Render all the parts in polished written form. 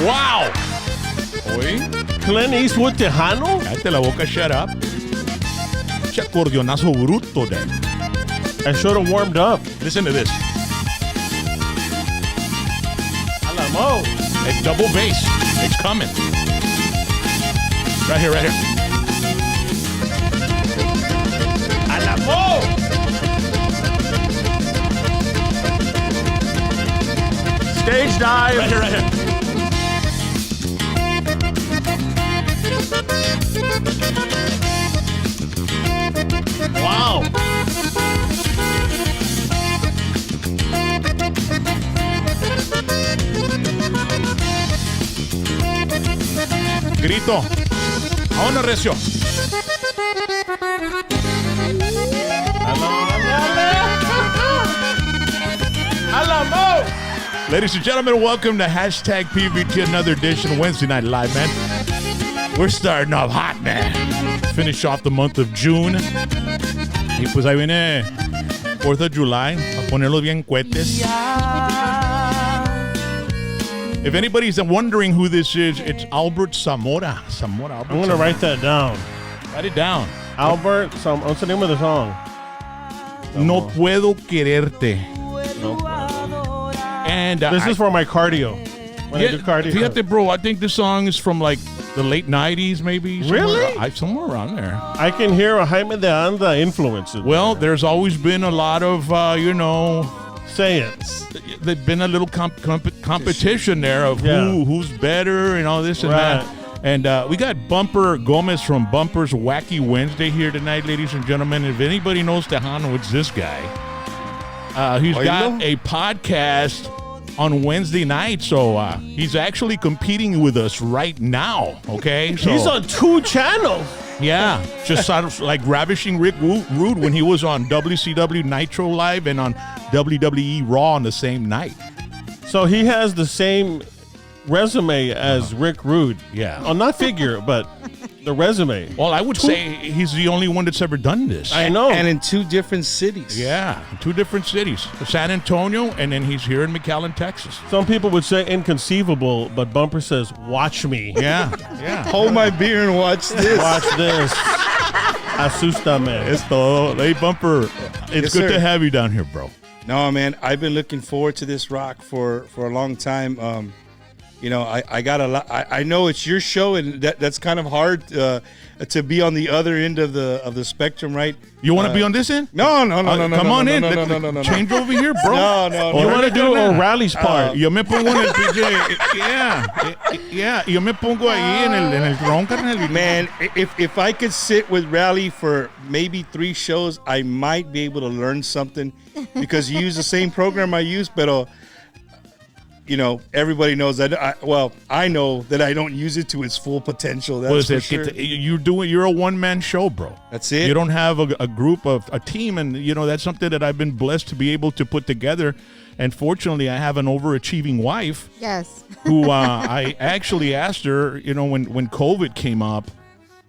Wow. Oye. Clint Eastwood Tejano? Cállate la boca, shut up. Che acordionazo bruto, then. I should have warmed up. Listen to this. Alamo. It's double bass. It's coming. Right here, right here. Alamo. Stage dive. Right here, right here. Wow. Grito. Vámonos, recio. Alamo. Ladies and gentlemen, welcome to Hashtag PVT, another edition of Wednesday Night Live, man. We're starting off hot, man. Finish off the month of June. Y pues ahí viene 4th of July. A ponerlos bien cohetes. If anybody's wondering who this is, it's Albert Zamora. Albert I'm going to write that down. Write it down. Albert, what's the name of the song? No puedo quererte. And This is for my cardio. When I do cardio. Fíjate, bro, I think this song is from like the late 90s, maybe. Really? Somewhere around there. I can hear a Jaime de Anda influence. Well, there's always been a lot of, Say it. there's been a little competition there of who's better and all this and that. And we got Bumper Gomez from Bumper's Wacky Wednesday here tonight, ladies and gentlemen. If anybody knows Tejano, it's this guy. He's got a podcast on Wednesday night, so he's actually competing with us right now, okay? So, He's on 2 channels. yeah, just sort of like ravishing Rick Rude when he was on WCW Nitro Live and on WWE Raw on the same night. So he has the same resume as Rick Rude. Yeah. Oh, not figure, but the resume. Well, I would say he's the only one that's ever done this. I know. And in 2 different cities. Yeah, 2 different cities. San Antonio, and then he's here in McAllen, Texas. Some people would say inconceivable, but Bumper says, watch me. Yeah. Hold my beer and watch this. Watch this. ASUSTAME. It's the Hey, Bumper. It's good to have you down here, bro. No, man, I've been looking forward to this rock for a long time. I got a lot. I know it's your show, and that's kind of hard to be on the other end of the spectrum, right? You want to be on this end? No. Come on in. No. Change over here, bro. No. You want to do O'Reilly's part? Yo me pongo en el DJ. Yeah. Yo me pongo ahí en el ron, carnal. Man, if I could sit with Rally for maybe 3 shows, I might be able to learn something because you use the same program I use, but everybody knows that. I know that I don't use it to its full potential. That's for sure. You're a one-man show, bro. That's it. You don't have a group of a team, and that's something that I've been blessed to be able to put together. And fortunately, I have an overachieving wife. Yes. Who I actually asked her, when COVID came up,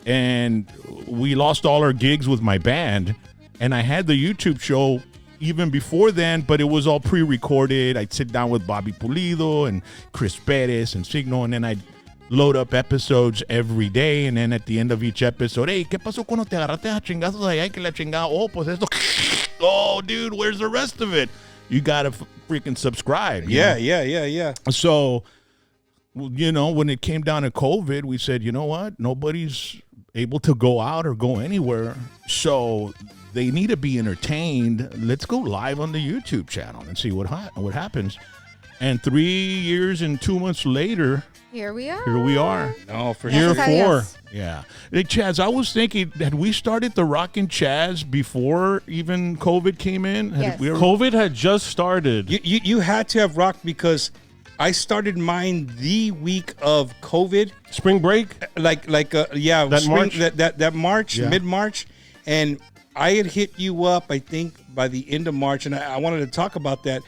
and we lost all our gigs with my band, and I had the YouTube show even before then, but it was all pre-recorded. I'd sit down with Bobby Pulido and Chris Perez and Signo, and then I'd load up episodes every day, and then at the end of each episode, hey, ¿qué pasó cuando te agarraste a chingazos allá que la chingada? Oh, pues esto. Oh, dude, where's the rest of it? You gotta freaking subscribe. Yeah. So, when it came down to COVID, we said, you know what? Nobody's able to go out or go anywhere, so they need to be entertained. Let's go live on the YouTube channel and see what happens. And 3 years and 2 months later, here we are. No, for Year sure. 4. Yeah. Hey, Chaz, I was thinking, had we started the Rockin' Chaz before even COVID came in? Yes. COVID had just started. You had to have rocked because I started mine the week of COVID. Spring break? That March, Yeah. mid-March. And I had hit you up, I think, by the end of March, and I wanted to talk about that,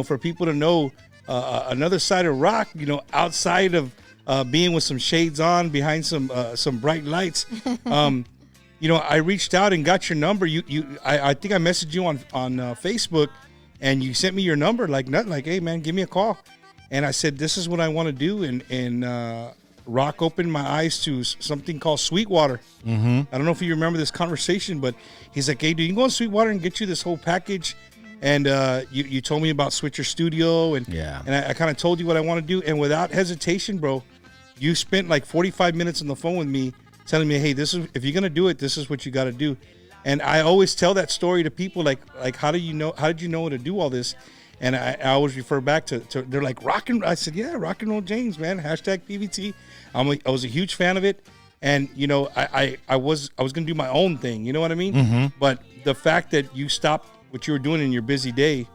for people to know another side of rock, outside of being with some shades on, behind some bright lights. I reached out and got your number. I think I messaged you on Facebook, and you sent me your number. Like, hey man, give me a call. And I said, this is what I want to do. And Rock opened my eyes to something called Sweetwater. Mm-hmm. I don't know if you remember this conversation, but he's like, hey, dude, you can go on Sweetwater and get you this whole package. And you told me about Switcher Studio, and I kind of told you what I want to do. And without hesitation, bro, you spent like 45 minutes on the phone with me telling me, hey, this is, if you're going to do it, this is what you got to do. And I always tell that story to people, like how did you know how to do all this? And I always refer back to they're like, I said, yeah, RocknRollJames, man, #PVT. I was a huge fan of it. And, I was going to do my own thing. You know what I mean? Mm-hmm. But the fact that you stopped what you were doing in your busy day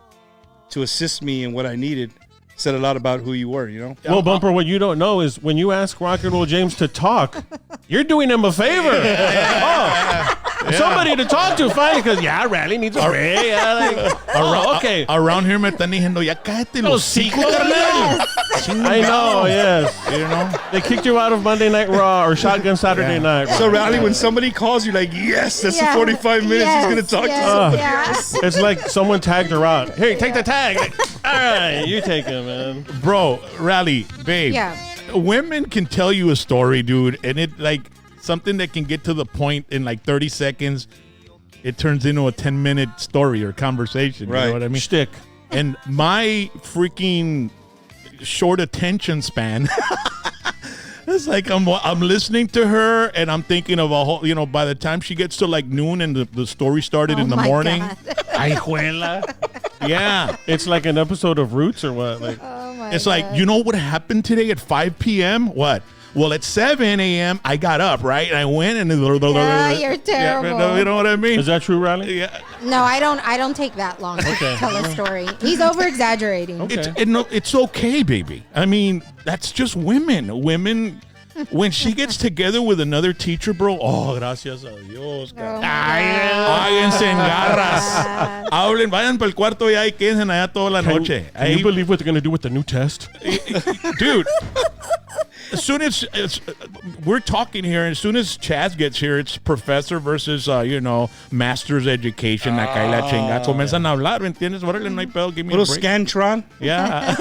to assist me in what I needed said a lot about who you were, Well, Bumper, what you don't know is when you ask RocknRollJames to talk, you're doing him a favor. Somebody to talk to finally, because Rally needs a break. Okay. Around here me están diciendo, ya cállate los hocico, carnal. I know, yes. They kicked you out of Monday Night Raw or Shotgun Saturday Night Raw. So, Rally, when somebody calls you, like, yes, that's the 45 minutes he's going to talk to. It's like someone tagged her out. Here, take the tag. Like, all right, you take it, man. Bro, Rally, babe. Yeah. Women can tell you a story, dude, and it like something that can get to the point in like 30 seconds. It turns into a 10-minute story or conversation. Right. You know what I mean? Shtick. And my freaking short attention span. It's like I'm listening to her and I'm thinking of a whole, by the time she gets to like noon and the story started in the morning. Ay, juela. Yeah. It's like an episode of Roots or what? Like, it's like, you know what happened today at 5 p.m.? What? Well, at 7 a.m., I got up, right? And I went and... you're terrible. You know what I mean? Is that true, Riley? Yeah. No, I don't take that long to tell a story. He's over-exaggerating. Okay. It's okay, baby. I mean, that's just women. Women... When she gets together with another teacher, bro, gracias a Dios. Háganse en garras. Hablen, vayan para el cuarto ya y quédense allá toda la noche. Can you believe what they're going to do with the new test? Dude, as soon as we're talking here, as soon as Chaz gets here, it's professor versus, master's education. Acá y la chinga. Comienzan a hablar, ¿me entiendes? Órale, no hay pedo, give me a break. Little Scantron? Yeah.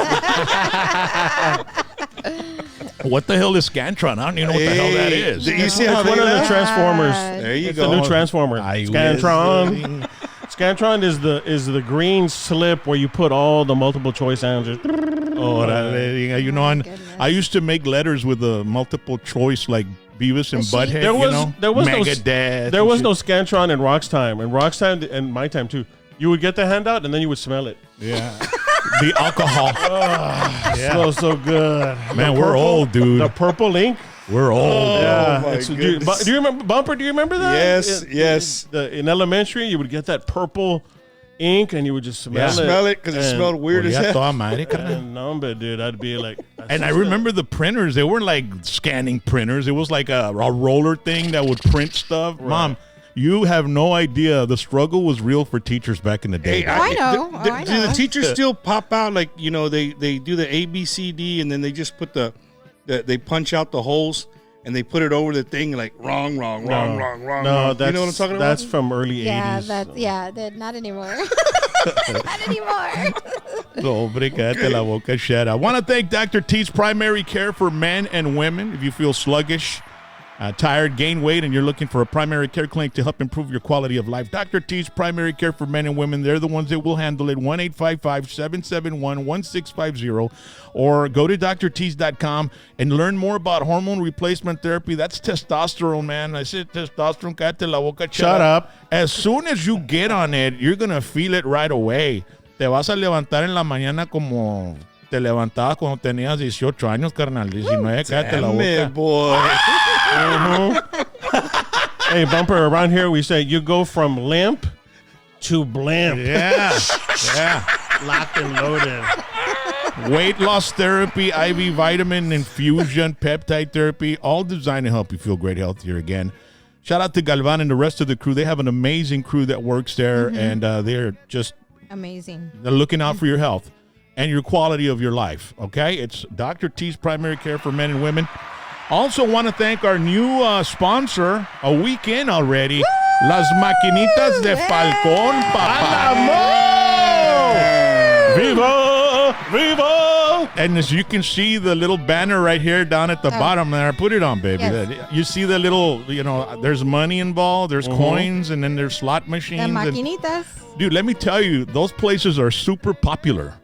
What the hell is Scantron? I don't even know what the hell that is. You see It's how one of the they Transformers. There you It's go. the new Transformer. I Scantron. Scantron is the green slip where you put all the multiple choice answers. I used to make letters with a multiple choice like Beavis and Butthead. There was Megadeth. There was no Scantron in Rock's time. In Rock's time and my time too. You would get the handout and then you would smell it. Yeah. The alcohol. Smells so good. Man, we're old, dude. The purple ink. We're old. Yeah. my Do goodness. you remember Bumper? Do you remember that? Yes. In elementary, you would get that purple ink and you would just smell it. Smell it because it smelled weird as hell. Number, dude, I'd be like. And I remember the printers. They weren't like scanning printers. It was like a roller thing that would print stuff. Right. Mom, you have no idea. The struggle was real for teachers back in the day. Hey, I know. Do the teachers still pop out like, they do the A, B, C, D, and then they just put they punch out the holes and they put it over the thing like wrong. No, You know what I'm talking about? That's from early 80s. Not anymore. Not anymore. Hombre, cállate la boca, shut. I want to thank Dr. T's Primary Care for men and women. If you feel sluggish, tired, gain weight, and you're looking for a primary care clinic to help improve your quality of life, Dr. T's Primary Care for Men and Women, they're the ones that will handle it. 1-855-771-1650, or go to drts.com and learn more about hormone replacement therapy. That's testosterone, man. I said testosterone, cállate la boca. Shut up. As soon as you get on it, you're going to feel it right away. Te vas a levantar en la mañana como te levantabas cuando tenías 18 años, carnal. 19, cállate la boca. Boy. Hey, Bumper, around here we say you go from limp to blimp. Yeah. Locked and loaded. Weight loss therapy, IV vitamin infusion, peptide therapy, all designed to help you feel great, healthier again. Shout out to Galvan and the rest of the crew. They have an amazing crew that works there, and they're just Amazing. They're looking out for your health and your quality of your life, okay? It's Dr. T's Primary Care for Men and Women. Also want to thank our new sponsor, a week in already, Las Maquinitas de Falcón, papá. Viva! Viva! And as you can see the little banner right here down at the bottom there, put it on, baby. Yes. You see the little, there's money involved, there's coins, and then there's slot machines. The and- maquinitas. Dude, let me tell you, those places are super popular.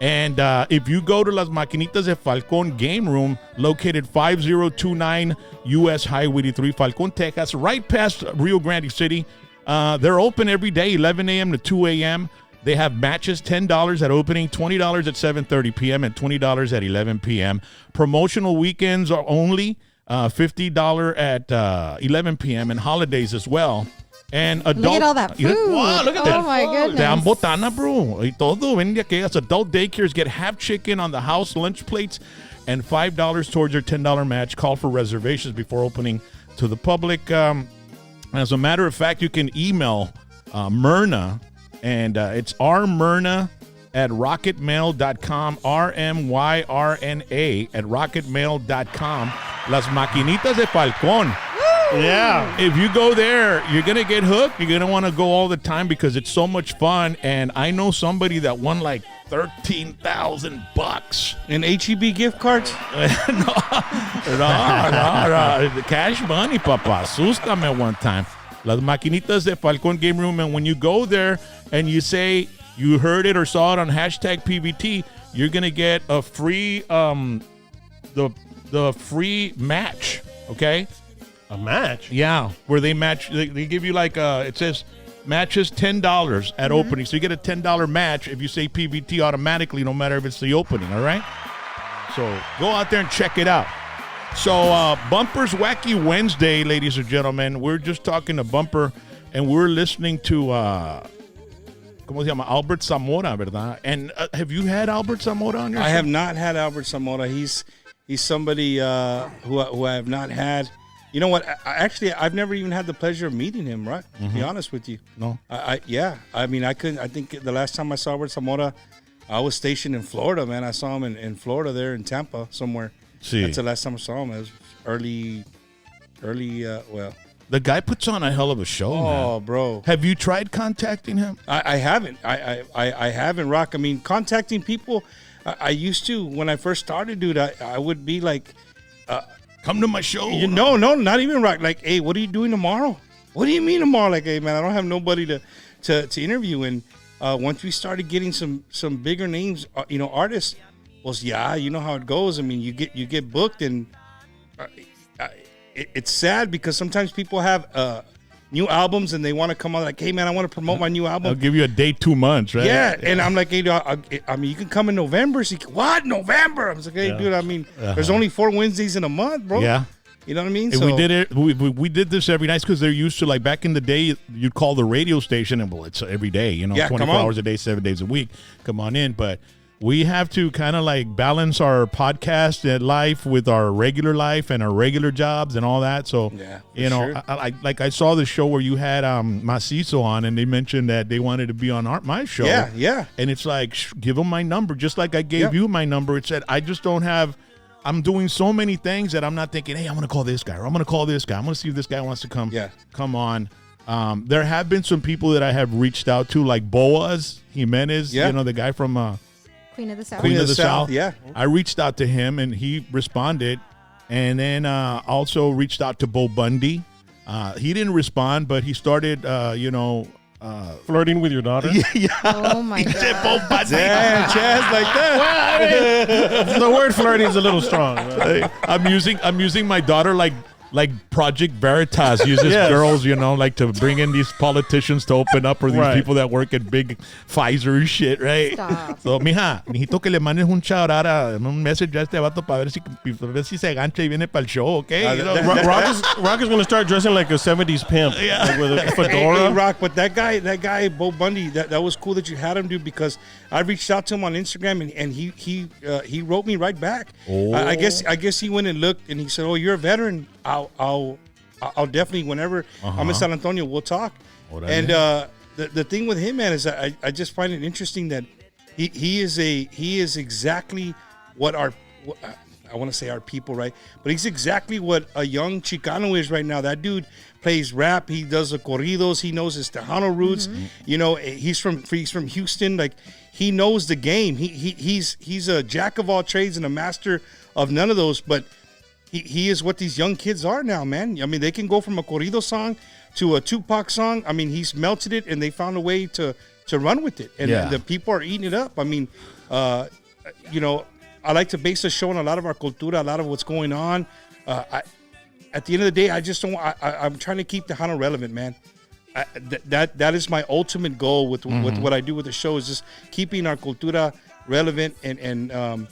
And if you go to Las Maquinitas de Falcón Game Room, located 5029 U.S. Highway 83, Falcón, Texas, right past Rio Grande City, they're open every day, 11 a.m. to 2 a.m. They have matches, $10 at opening, $20 at 7:30 p.m., and $20 at 11 p.m. Promotional weekends are only $50 at 11 p.m. and holidays as well. And adult, Look at all that food. Wow, look at that. Oh, my goodness. Te dan botana, bro. Y todo. Ven de aquellas. Adult daycares get half chicken on the house lunch plates and $5 towards your $10 match. Call for reservations before opening to the public. As a matter of fact, you can email Myrna, and it's rmyrna at rocketmail.com, RMYRNA at rocketmail.com. Las Maquinitas de Falcón. Yeah. If you go there, you're going to get hooked. You're going to want to go all the time because it's so much fun. And I know somebody that won like $13,000. And HEB gift cards? No. The cash money, papa. ASUSTAME one time. Las Maquinitas de Falcón Game Room. And when you go there and you say you heard it or saw it on hashtag PVT, you're going to get a free, the free match. Okay? A match? Yeah, where they match. They give you like it says matches $10 at opening, so you get a $10 match if you say PVT automatically, no matter if it's the opening. All right, so go out there and check it out. So Bumper's Wacky Wednesday, ladies and gentlemen. We're just talking to Bumper, and we're listening to ¿cómo se llama? Albert Zamora, ¿verdad? And have you had Albert Zamora on your show? I have not had Albert Zamora. He's somebody who I have not had. You know what? I've never even had the pleasure of meeting him, right? To be honest with you. No. Yeah. I mean, I couldn't. I think the last time I saw Albert Zamora, I was stationed in Florida, man. I saw him in Florida there in Tampa somewhere. See. That's the last time I saw him. It was early, well. The guy puts on a hell of a show, man. Oh, bro. Have you tried contacting him? I haven't. I haven't, Rock. I mean, contacting people, I used to. When I first started, dude, I would be like... Come to my show. No, not even, Rock. Like, hey, what are you doing tomorrow? What do you mean tomorrow? Like, hey, man, I don't have nobody to interview. And once we started getting some bigger names, artists, well, yeah, you know how it goes. I mean, you get booked, and it's sad because sometimes people have new albums and they want to come on like, hey, man, I want to promote my new album. I'll give you a day, 2 months, right? Yeah, and I'm like, hey, I mean, you can come in November. So what, November? I was like, hey, dude, I mean, there's only 4 Wednesdays in a month, bro. Yeah. You know what I mean? And So we did it. We did this every night because they're used to, like, back in the day, you'd call the radio station and, well, it's every day, Yeah, 24 come on. hours a day, 7 days a week. Come on in. But we have to kind of like balance our podcast life with our regular life and our regular jobs and all that. So, Yeah, for you know, sure. I saw the show where you had Mazz on, and they mentioned that they wanted to be on my show. Yeah. And it's like, give them my number, just like I gave Yeah. you my number. It said, I just don't have. I'm doing so many things that I'm not thinking, hey, I'm going to call this guy, or I'm going to call this guy. I'm going to see if this guy wants to come on. There have been some people that I have reached out to, like Boaz Jimenez, Yeah. the guy from Queen of the South. Queen of the South. Yeah. I reached out to him, and he responded. And then also reached out to Bo Bundy. He didn't respond, but he started, Flirting with your daughter? Oh my God. Damn, Chaz, like that. The word flirting is a little strong. Hey, I'm using my daughter like Project Veritas uses Yes. girls, like to bring in these politicians to open up, or these Right. people that work at big Pfizer and shit, right? Stop. So, mija, necesito que le mandes un shout out, un message a este vato para ver si se gancha y viene para el show, okay? Rock is going to start dressing like a 70s pimp. Yeah. Like with a Hey, fedora. Rock, but that guy, Bo Bundy, that was cool that you had him, dude, because I reached out to him on Instagram and he wrote me right back. I guess he went and looked and he said, "Oh, you're a veteran. I'll definitely whenever I'm in San Antonio, we'll talk." Orale. And the thing with him, man, is I just find it interesting that he is exactly what I want to say our people, right? But he's exactly what a young Chicano is right now. That dude plays rap. He does the corridos. He knows his Tejano roots. You know, he's from Houston. Like, he knows the game. He's a jack of all trades and a master of none of those. But he is what these young kids are now, man. I mean, they can go from a corrido song to a Tupac song. I mean, he's melted it, and they found a way to run with it. And the people are eating it up. I mean, you know, I like to base the show on a lot of our cultura, a lot of what's going on. At the end of the day, I just don't. I'm trying to keep Tejano relevant, man. That is my ultimate goal with what I do with the show, is just keeping our cultura relevant, and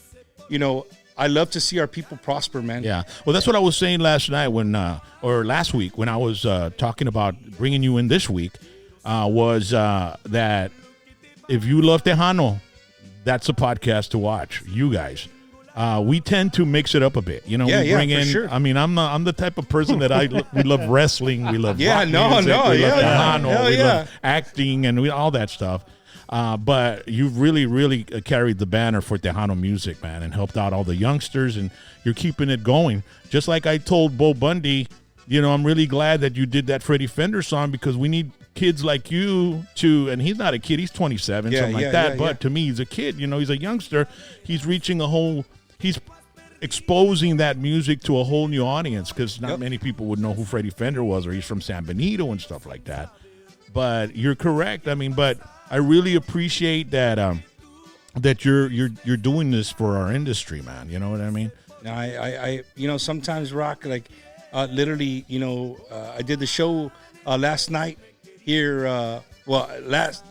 you know, I love to see our people prosper, man. Yeah. Well, that's what I was saying last night or last week when I was talking about bringing you in this week, was that if you love Tejano, that's a podcast to watch. You guys, we tend to mix it up a bit. You know, we bring in. Sure. I mean, I'm the type of person that we love wrestling. We love rock music, we love Tejano, we love acting, and all that stuff. But you've really carried the banner for Tejano music, man, and helped out all the youngsters, and you're keeping it going. Just like I told Bo Bundy, you know, I'm really glad that you did that Freddie Fender song, because we need kids like you to, and he's not a kid, he's 27, something like that, but to me, he's a kid, you know, he's a youngster. He's reaching he's exposing that music to a whole new audience, because not many people would know who Freddie Fender was, or he's from San Benito and stuff like that. But you're correct. I mean, but I really appreciate that that you're doing this for our industry, man. You know what I mean? I you know, sometimes Rock, like literally, you know, I did the show last night here. Last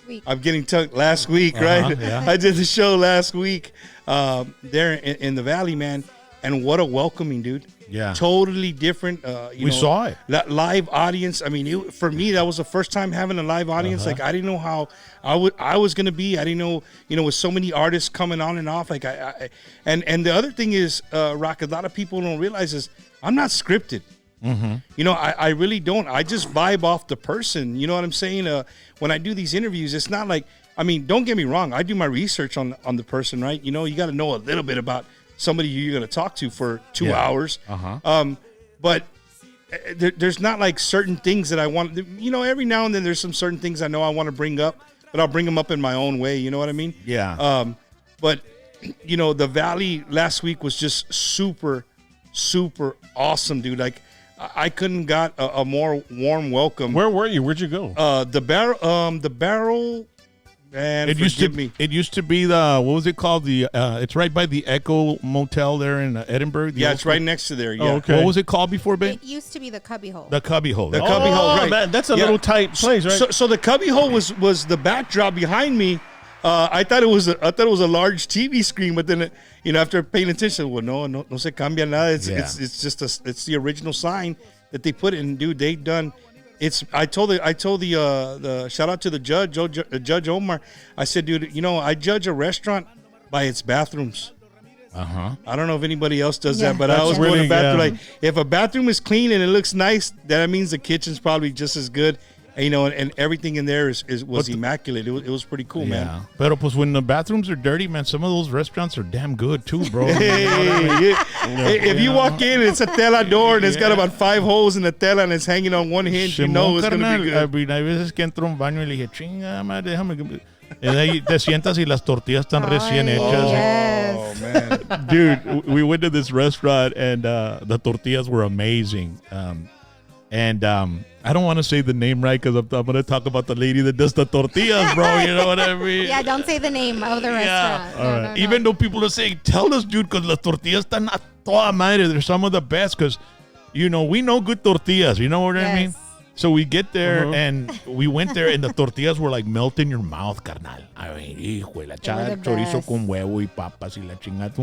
week. I'm getting tucked. Last week, right? Yeah. I did the show last week there in the Valley, man. And what a welcoming, dude. Yeah. Totally different. We saw it. That live audience. I mean, for me, that was the first time having a live audience. Like, I didn't know how I was going to be. I didn't know, you know, with so many artists coming on and off. Like, and the other thing is, Rock, a lot of people don't realize is I'm not scripted. You know, I really don't. I just vibe off the person. You know what I'm saying? When I do these interviews, it's not like, I mean, don't get me wrong. I do my research on the person, right? You know, you got to know a little bit about somebody you're going to talk to for 2 hours. But there's not like certain things that I want. You know, every now and then there's some certain things I know I want to bring up, but I'll bring them up in my own way. You know what I mean? Yeah. But, you know, the Valley last week was just super, super awesome, dude. Like, I couldn't got a more warm welcome. Where were you? Where'd you go? The Barrel. And it used to be the, what was it called? It's right by the Echo Motel there in Edinburgh. Yeah, it's right next to there. Yeah. Oh, okay. What was it called before, babe? It used to be the Cubby Hole. The Cubby Hole. The Cubby Hole, right? Man, that's a little tight place, right? So the Cubby Hole was the backdrop behind me. I thought it was a large TV screen, but then you know, after paying attention, well, no se cambia nada. It's just it's the original sign that they put in. Dude, they done. I told the shout out to the Judge Omar. I said, dude, you know, I judge a restaurant by its bathrooms. I don't know if anybody else does that, but I was going to the bathroom. Like, if a bathroom is clean and it looks nice, that means the kitchen's probably just as good. And, you know, and everything in there was immaculate. It was pretty cool, man. Pero pues when the bathrooms are dirty, man, some of those restaurants are damn good too, bro. If you walk in and it's a tela door and it's got about 5 holes in the tela and it's hanging on one hinge, you know it's going to be good. I mean, hay veces que entro a un baño y le dije, chinga, madre, déjame. Y de ahí te sientas y las tortillas están recién hechas. Yes. Oh, man. Dude, we went to this restaurant and the tortillas were amazing. And I don't want to say the name right because I'm going to talk about the lady that does the tortillas, bro. You know what I mean? Yeah, don't say the name of the restaurant. All right. Even though people are saying, tell us, dude, because las tortillas están a toda madre. They're some of the best because, you know, we know good tortillas. You know what I mean? So we get there and we went there and the tortillas were like melt in your mouth, carnal. I mean, hijo, la echada chorizo con huevo y papas y la chingada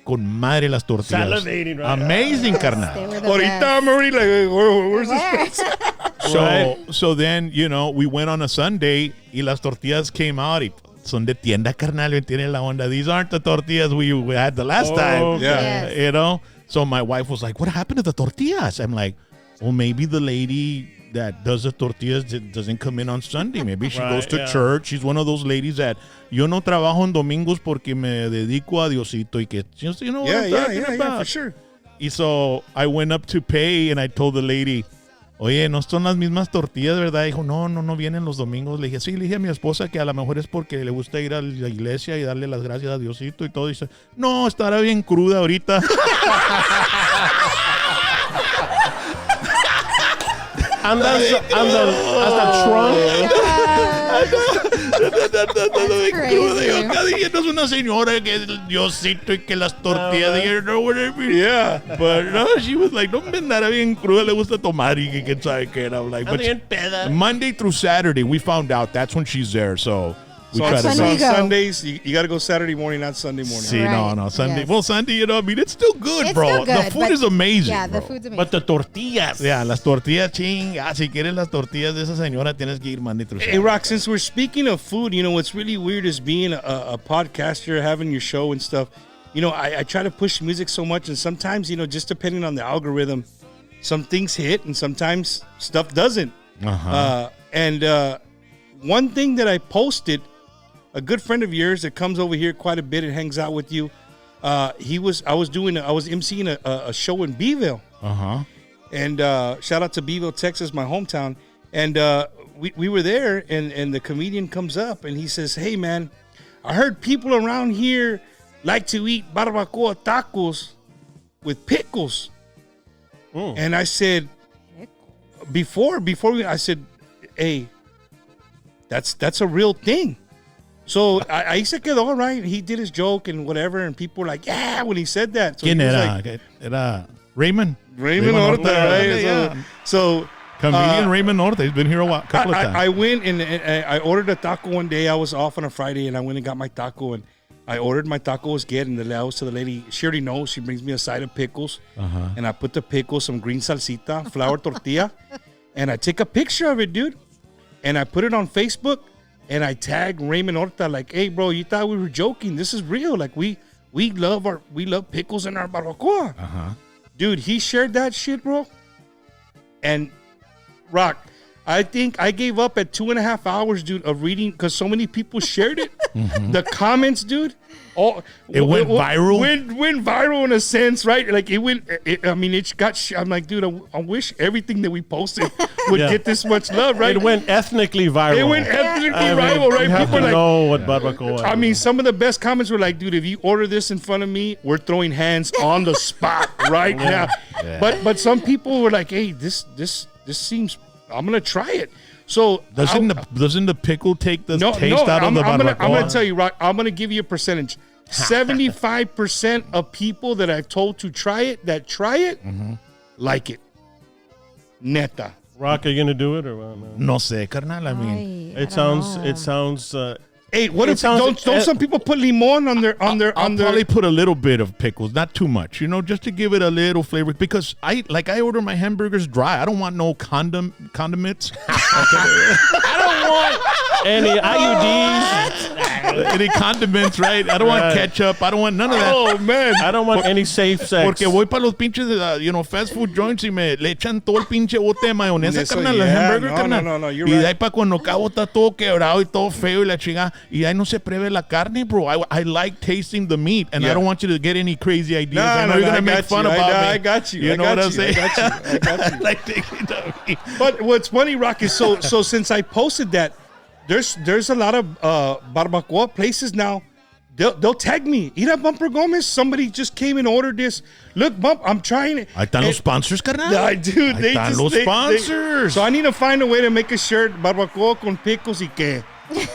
con madre las tortillas. Salivating, right? Amazing, carnal. Ahorita, Marie, like, where's this place? So then, you know, we went on a Sunday y las tortillas came out y son de tienda, carnal. Tiene la onda. These aren't the tortillas we had the last time. Yeah. You know? So my wife was like, what happened to the tortillas? I'm like, well, maybe the lady that does the tortillas that doesn't come in on Sunday. Maybe she Right, goes to yeah. church. She's one of those ladies that yo no trabajo en domingos porque me dedico a Diosito y que you know what I'm talking about. for sure. Y so I went up to pay and I told the lady, oye, no son las mismas tortillas, ¿verdad? Dijo, no vienen los domingos. Le dije, sí, le dije a mi esposa que a lo mejor es porque le gusta ir a la iglesia y darle las gracias a Diosito y todo. Y dice, no, estará bien cruda ahorita. Anda hasta Trump. No es una señora que es Diosito y que las tortillas. You know what I mean? Yeah. But no, she was like, no, estará bien cruda, le gusta tomar y que quién sabe qué. And I'm like, but Monday through Saturday, we found out that's when she's there. So we try to Sunday on you go. Sundays, you got to go Saturday morning, not Sunday morning. See, Right. no, Sunday. Yes. Well, Sunday, you know, I mean, it's still good, It's bro. still good, The food but- is amazing. Yeah, the bro. food's amazing. But the tortillas. Yeah, las tortillas, si quieres las tortillas de esa señora, tienes que ir Monday through Hey, Saturday. Rock, since we're speaking of food, you know, what's really weird is being a podcaster, having your show and stuff. You know, I try to push music so much, and sometimes, you know, just depending on the algorithm, some things hit and sometimes stuff doesn't. And one thing that I posted, a good friend of yours that comes over here quite a bit and hangs out with you, I was emceeing a show in Beeville. And shout out to Beeville, Texas, my hometown. And we were there, and the comedian comes up and he says, hey, man, I heard people around here like to eat barbacoa tacos with pickles. And I said, I said, hey, that's a real thing. So ahí se quedó, right? He did his joke and whatever, and people were like, yeah, when he said that. So ¿Quién he was era? like, Era Raymond. Raymond Horta, right? Yeah. So Comedian Raymond Horta. He's been here a couple of times. I went and I ordered a taco one day. I was off on a Friday, and I went and got my taco, and I ordered my taco was good, and I was to the lady, she already knows, she brings me a side of pickles, and I put the pickles, some green salsita, flour tortilla, and I take a picture of it, dude, and I put it on Facebook, and I tag Raymond Horta like, hey, bro, you thought we were joking. This is real. Like, we love pickles in our barbacoa. Dude, he shared that shit, bro. And Rock, I think I gave up at 2.5 hours, dude, of reading because so many people shared it. The comments, dude. It went viral? Went viral in a sense, right? Like, it got, I'm like, dude, I wish everything that we posted would get this much love, right? It went ethnically viral. It went ethnically viral, right? You have People to like, know what barbacoa is. I mean, some of the best comments were like, dude, if you order this in front of me, we're throwing hands on the spot right now. Yeah. But some people were like, hey, this seems, I'm going to try it. So Doesn't the pickle take the taste out of the barbacoa? I'm going to tell you, Rock, I'm going to give you a percentage. 75% of people that I've told to try it, like it. Neta. Rock, are you gonna do it or what? No? No sé, carnal. I mean, It sounds. Hey, what It if sounds- don't some people put limon on their I'll probably put a little bit of pickles, not too much, just to give it a little flavor. Because I order my hamburgers dry. I don't want no condiments. I don't want any IUDs. Any condiments, right? I don't want ketchup. I don't want none of that. Oh man. I don't want any safe sex. Porque voy para los pinches, fast food joints y le echan todo el pinche bote de mayonesa, Eso, carnal, yeah, el hamburger, no, carnal. no, you're y de right. ahí para cuando acabo está todo quebrado y todo feo y la chingada. Y ahí no se prevé la carne, bro. I like tasting the meat, and I don't want you to get any crazy ideas. I know you're going to make fun about me. I got you. You know what I'm saying? I got you. Like tasting the meat. But what's funny, Rock, is so since I posted that, there's a lot of barbacoa places now. They'll tag me. Ira Bumper Gomez. Somebody just came and ordered this. Look, Bump, I'm trying it. Ahí están los sponsors, carnal. I do. Ahí están los sponsors. So I need to find a way to make a shirt barbacoa con pickles y que.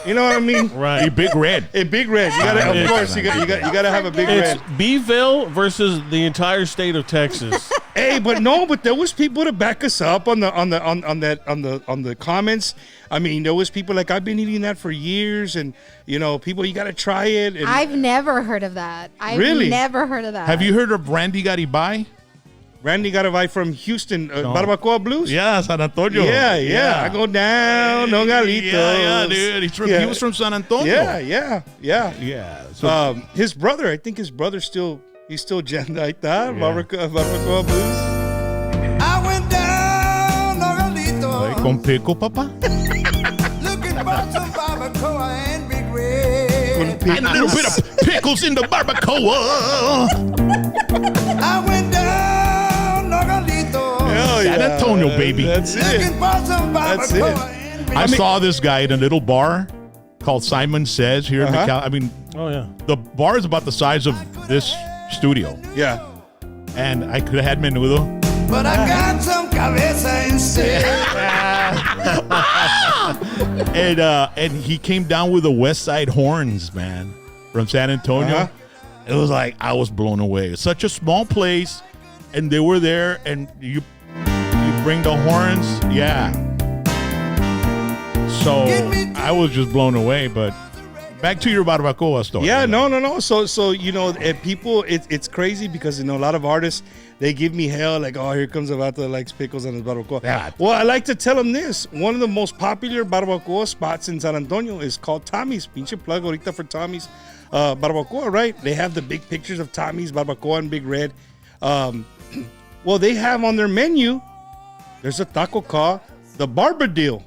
You know what I mean? Right. A big red. A big red. You gotta, of course, you gotta have a big It's red. Beeville versus the entire state of Texas. Hey, but there was people to back us up on the comments. I mean, there was people like, I've been eating that for years, and people, you gotta try it. And I've never heard of that. Really? Never heard of that. Have you heard of Randy Garibay? Randy got a vibe from Houston, Barbacoa Blues. Yeah, San Antonio. Yeah. I go down, no galitos. Yeah, dude. He was from San Antonio. Yeah. So, His brother, I think his brother he's still jammed like that. Barbacoa Blues. I went down, Nogalito. con pickle, papa? Looking for some barbacoa and big red. And a little bit of pickles in the barbacoa. I went down Nogalito. Hell San yeah. Antonio, baby. That's Looking it. for some That's it. barbacoa and big I saw this guy in a little bar called Simon Says here in McAllen. I mean, Oh yeah. the bar is about the size of this studio. Yeah. And I could have had menudo. But I got some cabeza instead. And he came down with the West Side Horns, man, from San Antonio. Uh-huh. It was like I was blown away. It's such a small place, and they were there, and you bring the horns, yeah. So I was just blown away. But back to your barbacoa story. Yeah, no. So you know, people, it's crazy because you know a lot of artists, they give me hell like, oh, here comes Vato that likes pickles on his barbacoa. Yeah. Well, I like to tell them this. One of the most popular barbacoa spots in San Antonio is called Tommy's. Pinche plug ahorita for Tommy's barbacoa, right? They have the big pictures of Tommy's barbacoa in Big Red. Well, they have on their menu, there's a taco called the Barbadillo.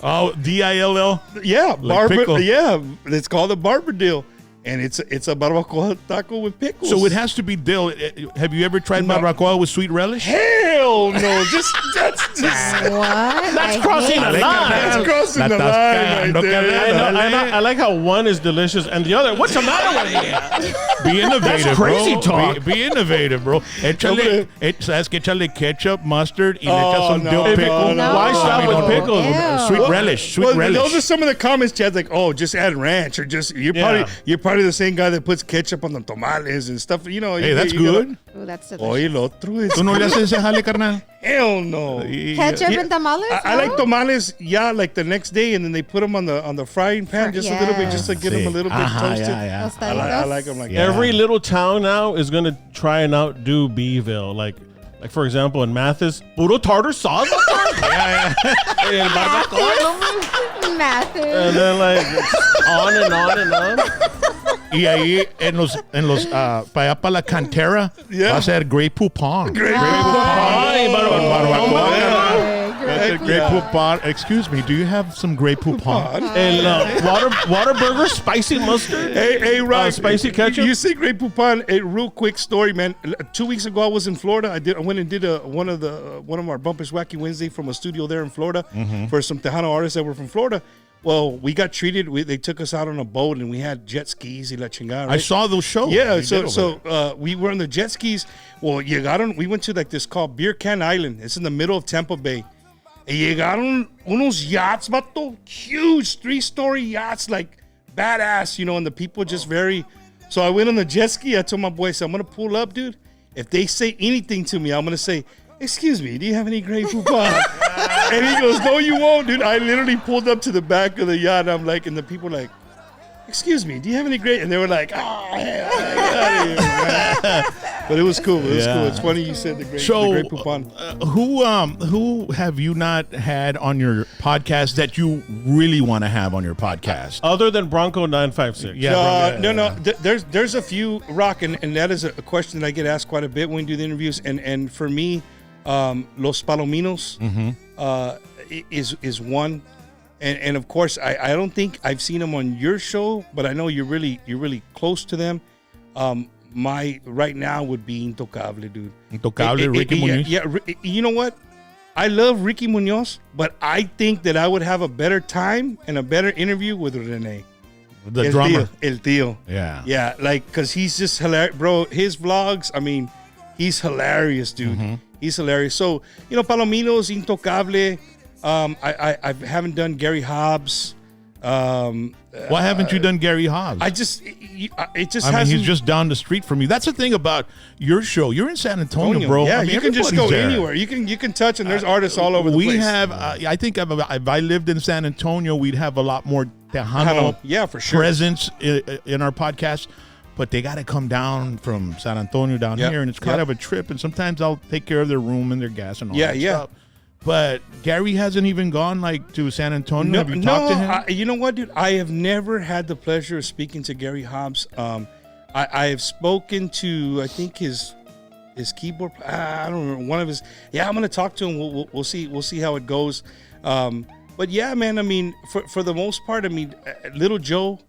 Oh, Dill. Yeah, Like pickle. yeah, it's called the Barbadillo. And it's a barbacoa taco with pickles. So it has to be dill. Have you ever tried barbacoa with sweet relish? Hell no! That's just What? That's crossing a line. that's crossing the line right there. I like how one is delicious and the other. What's the matter with you? Be innovative, That's crazy bro. talk. Be innovative, bro. Échale, ¿sabes qué? Échale ketchup, mustard, y le echas some dill pickle. no. Why stop No. with pickles? Ew. Sweet relish, sweet Well, relish. those are some of the comments, Chad's like, oh, just add ranch or just you're probably the same guy that puts ketchup on the tamales and stuff. You know. Hey, that's good. Ooh, that's Oye, delicious. el otro es ¿Tú no le haces ese jale, carnal? hell no. Ketchup and tamales? I like no? tamales, yeah, like the next day, and then they put them on the frying pan just a little bit, just to get them a little bit toasted. Yeah. I like them like Yeah. that. Every little town now is going to try and outdo Beeville. Like for example, in Mathis, puro tartar sauce. Massive. And then like on and on and on. Y ahí en los para allá para la cantera Yeah. va a ser Grey Poupon. Great. Ay, Grey Poupon. Excuse me, do you have some Grey Poupon? And Whataburger spicy mustard. Hey, Rock, spicy ketchup? You see Grey Poupon? A real quick story, man. 2 weeks ago, I was in Florida. I went and did one of our Bumpers Wacky Wednesday from a studio there in Florida for some Tejano artists that were from Florida. Well, we got treated. They took us out on a boat and we had jet skis y la chingada. Right? I saw those shows. Yeah, they did over so there. we were on the jet skis. Well, we went to like this called Beer Can Island. It's in the middle of Tampa Bay. Y llegaron unos yachts, vato, huge 3-story yachts, like badass, you know, and the people just very. So I went on the jet ski. I told my boys, I'm gonna pull up, dude. If they say anything to me, I'm gonna say, excuse me, do you have any Grey Poupon? And he goes, no, you won't, dude. I literally pulled up to the back of the yacht. And I'm like, and the people were like, excuse me, do you have any Grey? And they were like, oh, hell, get out of here, man. But it was cool. It was cool. It's funny you said the Grey Poupon. Who have you not had on your podcast that you really want to have on your podcast? Other than Bronco 956. No. There's a few, Rock, and that is a question that I get asked quite a bit when we do the interviews. And for me, Los Palominos is one. And of course, I don't think I've seen them on your show, but I know you're really close to them. My right now would be Intocable, dude. Intocable, Ricky Munoz? Yeah, you know what? I love Ricky Munoz, but I think that I would have a better time and a better interview with Rene. The drummer. El Tío. Yeah. Yeah, like, because he's just hilarious. Bro, his vlogs, I mean, he's hilarious, dude. He's hilarious. So, you know, Palominos, Intocable. I haven't done Gary Hobbs. Why haven't you done Gary Hobbs? It just I mean, hasn't. he's just down the street from you. That's the thing about your show. You're in San Antonio, bro. Yeah, I mean, you can just go everybody's there. anywhere. You can touch, and there's artists all over the place. We have, I think if I lived in San Antonio, we'd have a lot more Tejano Yeah, for sure. presence in our podcast. But they got to come down from San Antonio down Yep. here, and it's kind of a trip. And sometimes I'll take care of their room and their gas and all that stuff. But Gary hasn't even gone like to San Antonio. Have you talked to him? You know what, dude? I have never had the pleasure of speaking to Gary Hobbs. I have spoken to, I think his his keyboard. I don't remember one of his. Yeah, I'm gonna talk to him. We'll see how it goes. But yeah, man. I mean, for the most part, I mean, Little Joe.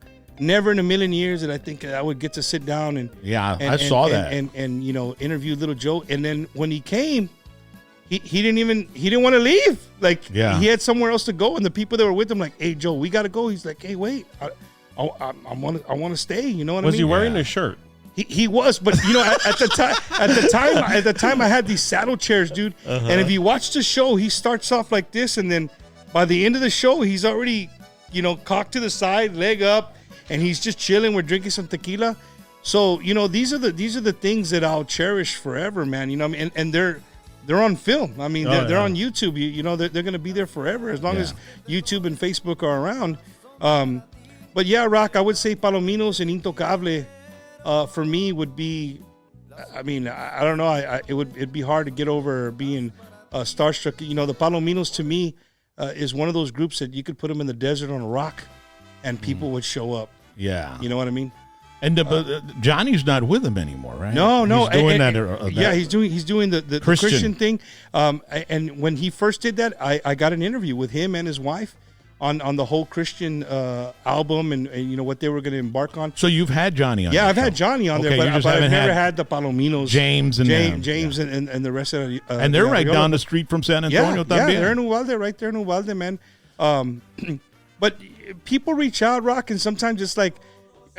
Never in a million years that I think I would get to sit down and I saw that and you know, interview Little Joe. And then when he came, he didn't want to leave. Like he had somewhere else to go, and the people that were with him like, "Hey Joe, we got to go." He's like, "Hey, wait, I want to stay." You know what I mean? Was he wearing a shirt? He was, but you know, at the time I had these saddle chairs, dude. And if you watch the show, he starts off like this, and then by the end of the show, he's already, you know, cocked to the side, leg up. And he's just chilling. We're drinking some tequila. So, you know, these are the things that I'll cherish forever, man. You know what I mean? And they're on film. I mean, they're on YouTube. You know, they're going to be there forever as long as YouTube and Facebook are around. But yeah, Rock, I would say Palominos and Intocable for me would be, I mean, I don't know. It'd be hard to get over being starstruck. You know, the Palominos to me is one of those groups that you could put them in the desert on a rock and people would show up. Yeah. You know what I mean? And Johnny's not with him anymore, right? No. He's doing that. Yeah, he's doing the Christian thing. And when he first did that, I got an interview with him and his wife on the whole Christian album and you know what they were going to embark on. So you've had Johnny on. Yeah, I've had Johnny on there, but I've never had the Palominos, James and the rest of the. And they're right down the street from San Antonio. Yeah, they're in Uvalde, right there in Uvalde, man. But people reach out, Rock, and sometimes it's like,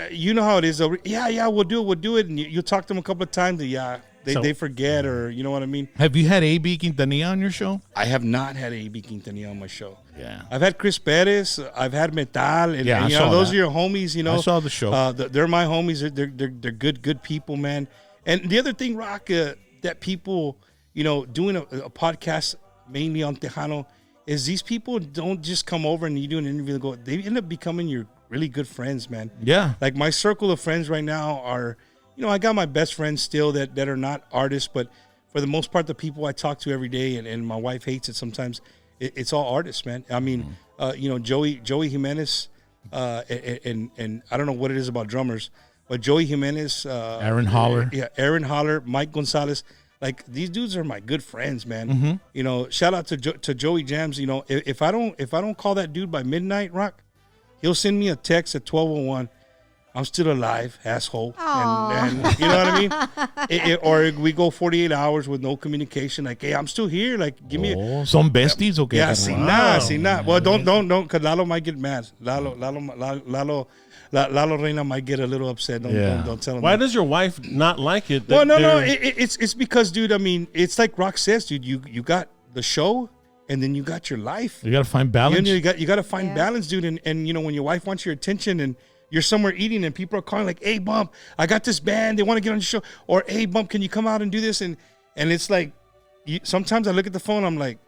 you know how it is. Yeah, we'll do it. And you'll talk to them a couple of times. They forget, or you know what I mean. Have you had A.B. Quintanilla on your show? I have not had A.B. Quintanilla on my show. Yeah, I've had Chris Perez. I've had Metal, and you know those are your homies. You know, I saw the show. They're my homies. They're good people, man. And the other thing, Rock, that people, you know, doing a podcast mainly on Tejano. Is these people don't just come over and you do an interview and go, they end up becoming your really good friends, man. Yeah. Like my circle of friends right now are, you know, I got my best friends still that are not artists, but for the most part, the people I talk to every day, and my wife hates it sometimes, it's all artists, man. I mean, you know, Joey Jimenez, and I don't know what it is about drummers, but Joey Jimenez. Aaron Holler. Yeah, Aaron Holler, Mike Gonzalez. Like these dudes are my good friends, man. You know, shout out to Joey Jams. You know, if I don't call that dude by midnight, Rock, he'll send me a text at 12:01. I'm still alive, asshole. And you know what I mean? Or we go 48 hours with no communication. Like, hey, I'm still here. Like, give me some besties, okay? Yeah, see nah. Well, don't, because Lalo might get mad. Lalo Reina might get a little upset. Don't tell him. Why does your wife not like it? Well, no. It's because, dude. I mean, it's like Rock says, dude. You got the show, and then you got your life. You got to find balance. You got to find balance, dude. And you know, when your wife wants your attention, and you're somewhere eating, and people are calling like, "Hey, Bump, I got this band. They want to get on the show." Or, "Hey, Bump, can you come out and do this?" And it's like, sometimes I look at the phone. I'm like,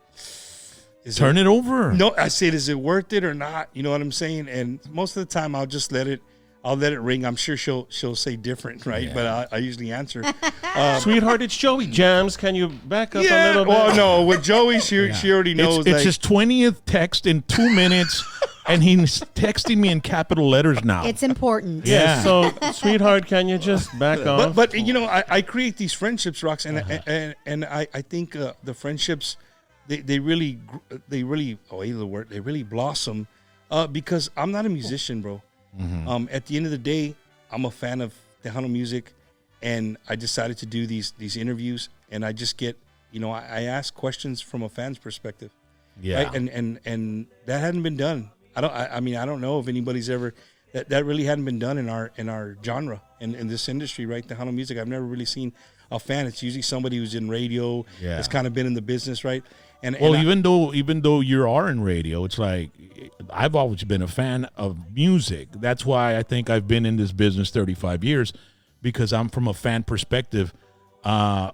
turn it over. No, I said, is it worth it or not? You know what I'm saying? And most of the time, I'll just let it ring. I'm sure she'll say different, right? Yeah. But I usually answer. Sweetheart, it's Joey Jams. Can you back up a little bit? Well, no, with Joey, she already knows. It's his 20th text in 2 minutes, and he's texting me in capital letters now. It's important. Yeah. So, sweetheart, can you just back off? But you know, I create these friendships, Rox, and I think the friendships. They really blossom because I'm not a musician, bro. At the end of the day, I'm a fan of Tejano music, and I decided to do these interviews, and I just get, you know, I ask questions from a fan's perspective. Yeah. Right? And that hadn't been done. I mean, I don't know if anybody's ever that really hadn't been done in our genre in this industry, right? Tejano music. I've never really seen a fan. It's usually somebody who's in radio. Yeah. That's kind of been in the business, right? Even though you are in radio, it's like I've always been a fan of music. That's why I think I've been in this business 35 years, because I'm from a fan perspective, and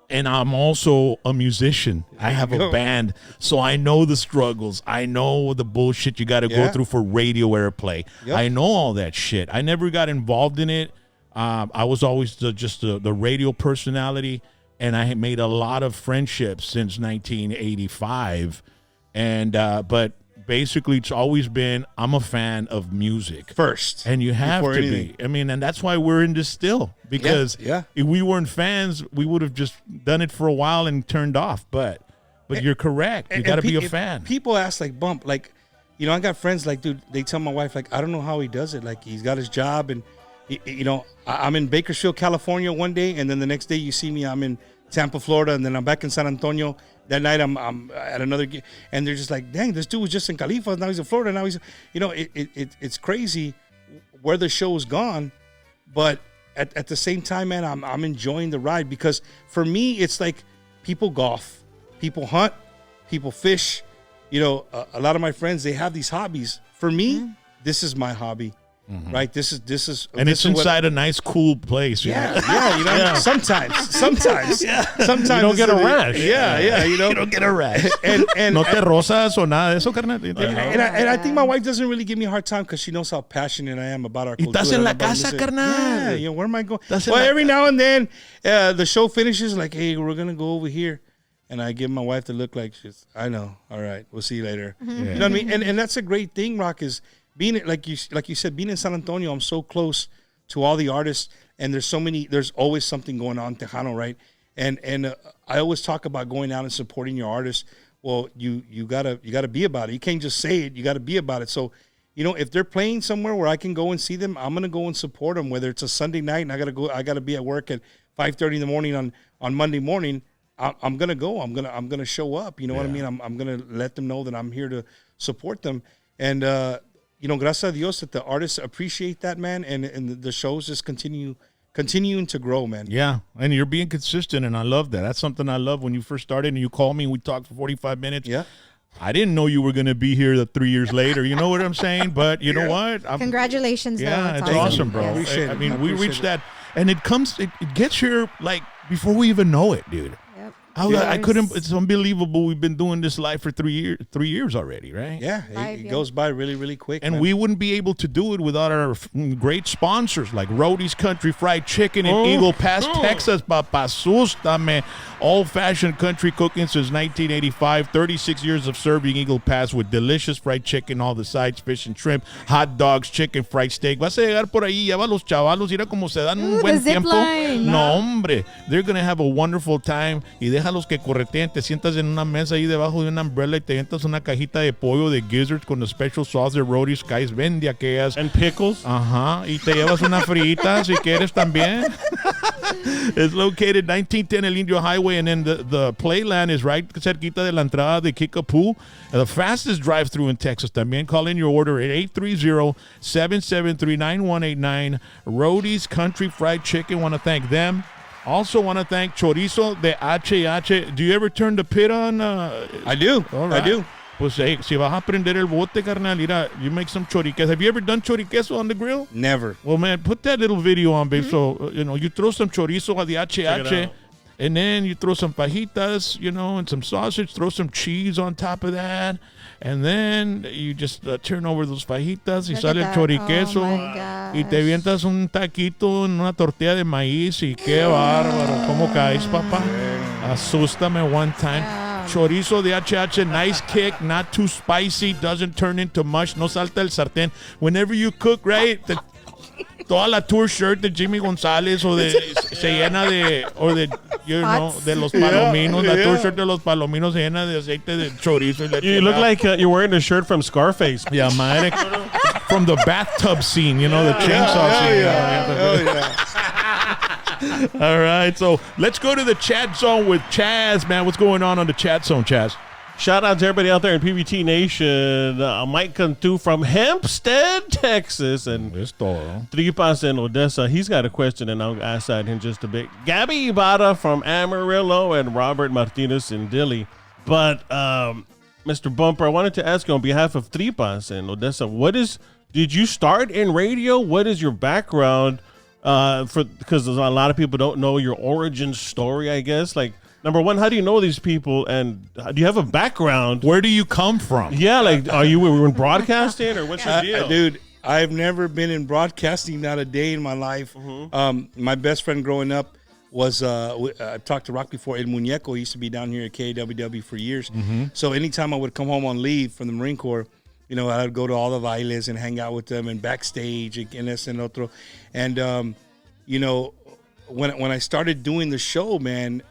I'm also a musician. I have a band, so I know the struggles. I know the bullshit you got to go through for radio airplay. Yep. I know all that shit. I never got involved in it. I was always just the radio personality. And I had made a lot of friendships since 1985, but basically it's always been I'm a fan of music first, and you have before to anything. be. I mean, and that's why we're in this still, because Yeah. if we weren't fans, we would have just done it for a while and turned off. But you're correct. You got to be a fan. People ask like Bump, like, you know, I got friends like, dude, they tell my wife like, I don't know how he does it. Like, he's got his job, and you know, I'm in Bakersfield, California one day, and then the next day you see me, I'm in Tampa, Florida, and then I'm back in San Antonio. That night I'm at another gig, and they're just like, dang, this dude was just in California, now he's in Florida, now he's, you know, it's crazy where the show is gone, but at the same time, man, I'm enjoying the ride, because for me it's like people golf, people hunt, people fish, you know, a lot of my friends, they have these hobbies. For me, this is my hobby. Right, this is, and this it's is what- inside a nice, cool place. You know? yeah, you know, sometimes, sometimes You don't get a rash. Yeah, you know, You don't get a rash. and No te rosas o nada de eso, carnal. and I think my wife doesn't really give me a hard time, because she knows how passionate I am about our Y culture. estás en la and about casa, music. carnal. Yeah, you know, where am I going? Estás en Well, la- every now and then, the show finishes, like, hey, we're gonna go over here, and I give my wife the look like, I know, all right, we'll see you later. You know what I mean? And that's a great thing, Rock, is being, like you said, being in San Antonio, I'm so close to all the artists, and there's always something going on in Tejano, right? And I always talk about going out and supporting your artists. Well, you gotta be about it. You can't just say it. You gotta be about it. So, you know, if they're playing somewhere where I can go and see them, I'm gonna go and support them. Whether it's a Sunday night and I gotta be at work at 5:30 in the morning on Monday morning, I'm gonna go. I'm gonna show up. You know what I mean? I'm gonna let them know that I'm here to support them. And you know, gracias a Dios that the artists appreciate that, man, and the shows just continuing to grow, man. Yeah, and you're being consistent, and I love that. That's something I love. When you first started and you called me and we talked for 45 minutes. Yeah. I didn't know you were going to be here 3 years later. You know what I'm saying? But you know what? Congratulations, though. Yeah, it's awesome. awesome, bro. I appreciate I it. mean, I we appreciate reached it. that, and it gets here like before we even know it, dude. Yep. I couldn't. It's unbelievable. We've been doing this live for 3 years already, right? Yeah, it goes by really, really quick. And man. we wouldn't be able to do it without our great sponsors like Rody's Country Fried Chicken in Eagle Pass, Texas. ASUSTAME, old-fashioned country cooking since 1985. 36 years of serving Eagle Pass with delicious fried chicken, all the sides, fish and shrimp, hot dogs, chicken, fried steak. Vas a llegar por ahí, lleva a los chavalos, mira cómo se dan un Ooh, buen the zip tiempo. line. No, hombre, they're going to have a wonderful time. Y déjalos que correteen, te sientas en una mesa ahí debajo de una umbrella y te sientas una cajita de pollo de gizzards con the special sauce de Rody's. Guys, vende aquellas. And pickles. Ajá, y te llevas una frita si quieres también. It's located 1910 El Indio Highway, and then the playland is right cerquita de la entrada de Kickapoo. The fastest drive-through in Texas también. Call in your order at 830-773-9189. Rody's Country Fried Chicken. Want to thank them. Also want to thank Chorizo de HH. Do you ever turn the pit on? I do. All I right. do. Pues hey, si vas a prender el bote, carnal, mira, you make some choriqueso. Have you ever done choriqueso on the grill? Never. Well, man, put that little video on, babe. So, you know, you throw some chorizo at the it HH, out. and then you throw some fajitas, you know, and some sausage, throw some cheese on top of that, and then you just turn over those fajitas y Look sale el at that. choriqueso. Oh, my Y te avientas un taquito en una tortilla de maíz y qué bárbaro. ¿Cómo caes, papá? Asústame one time. Yeah. Chorizo de HH, nice kick, not too spicy, doesn't turn into mush, no salta el sartén. Whenever you cook, right, toda la tour shirt de Jimmy González o de se llena de, or de, you know, de los palominos, la tour shirt de los palominos se llena de aceite de chorizo. Y You look like you're wearing a shirt from Scarface. yeah, madre. From the bathtub scene, you know, the chainsaw scene. All right, so let's go to the chat zone with Chaz, man. What's going on the chat zone, Chaz? Shout out to everybody out there in PVT Nation. Mike Cantu from Hempstead, Texas, and Es todo. Tripas in Odessa. He's got a question, and I'll ask that in him just a bit. Gabby Ibarra from Amarillo and Robert Martinez in Dilley. But, Mr. Bumper, I wanted to ask you on behalf of Tripas in Odessa, did you start in radio? What is your background? Because a lot of people don't know your origin story, I guess. Like, number one, how do you know these people, and do you have a background? Where do you come from? Yeah, like, are you in broadcasting, or what's your deal? Dude, I've never been in broadcasting, not a day in my life. My best friend growing up was, I've talked to Rock before, El Muñeco. He used to be down here at KWW for years. So anytime I would come home on leave from the Marine Corps, you know, I'd go to all the bailes and hang out with them and backstage and this and otro. And, you know, when I started doing the show, man,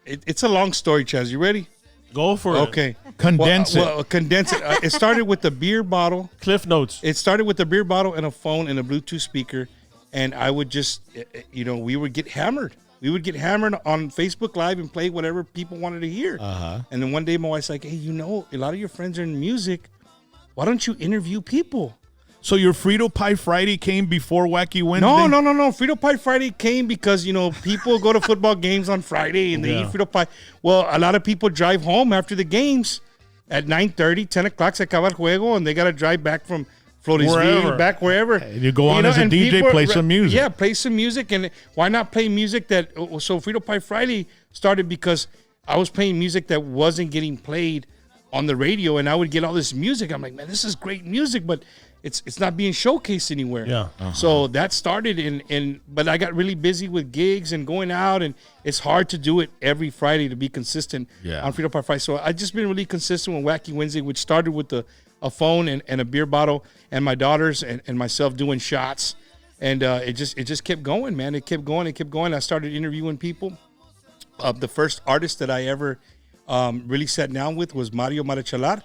it's a long story, Chaz. You ready? Go for it. Okay. Condense it. Well, condense it. It started with the beer bottle. Cliff notes. It started with a beer bottle and a phone and a Bluetooth speaker. And I would just, you know, we would get hammered. We would get hammered on Facebook Live and play whatever people wanted to hear. And then one day my wife's like, hey, you know, a lot of your friends are in music. Why don't you interview people? So your Frito Pie Friday came before Wacky Wednesday? No. Frito Pie Friday came because, you know, people go to football games on Friday and they eat Frito Pie. Well, a lot of people drive home after the games at 9:30, 10 o'clock, se acaba el juego, and they got to drive back from Floresville, back wherever. You go on as a DJ, play some music. Yeah, play some music. And why not play music that, so Frito Pie Friday started because I was playing music that wasn't getting played on the radio, and I would get all this music. I'm like, man, this is great music, but it's not being showcased anywhere. Yeah. So that started but I got really busy with gigs and going out, and it's hard to do it every Friday to be consistent on Frito Pie Friday. So I just been really consistent with Wacky Wednesday, which started with a phone and a beer bottle and my daughters and myself doing shots. And it just kept going, man. It kept going. I started interviewing people. The first artist that I ever really sat down with was Mario Marichalar,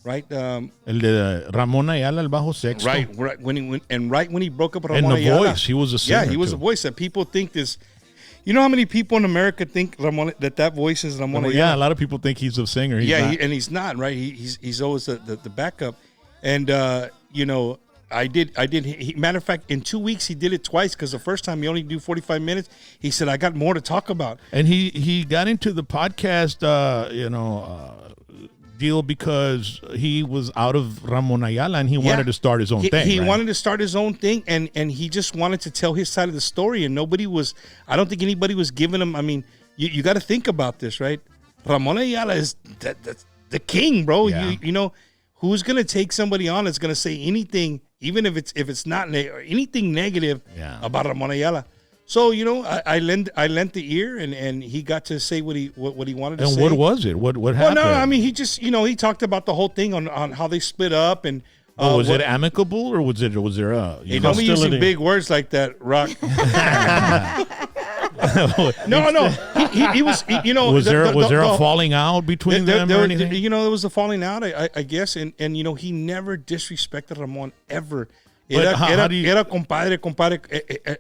right? El de Ramon Ayala, el bajo sexto. Right when he broke up with And Ramon the Ayala. voice, he was a singer. Yeah, he was too. a voice that people think is. You know how many people in America think Ramon that voice is Ramon Ayala? Yeah, a lot of people think he's a singer. He's not. And he's not, right? He's always the backup. And you know, I did. Matter of fact, in 2 weeks he did it twice because the first time he only do 45 minutes. He said, "I got more to talk about." And he got into the podcast, deal because he was out of Ramon Ayala and he wanted to start his own thing. He right? wanted to start his own thing, and he just wanted to tell his side of the story. And nobody was. I don't think anybody was giving him. I mean, you got to think about this, right? Ramon Ayala is the king, bro. Yeah. You know, who's gonna take somebody on that's gonna say anything, even if it's not anything negative about Ramon Ayala? So, you know, I lent the ear, and he got to say what he wanted to say. And what was it? What happened? Well, no, I mean, he just, you know, he talked about the whole thing on how they split up and. Was it amicable or was there You don't be using big words like that, Rock. No. He was, you know. Was there a falling out between them or anything? You know, there was a falling out, I guess, and you know, he never disrespected Ramon ever. Era compadre,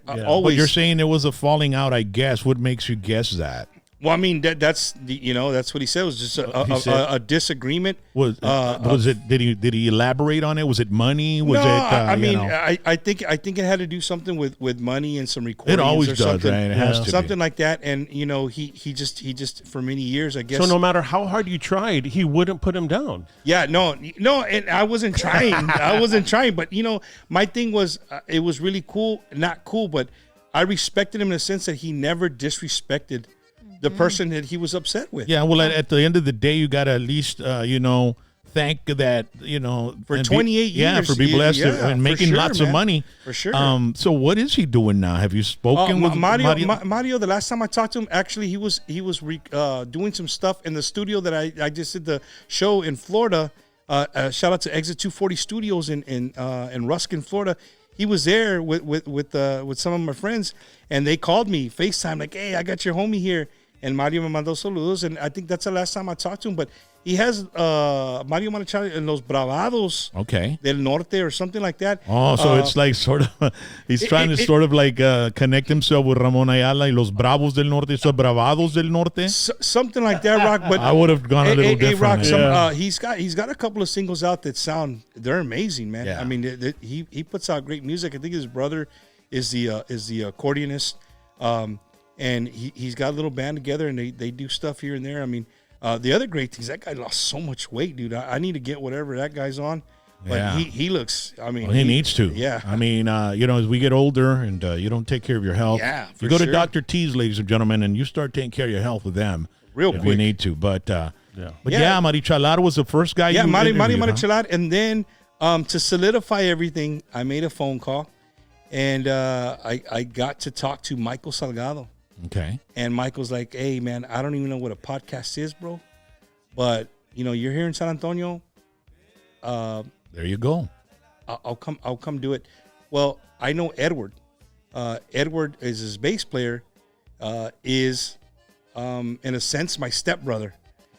always. But you're saying there was a falling out, I guess. What makes you guess that? Well, I mean, that's what he said. It was just a disagreement. Was it? Did he elaborate on it? Was it money? Was I think it had to do something with money and some recordings. It always or does, something, right? It has to something be. like that. And you know, he just for many years, I guess. So no matter how hard you tried, he wouldn't put him down. Yeah, no, and I wasn't trying. But you know, my thing was, it was really cool, not cool, but I respected him in the sense that he never disrespected the person that he was upset with. Yeah, well, at the end of the day, you got to at least, thank that, for 28 years. Yeah, for being blessed and making lots of money. For sure. So what is he doing now? Have you spoken with Mario? The last time I talked to him, actually, he was doing some stuff in the studio that I just did the show in Florida. Shout out to Exit 240 Studios in Ruskin, Florida. He was there with some of my friends, and they called me FaceTime like, "Hey, I got your homie here." And Mario me mandó saludos, and I think that's the last time I talked to him. But he has Mario Marichalar en Los Bravados del Norte or something like that. Oh, so it's like sort of, he's trying to sort of like connect himself with Ramon Ayala y Los Bravos del Norte, so Bravados del Norte? Something like that, Rock. But I would have gone a little different. Rock, he's got a couple of singles out that they're amazing, man. Yeah. I mean, he puts out great music. I think his brother is the accordionist. And he's got a little band together, and they do stuff here and there. I mean, the other great thing is that guy lost so much weight, dude. I need to get whatever that guy's on. But he looks, I mean. Well, he needs to. Yeah. I mean, as we get older and you don't take care of your health. Yeah, you go to Dr. T's, ladies and gentlemen, and you start taking care of your health with them. Real if quick. you need to. But Marichalar was the first guy you Mario interviewed, Marichalar. And then to solidify everything, I made a phone call, and I got to talk to Michael Salgado. Okay. And Michael's like, "Hey, man, I don't even know what a podcast is, bro. But, you're here in San Antonio. There you go. I'll come do it. Well, I know Edward. Edward is his bass player. Is in a sense my stepbrother.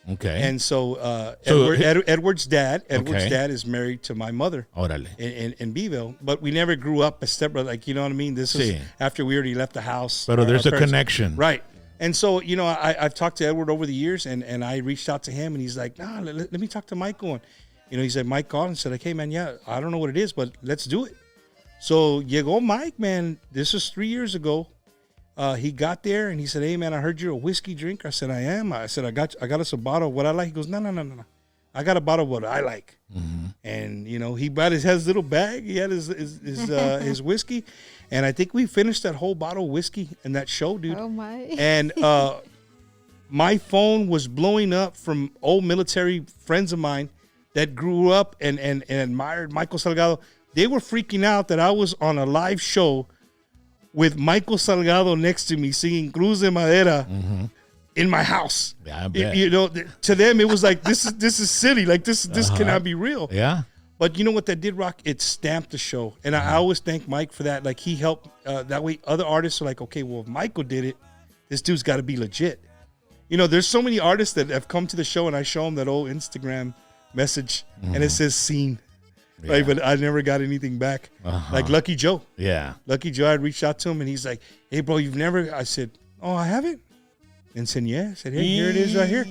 Okay. And so, So Edward's dad Okay. is married to my mother Órale. in Beeville, but we never grew up as stepbrother. Like, you know what I mean? This is Sí. after we already left the house. But there's Our a parents- connection. Right. And so, you know, I've talked to Edward over the years, and I reached out to him, and he's like, nah, let me talk to Michael. And, you know, he said, Mike called and said, like, hey, man, yeah, I don't know what it is, but let's do it. So, llegó Mike, man. This was 3 years ago. He got there, and he said, hey, man, I heard you're a whiskey drinker. I said, I am. I said, I got us a bottle of what I like. He goes, no. I got a bottle of what I like. Mm-hmm. And, you know, he brought his little bag. He had his whiskey. And I think we finished that whole bottle of whiskey in that show, dude. Oh, my. And my phone was blowing up from old military friends of mine that grew up and admired Michael Salgado. They were freaking out that I was on a live show with Michael Salgado next to me singing Cruz de Madera in my house. Yeah, I bet. You know, to them, it was like, this is silly. Like, this cannot be real. Yeah. But you know what that did, Rock? It stamped the show. And I always thank Mike for that. Like, he helped. That way other artists are like, okay, well, if Michael did it, this dude's got to be legit. You know, there's so many artists that have come to the show, and I show them that old Instagram message, and it says "seen," right? But I never got anything back. Like Lucky Joe. Yeah. Lucky Joe, I reached out to him, and he's like, "Hey, bro, you've never?" I said, "Oh, I haven't." And said, "Yeah." I said, "Hey, here it is, right here."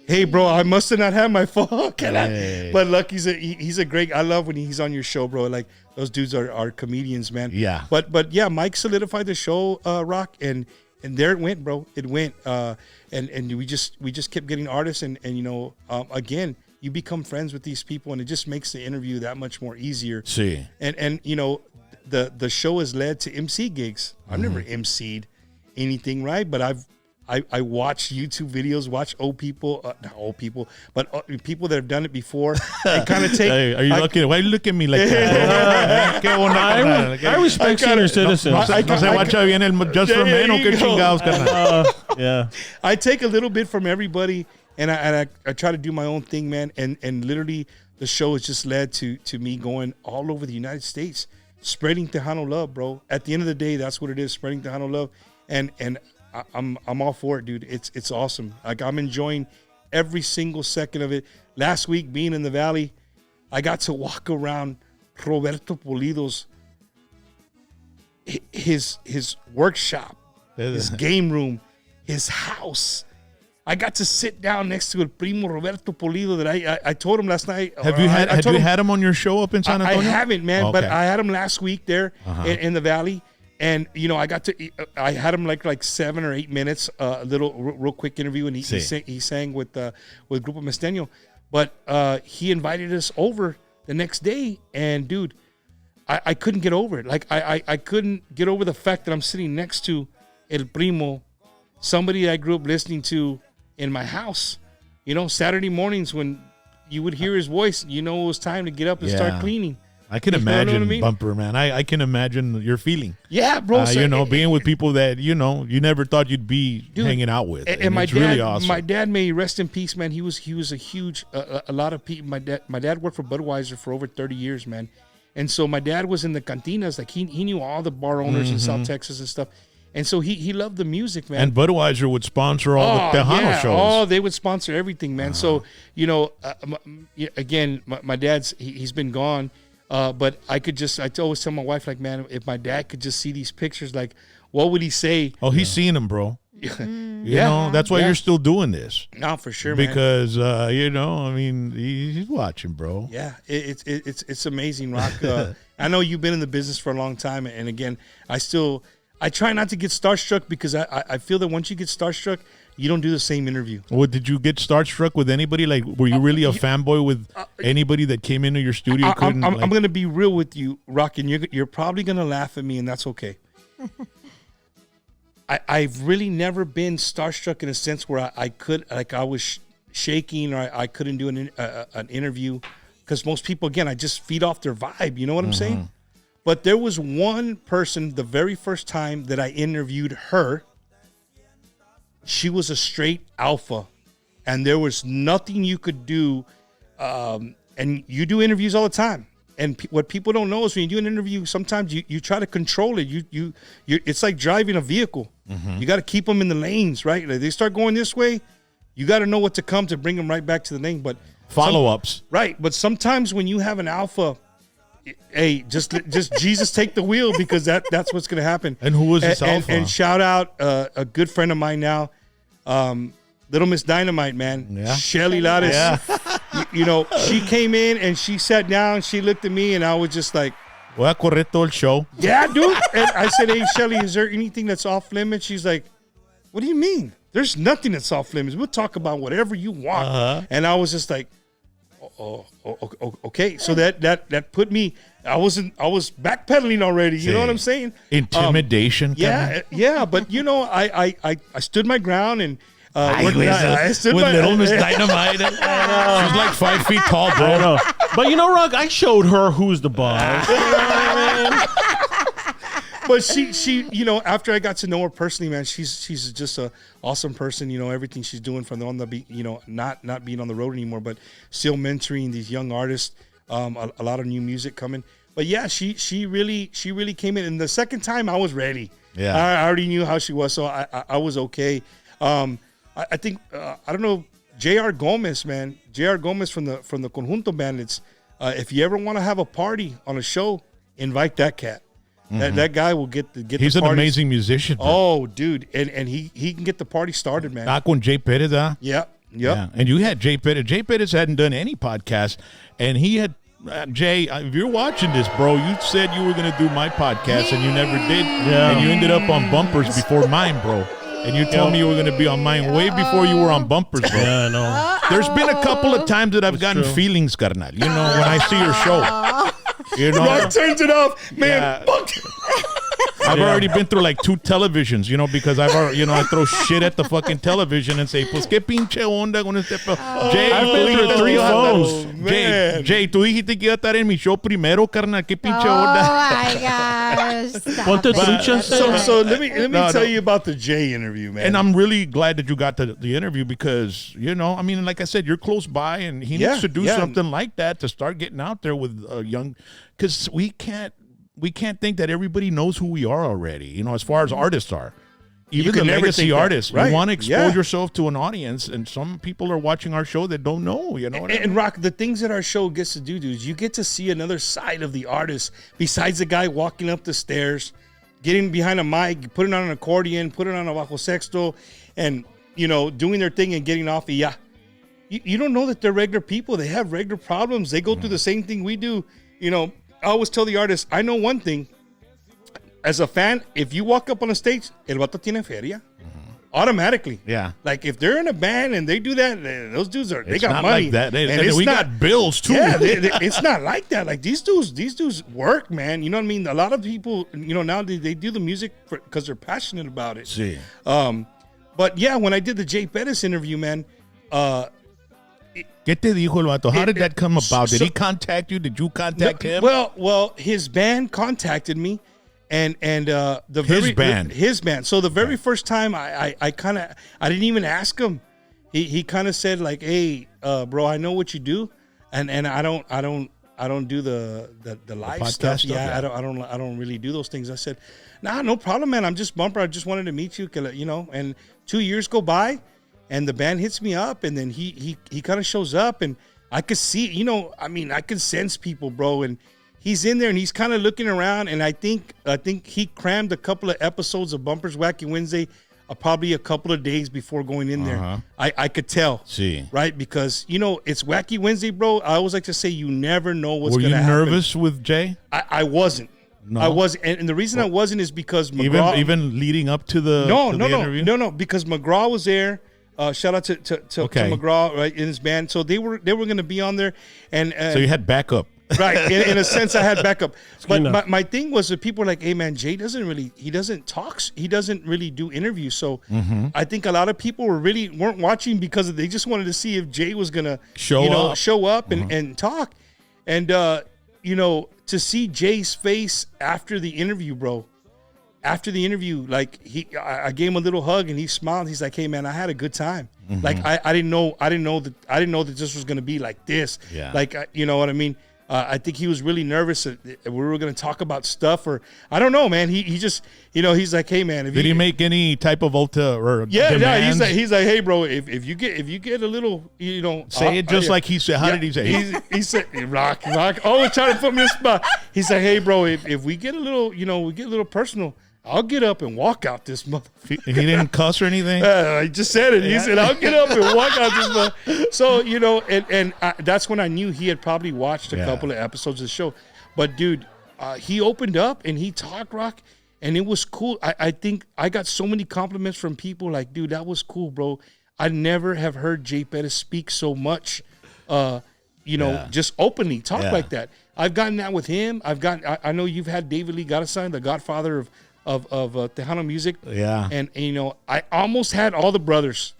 Hey, bro, I must have not had my phone. But Lucky's he's a great. I love when he's on your show, bro. Like, those dudes are comedians, man. Yeah. But yeah, Mike solidified the show, Rock, and there it went, bro. It went, and we just kept getting artists, and you know, again, you become friends with these people, and it just makes the interview that much more easier. See. And you know, the show has led to MC gigs. I've never MC'd anything, right? But I watch YouTube videos, watch old people, not old people, but people that have done it before, and kind of take. Hey, are you looking? Why you look at me like that, bro? Qué onda, carnal. I respect senior citizens. No se guacha bien el Just for Men o qué chingados, carnal. Yeah. I take a little bit from everybody, and I try to do my own thing, man. And literally, the show has just led to me going all over the United States, spreading Tejano love, bro. At the end of the day, that's what it is, spreading Tejano love. And I'm all for it, dude. It's awesome. Like, I'm enjoying every single second of it. Last week, being in the Valley, I got to walk around Roberto Pulido's his workshop, his game room, his house. I got to sit down next to El Primo Roberto Pulido that I told him last night. Have you had him on your show up in San Antonio? I haven't, man, Okay. but I had him last week there in the Valley. And, you know, I had him like 7 or 8 minutes, a little real quick interview, and he sang with Grupo Mesteño. But he invited us over the next day, and, dude, I couldn't get over it. Like, I couldn't get over the fact that I'm sitting next to El Primo, somebody I grew up listening to in my house. You know, Saturday mornings when you would hear his voice, you know it was time to get up and start cleaning. I can You know what imagine, I mean? Bumper, man. I can imagine your feeling. Yeah, bro. So you know, being with people that, you know, you never thought you'd be hanging out with. And my it's dad, really awesome. my dad, may he rest in peace, man. He was a huge, a lot of people. My dad worked for Budweiser for over 30 years, man. And so my dad was in the cantinas. Like, he knew all the bar owners in South Texas and stuff. And so he loved the music, man. And Budweiser would sponsor all the Tejano shows. Oh, they would sponsor everything, man. So, you know, again, my dad's, he's been gone. But I always tell my wife, like, man, if my dad could just see these pictures, like, what would he say? Oh, he's seen them, bro. You know, that's why you're still doing this. No, for sure, man. Because, you know, I mean, he's watching, bro. Yeah, it's amazing, Rock. I know you've been in the business for a long time, and again, I try not to get starstruck because I feel that once you get starstruck, you don't do the same interview. Well, did you get starstruck with anybody? Like, were you really a fanboy with anybody that came into your studio? I'm going to be real with you, Rock, and you're probably going to laugh at me, and that's okay. I've really never been starstruck in a sense where I was shaking or I couldn't do an interview because most people, again, I just feed off their vibe. You know what I'm saying? But there was one person, the very first time that I interviewed her, she was a straight alpha, and there was nothing you could do and you do interviews all the time. And what people don't know is when you do an interview, sometimes you try to control it. You it's like driving a vehicle. You got to keep them in the lanes, right? Like they start going this way, you got to know what to come to bring them right back to the lane. But Follow-ups. right? But sometimes when you have an alpha, hey, just Jesus take the wheel, because that's what's going to happen. And who was this alpha? And shout out a good friend of mine now, Little Miss Dynamite, man. Yeah. Shelly Lattice. Yeah. You know, she came in and she sat down, she looked at me, and I was just like, Voy a correr todo el show. yeah, dude. And I said, hey, Shelly, is there anything that's off limits? She's like, what do you mean? There's nothing that's off limits. We'll talk about whatever you want. And I was just like, okay. So that put me, I was backpedaling already. You know what I'm saying? Intimidation. Yeah. But you know, I stood my ground, and I stood with Little Miss Dynamite. She's like 5 feet tall, bro. I know. But you know, Rock, I showed her who's the boss. But she, you know, after I got to know her personally, man, she's just a awesome person. You know, everything she's doing from on the, you know, not being on the road anymore, but still mentoring these young artists. A lot of new music coming. But yeah, she really came in. And the second time, I was ready. Yeah, I already knew how she was, so I was okay. I think I don't know, J.R. Gomez, man. J.R. Gomez from the Conjunto Bandits. If you ever want to have a party on a show, invite that cat. That guy will get He's an amazing musician. Man. Oh, dude, and he can get the party started, man. Con Jay Perez, huh? Yep. Yeah. And you had Jay Perez. Jay Perez hadn't done any podcast, and he had Jay. If you're watching this, bro, you said you were going to do my podcast, and you never did. Yeah. And you ended up on Bumpers before mine, bro. And you told me you were going to be on mine way before you were on Bumpers, bro. Yeah, I know. There's been a couple of times that I've gotten true. feelings, carnal. You know, when I see your show. You know, Rock turns it off, man. Yeah. I've already been through like 2 televisions, you know, because I've already, you know, I throw shit at the fucking television and say, pues qué pinche onda con este Jay, I've been through 3 phones. Man. Tú dijiste que iba a estar en mi show primero, carnal. Qué pinche Oh onda. my gosh. Stop Ponte it. trucha. So let me No, tell no. you about the Jay interview, man. And I'm really glad that you got the interview because, you know, I mean, like I said, you're close by and he needs to do something like that to start getting out there with young, because we can't think that everybody knows who we are already, you know, as far as artists are. Even the can never legacy think that. artists. Right. You want to expose Yeah. yourself to an audience, and some people are watching our show that don't know, you know what I mean? And Rock, the things that our show gets to do, dude, is you get to see another side of the artist besides the guy walking up the stairs, getting behind a mic, putting on an accordion, putting on a bajo sexto, and, you know, doing their thing and getting off. Yeah. You don't know that they're regular people. They have regular problems. They go through the same thing we do. You know, I always tell the artist, I know one thing. As a fan, if you walk up on a stage, el vato tiene feria. Automatically. Yeah. Like if they're in a band and they do that, those dudes they It's got not money. like that. And it's We not, got bills, too. yeah, it's not like that. Like these dudes work, man. You know what I mean? A lot of people, you know, now they do the music because they're passionate about it. Sí. But yeah, when I did the Jay Pettis interview, man, ¿Qué te dijo el vato? How did that come about? Did so- he contact you? Did you contact him? Well, his band contacted me, and his band. So the very first time, I didn't even ask him. He kind of said like, "Hey, bro, I know what you do, and I don't do the live podcast stuff. stuff, Yeah, yeah. I don't really do those things." I said, "Nah, no problem, man. I'm just Bumper. I just wanted to meet you, you know." And 2 years go by, and the band hits me up, and then he kind of shows up, and I could see, you know, I mean, I could sense people, bro, and he's in there, and he's kind of looking around, and I think he crammed a couple of episodes of Bumpers Wacky Wednesday, probably a couple of days before going in there. I could tell, Sí. right? Because, you know, it's Wacky Wednesday, bro. I always like to say you never know what's Were going you to happen. nervous with Jay? I wasn't. No? I wasn't. And the reason I wasn't is because McGraw... Even leading up to the interview? No, because McGraw was there. Shout out to McGraw, right, in his band. So they were going to be on there, and So you had backup. right, in a sense, I had backup. But enough. my thing was that people were like, "Hey, man, Jay doesn't really do interviews." So I think a lot of people weren't watching because they just wanted to see if Jay was gonna show up and talk, and you know, to see Jay's face after the interview, bro. after the interview, like I gave him a little hug and he smiled. He's like, "Hey man, I had a good time. Like I didn't know that this was gonna be like this. Yeah. Like you know what I mean." I think he was really nervous that we were going to talk about stuff, or I don't know, man. He just, he's like, "Hey, man, did he make any type of ultra or yeah, demands? he's like, "Hey, bro, if you get a little, say it just like he said." How did he say? He said, "Rock, always trying to put me in the spot." He's like, "Hey, bro, if we get a little, we get a little personal, I'll get up and walk out this mother." He didn't cuss or anything. I just said it. He said, "I'll get up and walk out this mother." So and that's when I knew he had probably watched a couple of episodes of the show. But dude, he opened up and he talked rock, and it was cool. I think I got so many compliments from people like, "Dude, that was cool, bro. I never have heard Jay Pettis speak so much." Just openly talk like that. I've gotten that with him. I know you've had David Lee Gottesheim, the godfather of Tejano music. Yeah. And I almost had all the brothers.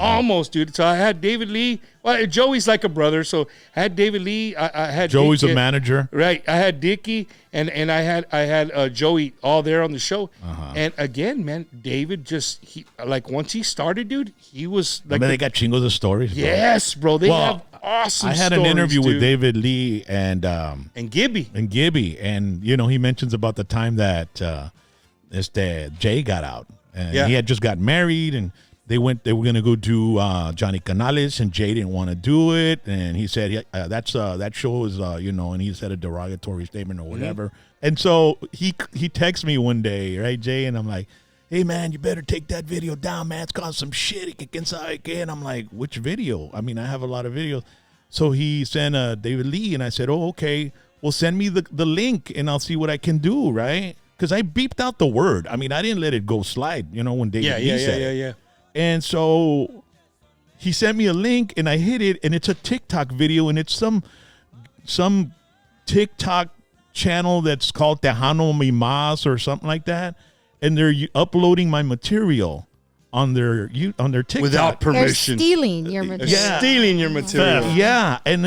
Almost, dude. So I had David Lee. Well, Joey's like a brother. So I had David Lee. I had Joey's Dickie, a manager. right? I had Dickie and I had Joey all there on the show. And again, man, David just once he started, dude, he was like. They got chingos of stories. Bro. Yes, bro. They have awesome. I had stories, an interview dude. with David Lee and Gibby. and he mentions about the time that Jay got out, and he had just got married, and they were going to go do Johnny Canales, and Jay didn't want to do it, and he said that show is and he said a derogatory statement or whatever, and so he texts me one day, right, Jay, and I'm like, "Hey man, you better take that video down, man. It's causing some shit." And I'm like, "Which video?" I mean, I have a lot of videos. So he sent David Lee, and I said, "Oh, okay. Well, send me the link, and I'll see what I can do, right?" Because I beeped out the word. I mean, I didn't let it go slide, when David Lee said it. Yeah. And so he sent me a link, and I hit it, and it's a TikTok video, and it's some TikTok channel that's called Tejano Mi Mazz or something like that, and they're uploading my material on their TikTok Without They're permission. stealing your material. Yeah. Stealing your material. Yeah, and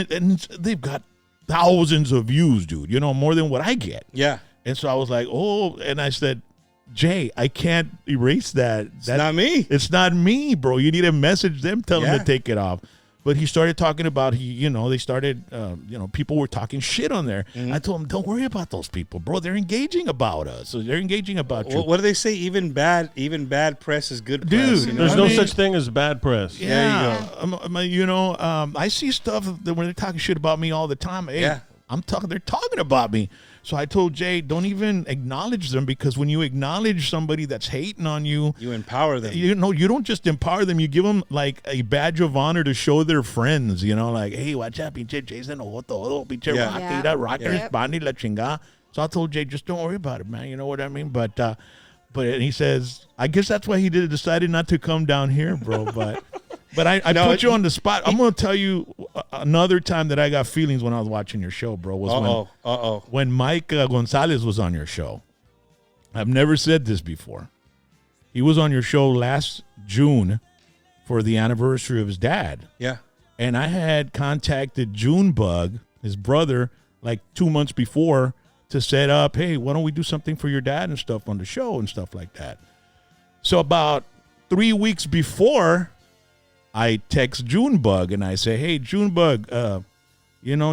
they've got thousands of views, dude. More than what I get. Yeah. And so I was like, "Oh," and I said, "Jay, I can't erase that. It's not me. It's not me, bro. You need to message them, tell them Yeah. to take it off." But he started talking about they started, people were talking shit on there. I told him, "Don't worry about those people, bro. They're engaging about us. So they're engaging about you." What do they say? Even bad press is good press. Dude, There's I no mean- such thing as bad press. Yeah, I see stuff that when they're talking shit about me all the time. Hey, Yeah. they're talking about me. So I told Jay, don't even acknowledge them, because when you acknowledge somebody that's hating on you, You empower them. you don't just empower them. You give them like a badge of honor to show their friends. Like, "Hey, watch out, pinche Jason, todo, pinche Yeah. rock, Yeah. that rocker Yeah. is bandi la chingada." So I told Jay, just don't worry about it, man. You know what I mean? But and he says, I guess that's why he decided not to come down here, bro. But I No, put you on the spot. I'm going to tell you another time that I got feelings when I was watching your show, bro, was when Mike Gonzalez was on your show. I've never said this before. He was on your show last June for the anniversary of his dad. Yeah. And I had contacted Junebug, his brother, like 2 months before to set up, "Hey, why don't we do something for your dad and stuff on the show and stuff like that." So about 3 weeks before, I text Junebug and I say, "Hey, Junebug,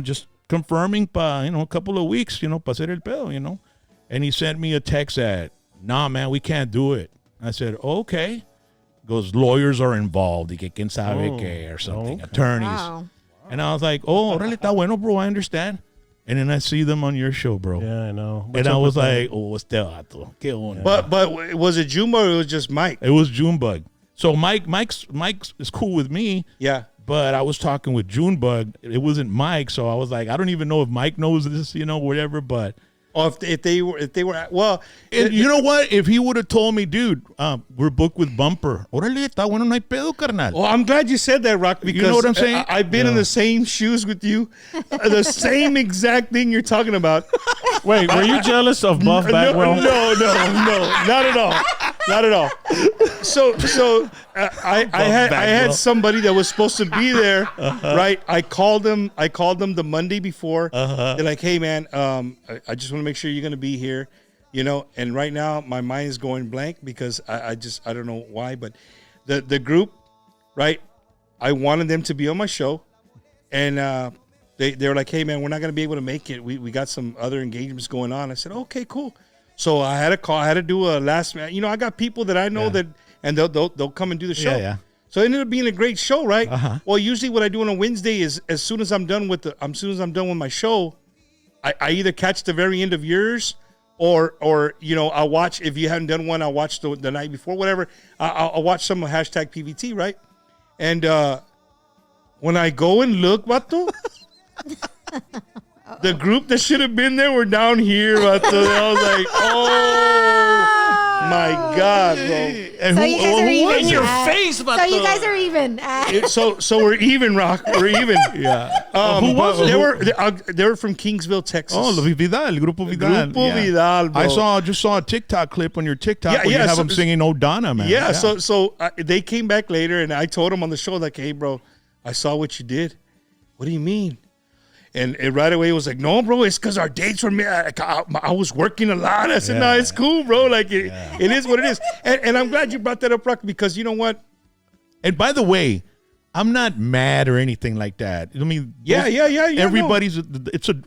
just confirming a couple of weeks, pa hacer el pedo, And he sent me a text at, "Nah, man, we can't do it." I said, "Okay." Goes, "Lawyers are involved, y que quién sabe qué, or something, attorneys." Wow. And I was like, "Oh, órale, está bueno, bro, I understand." And then I see them on your show, bro. Yeah, I know. And I was like, "Oh, este vato, qué onda." But was it Juma or it was just Mike? It was Junebug. So Mike is cool with me. Yeah. But I was talking with Junebug. It wasn't Mike, so I was like, I don't even know if Mike knows this, whatever. But Or if they were well, and you know what? If he would have told me, "Dude, we're booked with Bumper," órale, está bueno, no hay pedo, carnal. well, I'm glad you said that, Rock, because You know what I'm saying? I've been in the same shoes with you, the same exact thing you're talking about. Wait, were you jealous of Buff Bagwell? No, not at all, not at all. So I had somebody that was supposed to be there, right? I called them the Monday before. They're like, "Hey man, I just want to make sure you're gonna be here. you know. And right now, my mind is going blank because I don't know why, but the group, right? I wanted them to be on my show, and they were like, "Hey, man, we're not going to be able to make it. We got some other engagements going on." I said, "Okay, cool." So I had to call. I had to do a last minute. You know, I got people that I know that, and they'll come and do the show. Yeah. So it ended up being a great show, right? Well, usually what I do on a Wednesday is as soon as I'm done with my show, I either catch the very end of yours, or you know, I'll watch. If you haven't done one, I'll watch the night before, whatever. I'll watch some hashtag PVT, right? And when I go and look, vato, the group that should have been there were down here, vato. I was like, oh my God, bro. So you guys are even. In your face, So you guys are even. So we're even, Rock. We're even. Yeah. Who was it? They were from Kingsville, Texas. Oh, Vidal, Grupo Vidal. Grupo Vidal, bro. I just saw a TikTok clip on your TikTok where you have them singing "O'Donna," man. Yeah. So they came back later, and I told them on the show, like, "Hey, bro, I saw what you did. What do you mean?" And right away it was like, "No, bro, it's because our dates were I was working a lot." I said, "No, it's cool, bro. Like it is what it is." And I'm glad you brought that up, Rock, because you know what? And by the way, I'm not mad or anything like that. I mean, Yeah. everybody's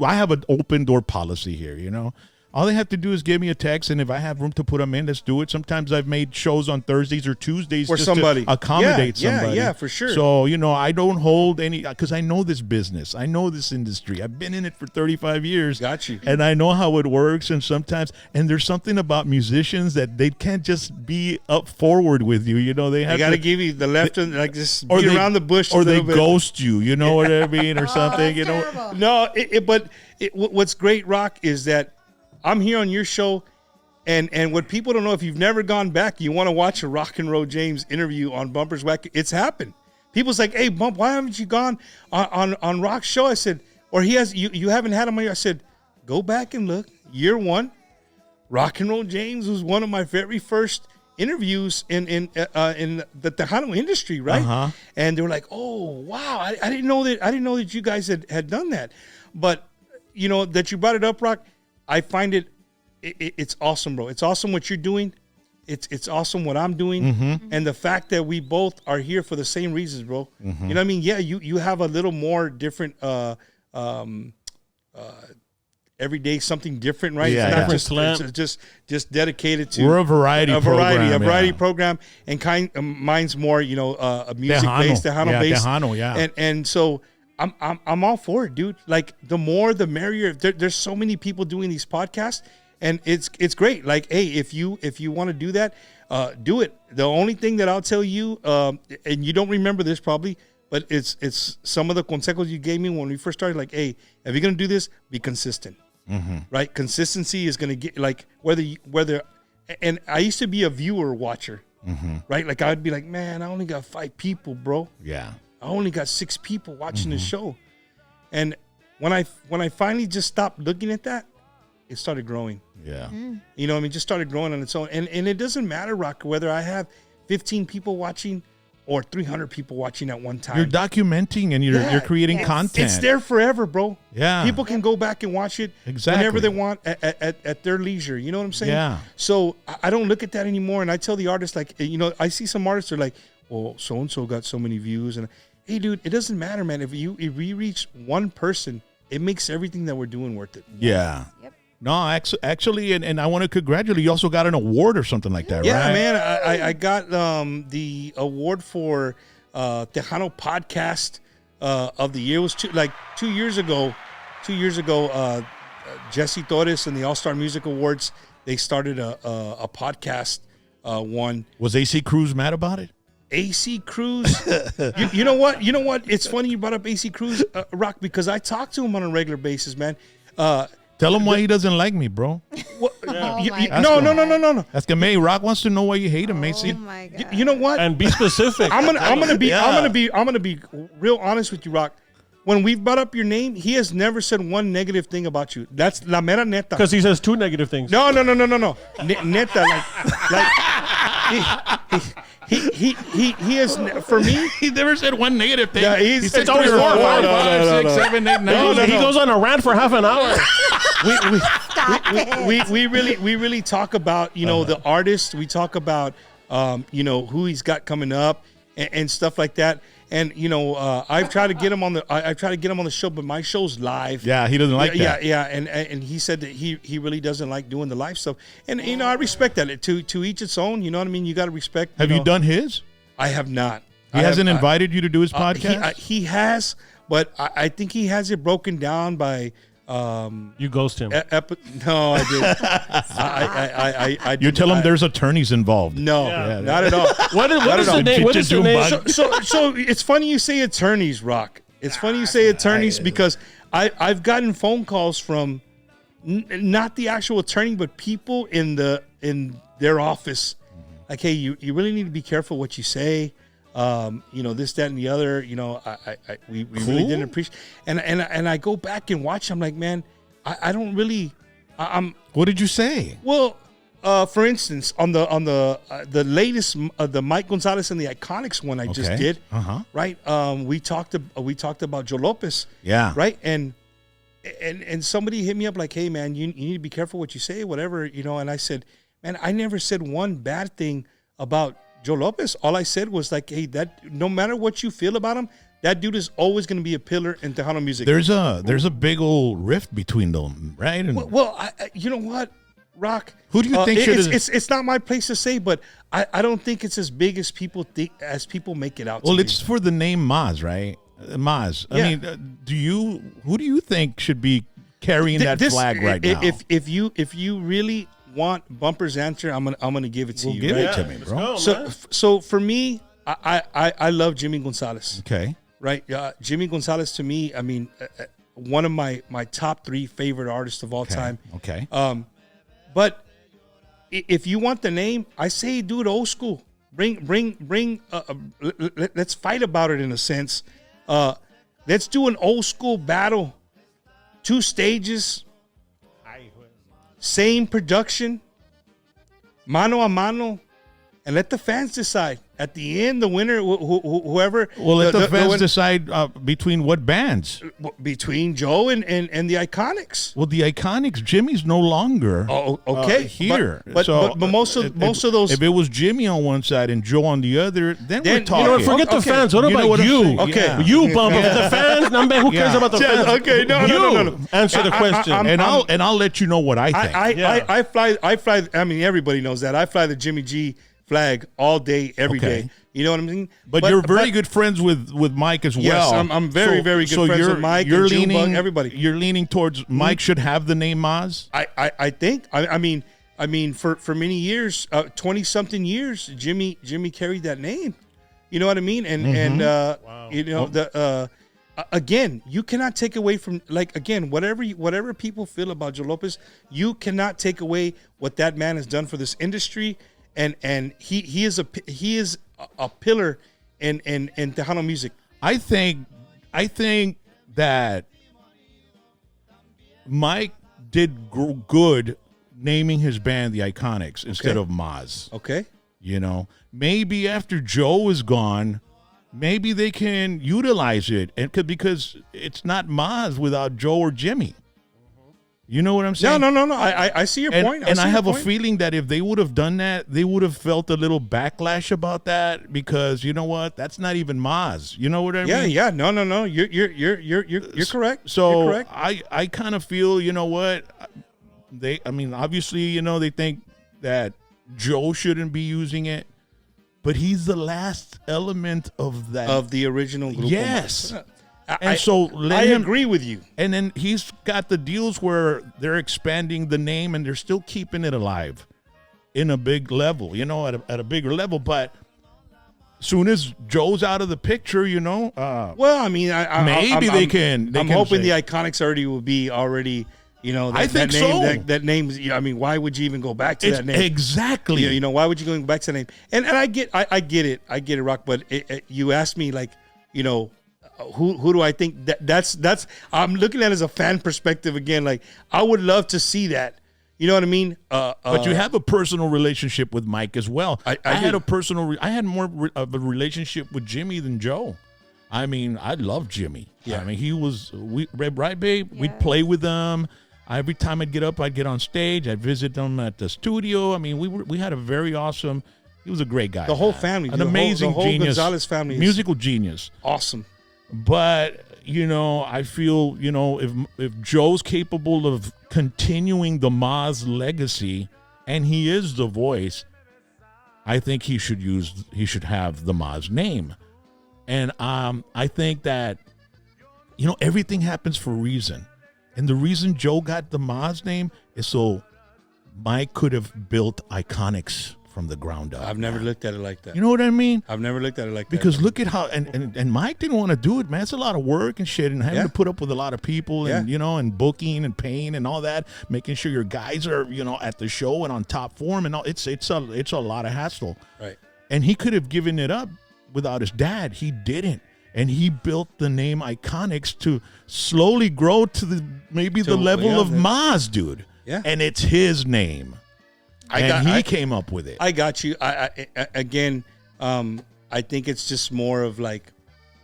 I have an open door policy here, you know. All they have to do is give me a text, and if I have room to put them in, let's do it. Sometimes I've made shows on Thursdays or Tuesdays For just somebody. to accommodate somebody. Yeah, for sure. So, you know, I don't hold any, because I know this business. I know this industry. I've been in it for 35 years. Got you. And I know how it works, and there's something about musicians that they can't just be up forward with you. You know, they have I got to to give you the left and like just beat around the bush. or a they little bit. ghost you, you know what I mean, or something, you know. Terrible. No, what's great, Rock, is that I'm here on your show, and what people don't know, if you've never gone back, you want to watch a RocknRollJames interview on Bumper's Wack. It's happened. People's like, "Hey, Bump, why haven't you gone on Rock's show?" I said, "Or he has you haven't had him on here." I said, "Go back and look. Year one, RocknRollJames was one of my very first interviews in the Tejano industry, right?" And they were like, "Oh, wow, I didn't know that you guys had done that." But you know that you brought it up, Rock. I find it's awesome, bro. It's awesome what you're doing. It's awesome what I'm doing, and the fact that we both are here for the same reasons, bro. You know what I mean? Yeah, you have a little more different every day something different, right? Yeah, it's not yeah. just dedicated to We're a variety program, and mine's more, you know, a music based, Tejano based, Tejano, yeah. and so. I'm all for it, dude. Like the more the merrier. There's so many people doing these podcasts, and it's great. Like, hey, if you want to do that, do it. The only thing that I'll tell you, and you don't remember this probably, but it's some of the consejos you gave me when we first started. Like, hey, if you're gonna do this, be consistent, right? Consistency is gonna get like whether. And I used to be a viewer watcher, right? Like I'd be like, man, I only got 5 people, bro. Yeah. I only got 6 people watching the show. And when I finally just stopped looking at that, it started growing. Yeah. You know what I mean? Just started growing on its own. And it doesn't matter, Rock, whether I have 15 people watching or 300 people watching at one time. You're documenting and you're creating content. It's there forever, bro. Yeah. People can go back and watch it whenever they want at their leisure. You know what I'm saying? Yeah. So I don't look at that anymore. And I tell the artists, like, you know, I see some artists are like, well, so-and-so got so many views. And hey, dude, it doesn't matter, man. If we reach one person, it makes everything that we're doing worth it. Yeah. Yep. No, actually, and I want to congratulate you. You also got an award or something like that, Yeah, right? man. I got the award for Tejano Podcast of the Year. It was 2 years ago. 2 years ago, Jesse Torres and the All-Star Music Awards, they started a podcast one. Was AC Cruz mad about it? AC Cruz, you know what? You know what? It's funny you brought up AC Cruz, Rock, because I talk to him on a regular basis, man. Tell him why he doesn't like me, bro. No. Ask him, hey, Rock wants to know why you hate him, mate. Oh my God. You know what? And be specific. I'm gonna be real honest with you, Rock. When we've brought up your name, he has never said one negative thing about you. That's la mera neta. Because he says 2 negative things. No. Neta, like he is for me. He never said one negative thing. Yeah, he said it's always 3 or 4, four. 5, No, 5, no, 6, no. 7, 8, 9. He goes on a rant for half an hour. we really talk about the artist. We talk about who he's got coming up and stuff like that. And I've tried to get him on the show, but my show's live. Yeah, he doesn't like that. Yeah, and he said that he really doesn't like doing the live stuff. And I respect that. To each its own. You know what I mean? You got to respect. Have you done his? I have not. He hasn't invited you to do his podcast? He has, but I think he has it broken down by. You ghost him. No, I didn't. I You tell him there's attorneys involved. No, Yeah. not at all. What is the name? What is the name? So it's funny you say attorneys, Rock. It's funny you say attorneys because I've gotten phone calls from not the actual attorney, but people in their office. Like, hey, you really need to be careful what you say. This, that, and the other. We really didn't appreciate. And I go back and watch. I'm like, man, I don't really. What did you say? Well, for instance, on the latest the Mike Gonzalez and the Iconics one I just did, right? We talked about Joe Lopez, Yeah, right? And somebody hit me up like, hey man, you need to be careful what you say, whatever, And I said, man, I never said one bad thing about Joe Lopez. All I said was like, hey, that no matter what you feel about him, that dude is always going to be a pillar in Tejano music. There's a big old rift between them, right? And Well, you know what, Rock? Who do you think should? It's not my place to say, but I don't think it's as big as people think, as people make it out. Well, to it's be. for the name Mazz, right? Mazz. Yeah. I mean, who do you think should be carrying that flag right now? If you really want Bumper's answer, I'm gonna give it to you. Give right? it to me, bro. So for me, I love Jimmy Gonzalez. Okay. Right, Jimmy Gonzalez to me, I mean, one of my top 3 favorite artists of all time. Okay. But if you want the name, I say do it old school. Bring. Let's fight about it in a sense. Let's do an old school battle. 2 stages. Same production. Mano a mano. And let the fans decide. At the end, the winner, whoever. Well, let the fans decide between what bands. Between Joe and the Iconics. Well, the Iconics, Jimmy's no longer. Oh, okay. Here. But most of those. If it was Jimmy on one side and Joe on the other, then we're talking. You know what? Forget the fans. What about you? Okay. You, Bumper. The fans. Who cares about the fans? Okay. No. Answer the question. I'll let you know what I think. I fly. I mean, everybody knows that. I fly the Jimmy G flag all day, every day. You know what I mean? But you're very good friends with Mike as well. Yes, I'm very good friends with Mike and Junebug, everybody. You're leaning towards Mike should have the name Mazz? I think. I mean, for many years, 20-something years, Jimmy carried that name. You know what I mean? And wow. Again, you cannot take away from, like, again, whatever people feel about Joe Lopez, you cannot take away what that man has done for this industry. And he is a pillar in Tejano music. I think that Mike did good naming his band the Iconics instead of Mazz. Okay. Maybe after Joe is gone, maybe they can utilize it, because it's not Mazz without Joe or Jimmy. You know what I'm saying? No. I see your point. I have a feeling that if they would have done that, they would have felt a little backlash about that, because you know what? That's not even Mazz. You know what I mean? Yeah. No. You're correct. So you're correct. I kind of feel, you know what? Obviously, they think that Joe shouldn't be using it, but he's the last element of that. Of the original group. Yes. I agree with you. And then he's got the deals where they're expanding the name and they're still keeping it alive in a big level, at a bigger level. But soon as Joe's out of the picture, well, I mean, they can. I'm hoping the Iconics will be already. I think that name. I mean, why would you even go back to that name? Exactly. Why would you go back to that name? And I get it, Rock. But you asked me, like, who do I think that's I'm looking at it as a fan perspective again. Like, I would love to see that, You know what I mean? But you have a personal relationship with Mike as well. I had do. a personal. I had more of a relationship with Jimmy than Joe. I mean, I love Jimmy. Yeah. I mean, he was right, babe. We'd play with him. Every time I'd get up, I'd get on stage. I'd visit them at the studio. I mean, we had a very awesome. He was a great guy. The whole man. family, an the amazing whole genius, Gonzalez family, is musical genius. awesome. But I feel if Joe's capable of continuing the Mazz legacy, and he is the voice, I think he should have the Mazz name. And I think that everything happens for a reason, and the reason Joe got the Mazz name is so Mike could have built Iconics from the ground up. I've never looked at it like that. You know what I mean? I've never looked at it like that. Because look at how and Mike didn't want to do it, man. It's a lot of work and shit, and having to put up with a lot of people, and and booking and paying and all that, making sure your guys are at the show and on top form and all. It's a lot of hassle. Right. And he could have given it up without his dad. He didn't, and he built the name Iconics to slowly grow to the level of Mazz, dude. Yeah. And it's his name. He came up with it. I got you. I think it's just more of like,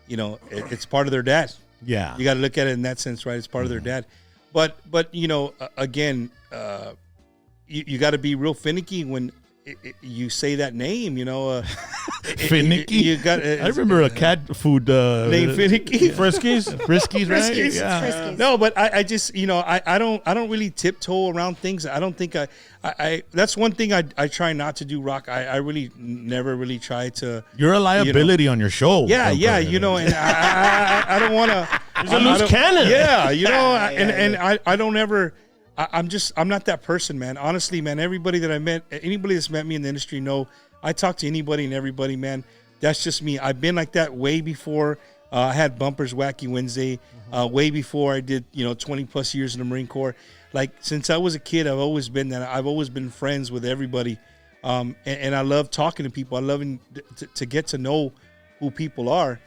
it's part of their dad. Yeah. You got to look at it in that sense, right? It's part of their dad. But again, you got to be real finicky when you say that name, Finicky? You got. I remember a cat food name Finicky. Friskies? Friskies, right? Friskies. Yeah. Friskies. No, but I just I don't really tiptoe around things. I don't think I that's one thing I try not to do, Rock. I really never really try to. You're a liability on your show. Yeah, and I don't want to. He's a loose cannon. Yeah, and I don't ever. I'm not that person, man. Honestly, man, anybody that's met me in the industry know I talk to anybody and everybody, man. That's just me. I've been like that way before. I had Bumpers Wacky Wednesday, way before I did, 20 plus years in the Marine Corps. Like, since I was a kid, I've always been that. I've always been friends with everybody. And I love talking to people. I love to get to know who people are.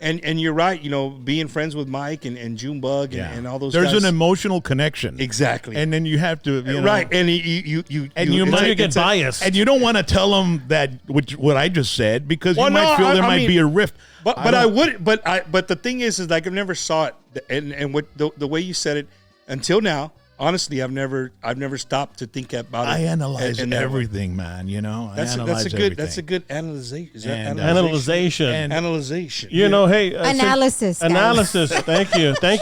And you're right, being friends with Mike and Junebug and all those guys. There's an emotional connection. Exactly. And then you have to, right. And you might get biased. And you don't want to tell them that what I just said, because you might feel there might be a rift. But the thing is like, I've never saw it. And what the way you said it until now, honestly, I've never stopped to think about it. I analyze everything, man. That's a good analyzation. Is that Analyzation. Analyzation. Hey. Analysis. Analysis. Thank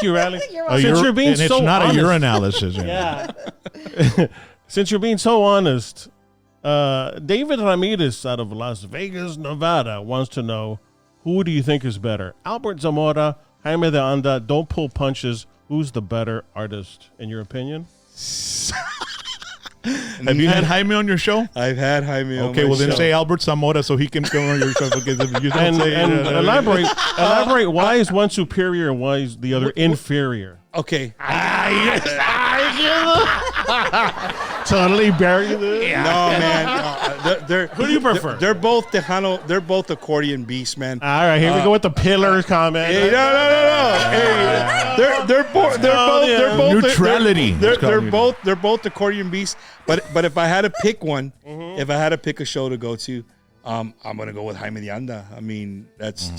you, Riley. You're welcome. Since you're being and so it's not honest. a urinalysis. Yeah. Since you're being so honest, David Ramirez out of Las Vegas, Nevada wants to know, who do you think is better? Albert Zamora, Jaime de Anda, Don't Pull Punches. Who's the better artist, in your opinion? Have you had Jaime on your show? I've had Jaime on Okay, my well then show. say Albert Zamora so he can come on your show. Because if you don't And say elaborate. Why is one superior and why is the other inferior? Okay. Totally bury this. No, man. Who do you prefer? They're both Tejano. They're both accordion beasts, man. All right, here we go with the pillars comment. Hey, no. Hey, they're both Neutrality. They're both accordion beasts. But if I had to pick one, if I had to pick a show to go to, I'm gonna go with Jaime de Anda. I mean, that's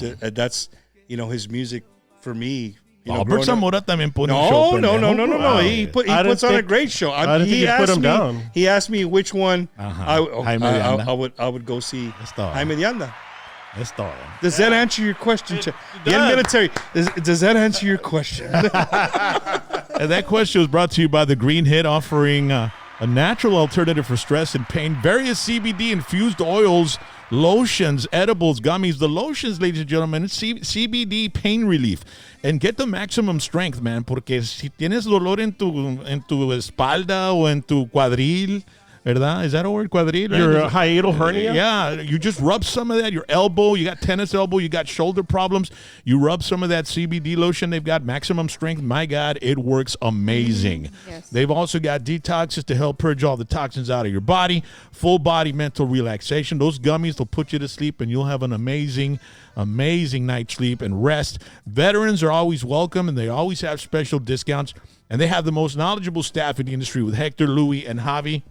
his music for me. Albert Zamora también pone un No. show. pendejo. Wow. He puts on a great show. I didn't think you put him down. He asked me which one Jaime de Anda. I would go see todo. Jaime de Anda. That's all. Does that answer your question? Yeah, I'm going to tell you. Does that answer your question? And that question was brought to you by the Green Hit, offering a natural alternative for stress and pain. Various CBD-infused oils, lotions, edibles, gummies. The lotions, ladies and gentlemen, it's CBD pain relief. And get the maximum strength, man, porque si tienes dolor en tu espalda o en tu cuadril, ¿Verdad? Is that a word? Cuadril? right? Your hiatal hernia? Yeah, you just rub some of that. Your elbow, you got tennis elbow, you got shoulder problems. You rub some of that CBD lotion. They've got maximum strength. My God, it works amazing. Yes. They've also got detoxes to help purge all the toxins out of your body. Full body mental relaxation. Those gummies will put you to sleep, and you'll have an amazing night's sleep and rest. Veterans are always welcome, and they always have special discounts. And they have the most knowledgeable staff in the industry with Hector, Louie, and Javi.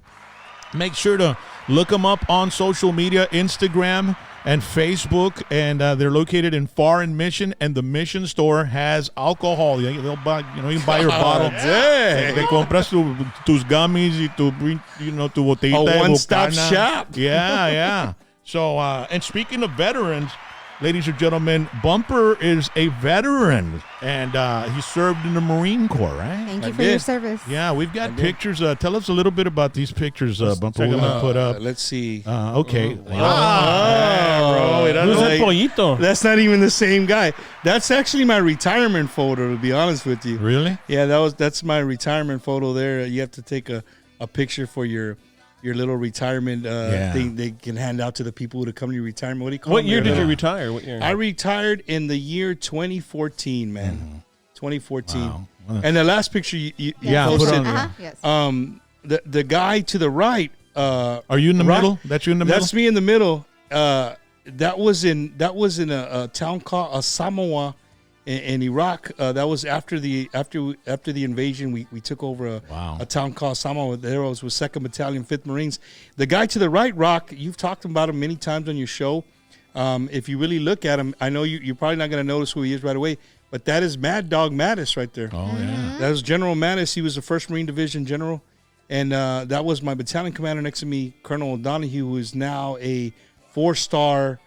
Make sure to look them up on social media, Instagram and Facebook, and they're located in Foreign Mission, and the Mission store has alcohol. They'll buy, you can buy your bottle. Te compras tus gummies y tu botellita de A one-stop Bocana. shop. Yeah. So, and speaking of veterans, ladies and gentlemen, Bumper is a veteran, and he served in the Marine Corps, right? Thank you for your service. Yeah, we've got pictures. Tell us a little bit about these pictures, Bumper. We're going to put up. Let's see. Okay. Bro, it Who's that doesn't- pollito? That's not even the same guy. That's actually my retirement photo, to be honest with you. Really? Yeah, that's my retirement photo there. You have to take a picture for your little retirement thing they can hand out to the people who come to your retirement. What do you call What them? year Their did you little- retire? What year? I retired in the year 2014, man. 2014. Wow. And the last picture you Yeah, put posted, on there. Yes. the guy to the right. Are you in the Right- middle? That's you in the middle? That's me in the middle. That was in a town called Samoa in Iraq. That was after the invasion. We took over a town called Samoa. There I was with 2nd Battalion, 5th Marines. The guy to the right, Rock, you've talked about him many times on your show. If you really look at him, I know you're probably not going to notice who he is right away, but that is Mad Dog Mattis right there. Oh, yeah. That was General Mattis. He was the 1st Marine Division General. And that was my battalion commander next to me, Colonel O'Donohue, who is now a 4-star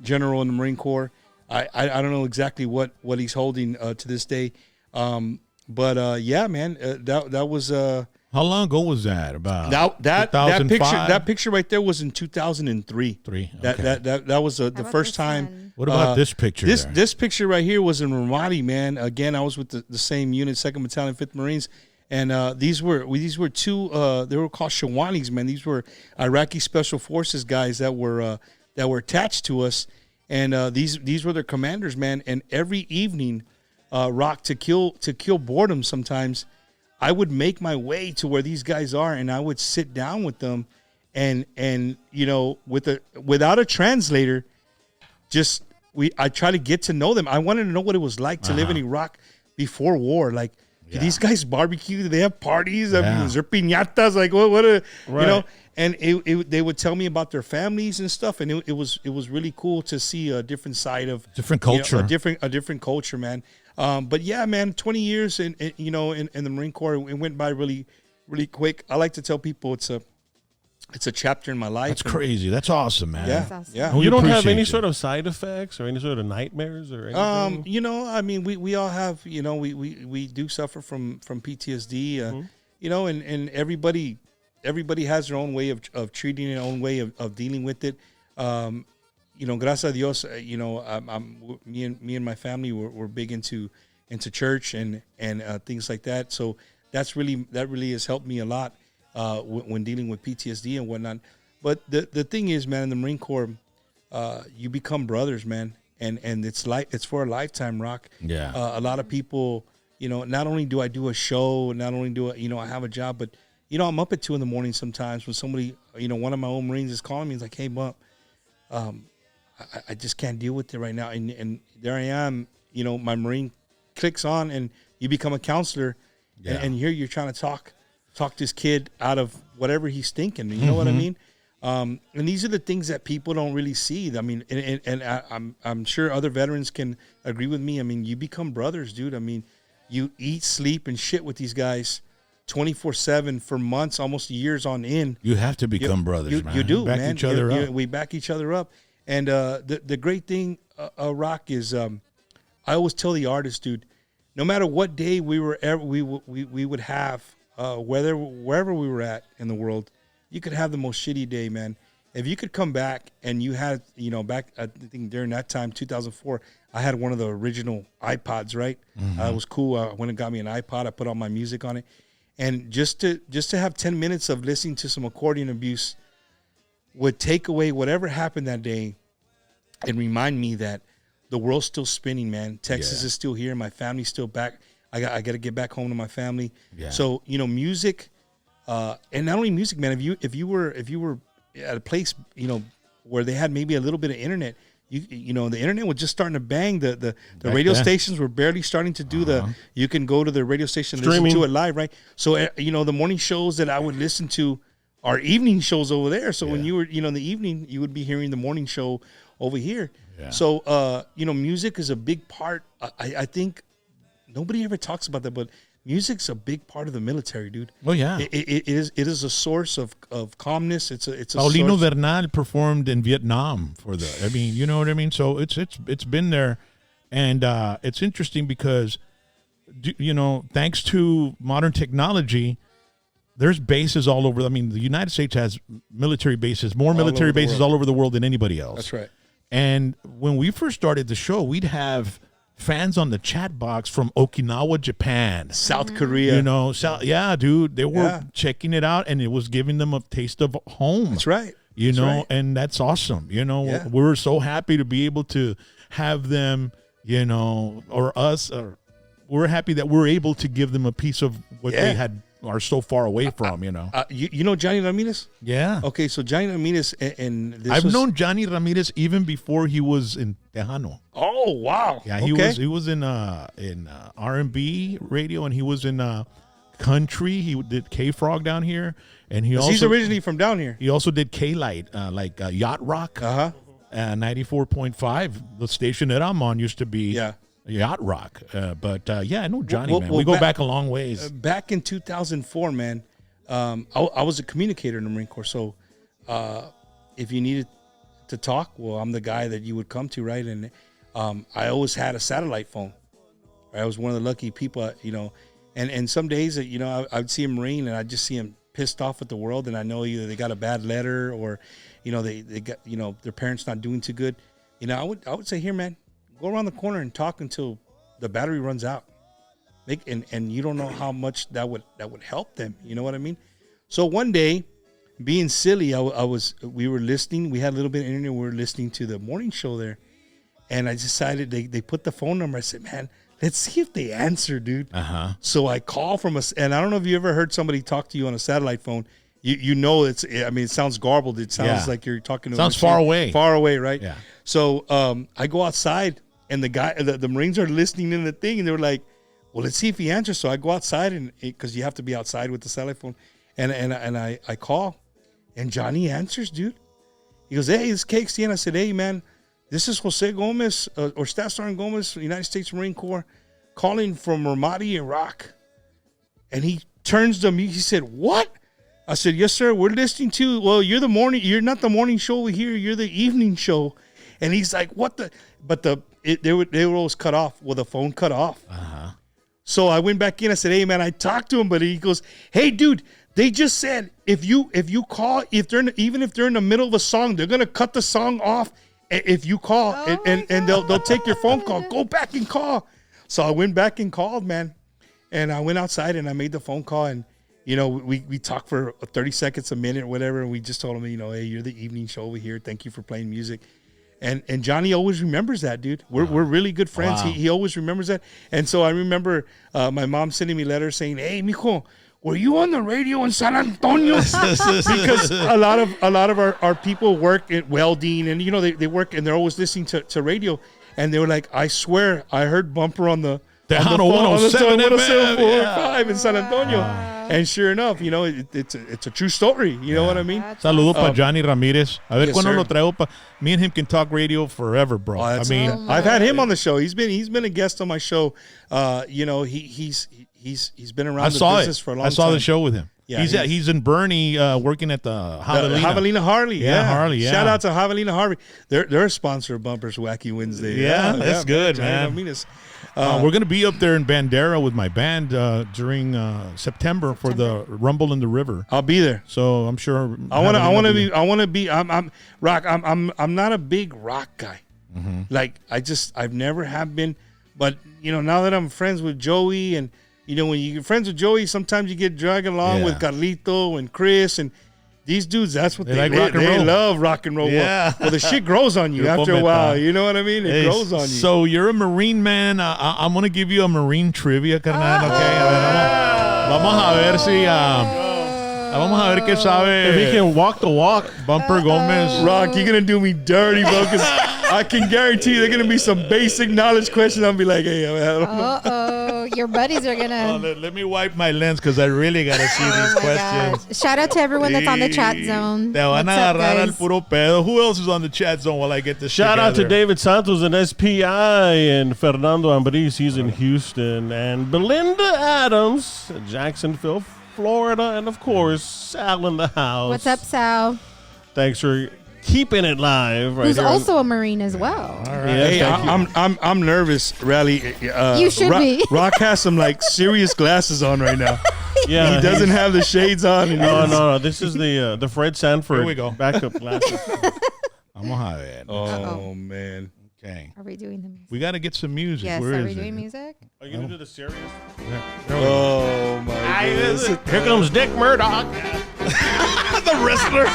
general in the Marine Corps. I don't know exactly what he's holding to this day. But yeah, man, that was How long ago was that? About that 2005? that picture right there was in 2003. Okay. That was the about first this time. one? What about this picture? there? This picture right here was in Ramadi, man. Again, I was with the same unit, 2nd Battalion, 5th Marines, and these were two. They were called Shawanis, man. These were Iraqi Special Forces guys that were attached to us, and these were their commanders, man. And every evening, Rock, to kill boredom, sometimes I would make my way to where these guys are, and I would sit down with them, and without a translator, I try to get to know them. I wanted to know what it was like to live in Iraq before war. Like, do these guys barbecue? Do they have parties? I mean, is there piñatas? Like, Right. And they would tell me about their families and stuff, and it was really cool to see a different side of Different culture. a different culture, man. But yeah, man, 20 years in the Marine Corps, it went by really, really quick. I like to tell people it's a chapter in my life. That's crazy. That's awesome, man. Yeah, That's awesome. yeah. We You don't have appreciate any you. sort of side effects or any sort of nightmares or anything? I mean, we all have, we do suffer from PTSD, and everybody has their own way of treating it, their own way of dealing with it. Gracias a Dios, me and my family we're big into church and things like that. So that really has helped me a lot when dealing with PTSD and whatnot. But the thing is, man, in the Marine Corps, you become brothers, man, and it's for a lifetime, Rock. Yeah. A lot of people, not only do I do a show, not only do I have a job, but I'm up at 2 a.m. sometimes when somebody, one of my own Marines is calling me. He's like, "Hey, Bump, I just can't deal with it right now." And there I am, my Marine clicks on, and you become a counselor, and here you're trying to talk this kid out of whatever he's thinking. You know what I mean? And these are the things that people don't really see. I mean, and I'm sure other veterans can agree with me. I mean, you become brothers, dude. I mean, you eat, sleep, and shit with these guys 24/7 for months, almost years on end. You have to become brothers, man. You do, back man. each other up. We back each other up. And the great thing, Rock, is I always tell the artists, dude, no matter what day we would have, wherever we were at in the world, you could have the most shitty day, man. If you could come back and you had, back, I think during that time, 2004, I had one of the original iPods, right? It was cool. I went and got me an iPod. I put all my music on it. And just to have 10 minutes of listening to some accordion abuse would take away whatever happened that day and remind me that the world's still spinning, man. Texas is still here. My family's still back. I got to get back home to my family. Yeah. So, music, and not only music, man, if you were at a place, where they had maybe a little bit of internet, the internet was just starting to bang. The radio stations were barely starting to do you can go to the radio station and listen to it live, right? So, the morning shows that I would listen to are evening shows over there. So when you were, in the evening, you would be hearing the morning show over here. Yeah. So, music is a big part. I think nobody ever talks about that, but music's a big part of the military, dude. Oh yeah, it is a source of calmness. It's a Paulino Bernal performed in Vietnam for you know what I mean. So it's been there, and it's interesting because, thanks to modern technology, there's bases all over. I mean, the United States has military bases, more military bases all over the world than anybody else. That's right. And when we first started the show, we'd have fans on the chat box from Okinawa, Japan, South Korea. Yeah, dude, they were checking it out, and it was giving them a taste of home. That's right. And that's awesome. We're so happy to be able to have them, or us, or we're happy that we're able to give them a piece of what they are so far away from, You know Johnny Ramirez? Yeah. Okay, so Johnny Ramirez, and I've known Johnny Ramirez even before he was in Tejano. Oh wow! Yeah, he was in R&B radio, and he was in country. He did K-Frog down here, and he's originally from down here. He also did K-Light, like Yacht Rock. 94.5. The station that I'm on used to be. Yacht Rock, but I know Johnny, man. We go back a long ways. Back in 2004, man, I was a communicator in the Marine Corps. So if you needed to talk, well, I'm the guy that you would come to, right? And I always had a satellite phone. Right? I was one of the lucky people, And some days, I'd see a Marine and I'd just see him pissed off at the world, and I know either they got a bad letter or, they got, their parents not doing too good. I would say, here, man, go around the corner and talk until the battery runs out. And you don't know how much that would help them. You know what I mean? So one day, being silly, we were listening. We had a little bit of internet. We were listening to the morning show there, and I decided they put the phone number. I said, man, let's see if they answer, dude. So I call from and I don't know if you ever heard somebody talk to you on a satellite phone. It sounds garbled. It sounds like you're talking to sounds far away. Far away, right? Yeah. So I go outside. And the Marines are listening in the thing, and they were like, well, let's see if he answers. So I go outside, and because you have to be outside with the satellite phone, and I call, and Johnny answers, dude. He goes, hey, it's KXTN. And I said, hey, man, this is Jose Gomez, or Staff Sergeant Gomez, United States Marine Corps, calling from Ramadi, Iraq. And he turns to me. He said, what? I said, yes, sir. We're listening to, well, you're not the morning show over here. You're the evening show. And he's like, what the, but they were always cut off. Well, the phone cut off. So I went back in. I said, hey, man, I talked to him, but he goes, hey, dude, they just said if you call, even if they're in the middle of a song, they're going to cut the song off if you call, and they'll take your phone call. Go back and call. So I went back and called, man. And I went outside and I made the phone call, and we talked for 30 seconds, a minute, or whatever, and we just told him, hey, you're the evening show over here. Thank you for playing music. And Johnny always remembers that, dude. We're really good friends. Wow. He always remembers that. And so I remember my mom sending me letters saying, hey, mijo, were you on the radio in San Antonio? Because a lot of our people work at welding, and they work, and they're always listening to radio. And they were like, I swear I heard Bumper on the Tejano 107.5 in San Antonio. And sure enough, it's a true story. You know what I mean? Saludo para Johnny Ramirez. A ver yes, cuando sir. lo traigo. Me and him can talk radio forever, bro. I've had him on the show. He's been a guest on my show. He's been around the business for a long time. I saw the show with him. Yeah, he's in Bernie working at the Javelina. Javelina Harley. Yeah, Harley. Yeah. Shout out to Javelina Harley. They're a sponsor of Bumpers Wacky Wednesday. Yeah, that's good, man. We're going to be up there in Bandera with my band during September for the Rumble in the River. I'll be there. So I'm sure I'm not a big rock guy. Mm-hmm. Like I've never have been, but now that I'm friends with Joey and you know, when you're friends with Joey, sometimes you get dragged along Yeah. with Carlito and Chris and these dudes. That's what They they like rock and they roll. love rock and roll. Yeah. Well, the shit grows on you after a while. You know what I mean? It grows on you. So you're a Marine man. I'm going to give you a Marine trivia, carnal. Okay. A ver, vamos a ver si... vamos a ver qué sabe. If he can walk the walk. Bumper Gomez. Rock, you're gonna do me dirty, bro. Because I can guarantee you, they're gonna be some basic knowledge questions. I'll be like, hey, I don't know. Uh-oh. Your buddies are going Oh, to... let me wipe my lens because I really got to see these questions. Shout out to everyone that's on the chat zone. Te van a What's up, agarrar al guys? puro pedo. Who else is on the chat zone while I get this Shout out to together? David Santos and SPI and Fernando Ambriz. He's in Houston. And Belinda Adams, Jacksonville, Florida. And, of course, Sal in the house. What's up, Sal? Thanks for keeping it live. Right Who's here. also a Marine as well. All right. Yeah, Hey, thank you. I'm nervous, Rally. You should be. Rock has some like serious glasses on right now. Yeah, He doesn't have the shades on. And No. This is the Fred Sanford Here we go. backup glasses. Vamos a ver. Oh man. Okay. Are we doing the music? We got to get some music. Yes, Where are is we it? doing music? Are you going to do the serious? Oh my goodness. Here comes Dick Murdoch. The wrestler.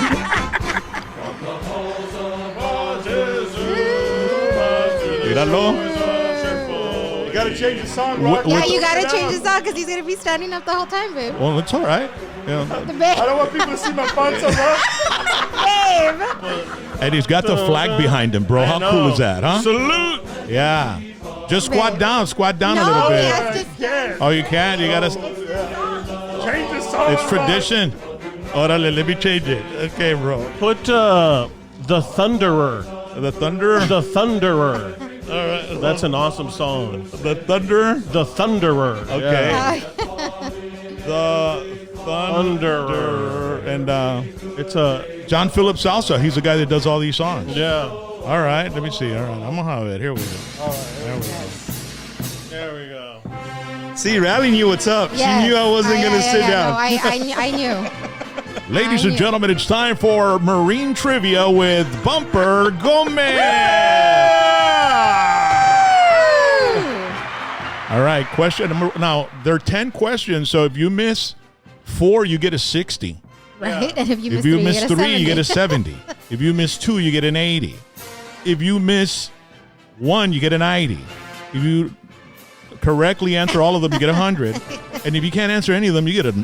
Míralo. You gotta change the song, What- Rock. Yeah, you got to change his song because he's going to be standing up the whole time, babe. Well, it's all right. Yeah. The babe. I don't want people to see my panza, bro. Babe. And he's got the flag behind him, bro. How cool is that, huh? Salute. Yeah. Just squat down a little No, bit. yes, just... Oh, you can't? You got to... Change the song. It's tradition. Orale, let me change it. Okay, bro. Put the Thunderer. The Thunder. The Thunderer. All right. That's an awesome song. The Thunder. The Thunderer. Okay. Yeah. The Thunderer. And It's a John Philip Salsa. He's the guy that does all these songs. yeah. All right. Let me see. All right. I'm going to have it. Here we go. There we go. See, Rally knew what's up. Yes. She knew I wasn't gonna sit down. No, I knew. Ladies and gentlemen, it's time for Marine Trivia with Bumper Gomez. All right, question number. Now, there are 10 questions, so if you miss 4, you get a 60. Right? And if you miss If you 3, miss you get a 3, you get a 70. 70. If you miss 2, you get an 80. If you miss 1, you get a 90. If you correctly answer all of them, you get 100. And if you can't answer any of them, you get a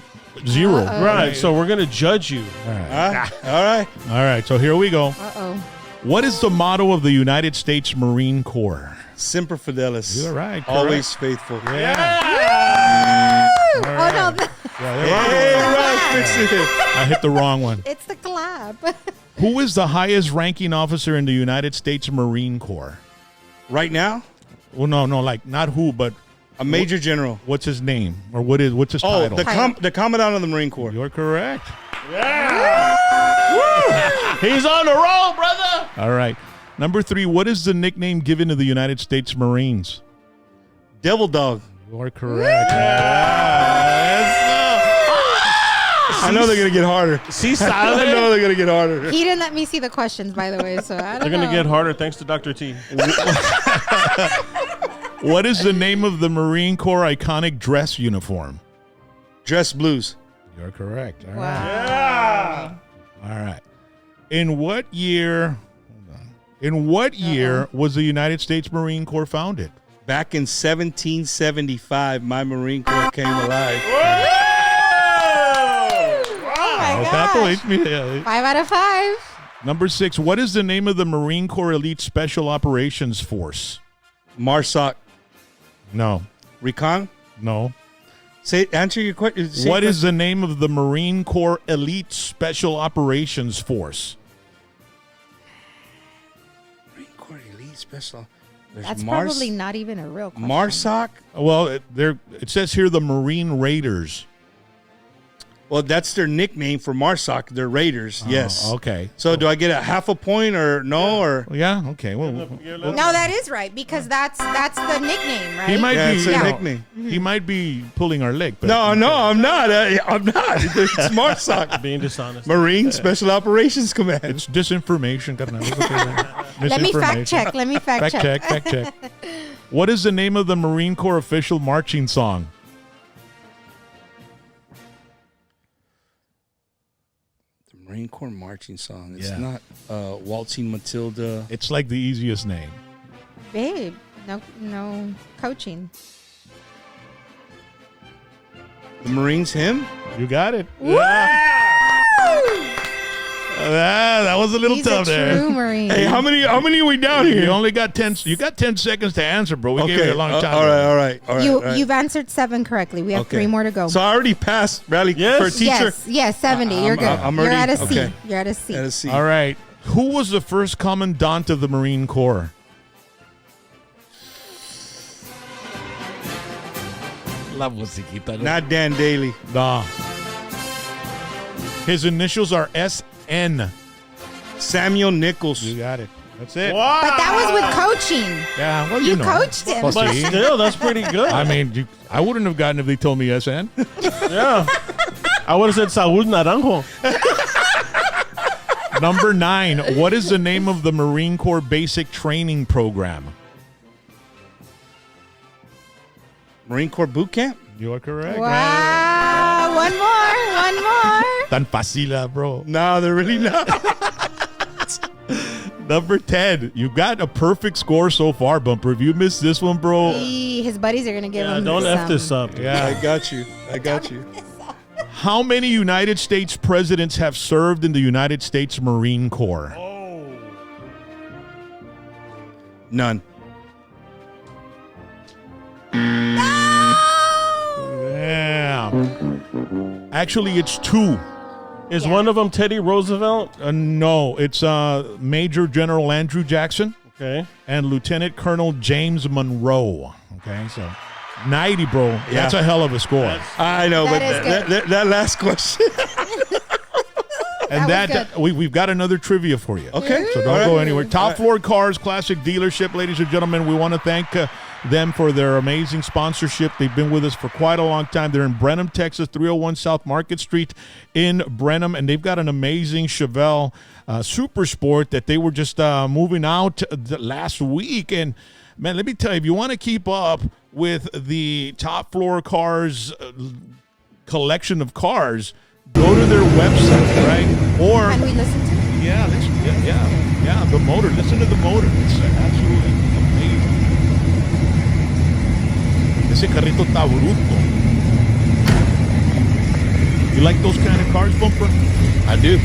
0. Right. So we're gonna judge you. All right. All right, so here we go. Uh-oh. What is the motto of the United States Marine Corps? Semper Fidelis. You're right. Always faithful. Yeah. Oh, no. Hey, Rock, fix it. I hit the wrong one. It's the collab. Who is the highest ranking officer in the United States Marine Corps? Right now, Well, no, like not who, but a major general. what's his name or what's his Oh, title? the commandant of the Marine Corps. You're correct. He's on the roll, brother. All right. Number 3, what is the nickname given to the United States Marines? Devil Dog. You're correct. I know they're gonna get harder. See, I know they're gonna get harder. He didn't let me see the questions, by the way, so I don't They're know. gonna get harder thanks to Dr. T. What is the name of the Marine Corps iconic dress uniform? Dress blues. You're correct. All right. Wow. All right. In what year? In what year was the United States Marine Corps founded? Back in 1775, my Marine Corps came alive. Oh, my gosh. 5 out of 5. Number 6. What is the name of the Marine Corps Elite Special Operations Force? MARSOC. No. Recon. No. Answer your question. What is the name of the Marine Corps Elite Special Operations Force? Marine Corps Elite Special? There's That's probably not even a real question. MARSOC. Well, it says here the Marine Raiders. Well, that's their nickname for MARSOC. They're Raiders. Yes. Okay. So do I get a half a point or no? Or Yeah. Okay. Well, No, that is right because that's the nickname, right? he might Yeah, be. it's a you know, nickname. He might be pulling our leg. But no, I'm not. I'm not. It's MARSOC. Being dishonest. Marine Special Operations Command. It's disinformation. carnal. Let me fact Misinformation. check. Let me fact check. Fact check. What is the name of the Marine Corps official marching song? Marine Corps marching song. It's Yeah. not Waltzing Matilda. It's like the easiest name. Babe, no coaching. The Marines hymn? You got it. That was a little He's tough a there. true Marine. Hey, how many are we down You here? only got 10. You got 10 seconds to answer, bro. We gave you a long time. All right. You've answered 7 correctly. We have 3 more to go. So I already passed rally for a teacher. Yes, 70. You're good. I'm You're already- at a C. okay. You're at a C. Let us see. All right. Who was the first commandant of the Marine Corps? La musiquita. Not Dan Daly. Nah. His initials are SN. Samuel Nichols. You got it. That's it. Wow. But that was with coaching. Yeah, well, You know. coached him. Well, But see? still, that's pretty good. I mean, I wouldn't have gotten if they told me SN. Yeah. I would have said Saúl Naranjo. Number 9. What is the name of the Marine Corps basic training program? Marine Corps Boot Camp? You are correct. Wow. One more. Tan facila, bro. No, they're really not. Number 10. You got a perfect score so far, Bumper. If you missed this one, bro. His buddies are going to give him Don't some. F this up. Yeah. I got you. How many United States presidents have served in the United States Marine Corps? None. Yeah. Actually, it's 2. Is one of them Teddy Roosevelt? No, it's Major General Andrew Jackson Okay. and Lieutenant Colonel James Monroe. Okay, so 90, bro. That's a hell of a score. I know, That but is good. that last question. And That was that we've got another trivia for you. Okay. So don't go anywhere. Top Floor Cars Classic Dealership, ladies and gentlemen. We want to thank them for their amazing sponsorship. They've been with us for quite a long time. They're in Brenham, Texas, 301 South Market Street in Brenham, and they've got an amazing Chevelle Super Sport that they were just moving out last week. And man, let me tell you, if you want to keep up with the Top Floor Cars collection of cars, go to their website, right? Or Can we listen to it? yeah, the motor. Listen to the motor. It's absolutely amazing. Ese carrito está bruto. You like those kind of cars, Bumper? I do.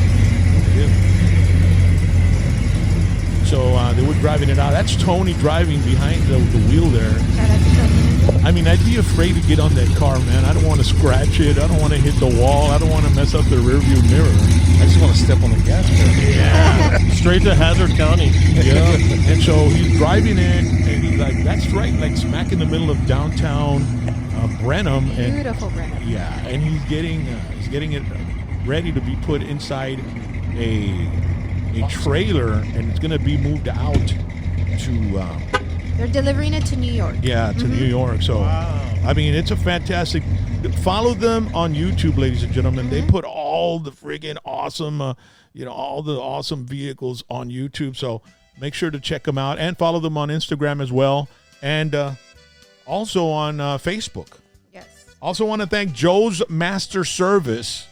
So they were driving it out. That's Tony driving behind the wheel there. Shout out to Tony. I mean, I'd be afraid to get on that car, man. I don't want to scratch it. I don't want to hit the wall. I don't want to mess up the rearview mirror. I just want to step on the gas pedal. Straight to Hazard County. Yeah. And so he's driving in, and he's like, that's right, like smack in the middle of downtown Brenham. And Beautiful, Brennan. yeah, and he's getting it ready to be put inside a trailer, and it's going to be moved out to They're delivering it to New York. to New York. So I mean, it's a fantastic. Follow them on YouTube, ladies and gentlemen. They put all the friggin' awesome all the awesome vehicles on YouTube. So make sure to check them out and follow them on Instagram as well, and also on Facebook. Yes. Also want to thank Joe's Master Service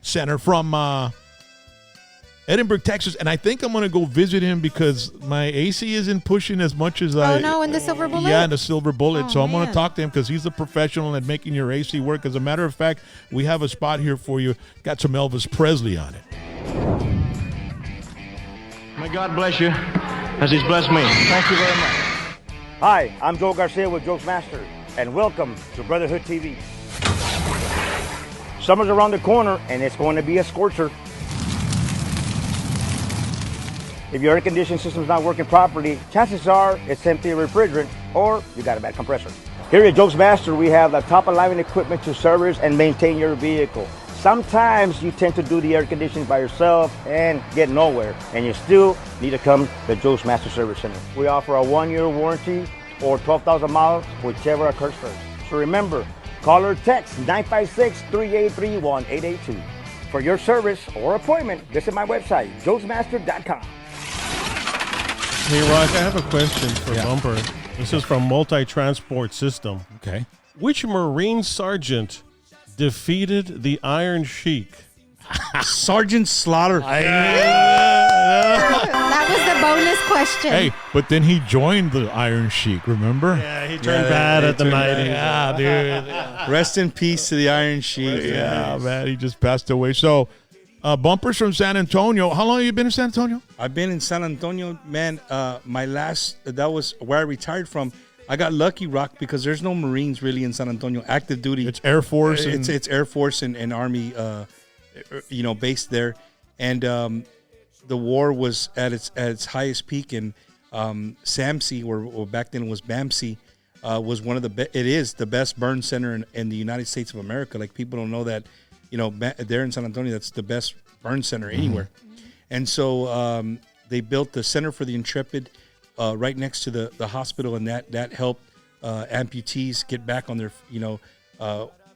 Center from Edinburgh, Texas, and I think I'm going to go visit him because my AC isn't pushing as much as Oh, no, in the Silver Bullet? Yeah, in the Silver Bullet. Oh, So I'm going to man. talk to him because he's a professional at making your AC work. As a matter of fact, we have a spot here for you. Got some Elvis Presley on it. May God bless you as He's blessed me. Thank you very much. Hi, I'm Joe Garcia with Joe's Master, and welcome to Brotherhood TV. Summer's around the corner, and it's going to be a scorcher. If your air conditioning system's not working properly, chances are it's simply a refrigerant or you got a bad compressor. Here at Joe's Master, we have the top of line equipment to service and maintain your vehicle. Sometimes you tend to do the air conditioning by yourself and get nowhere, and you still need to come to Joe's Master Service Center. We offer a 1-year warranty or 12,000 miles, whichever occurs first. So remember, call or text 956-383-1882. For your service or appointment, visit my website, joesmaster.com. Hey, Rock, I have a question for Bumper. This is from Multi-Transport System. Okay. Which Marine sergeant defeated the Iron Sheik? Sergeant Slaughter. That was the bonus question. Hey, but then he joined the Iron Sheik, remember? Yeah, he turned bad at the night. Yeah, dude. Yeah. Rest in peace to the Iron Sheik. Yeah, man, he just passed away. So, Bumpers from San Antonio. How long have you been in San Antonio? I've been in San Antonio, man. My last, that was where I retired from. I got lucky, Rock, because there's no Marines really in San Antonio, active duty. It's Air Force. It's Air Force and Army, based there. And the war was at its highest peak in SAMC, or back then it was BAMC, was one of the it is the best burn center in the United States of America. Like, people don't know that, there in San Antonio, that's the best burn center anywhere. And so they built the Center for the Intrepid right next to the hospital, and that helped amputees get back on their,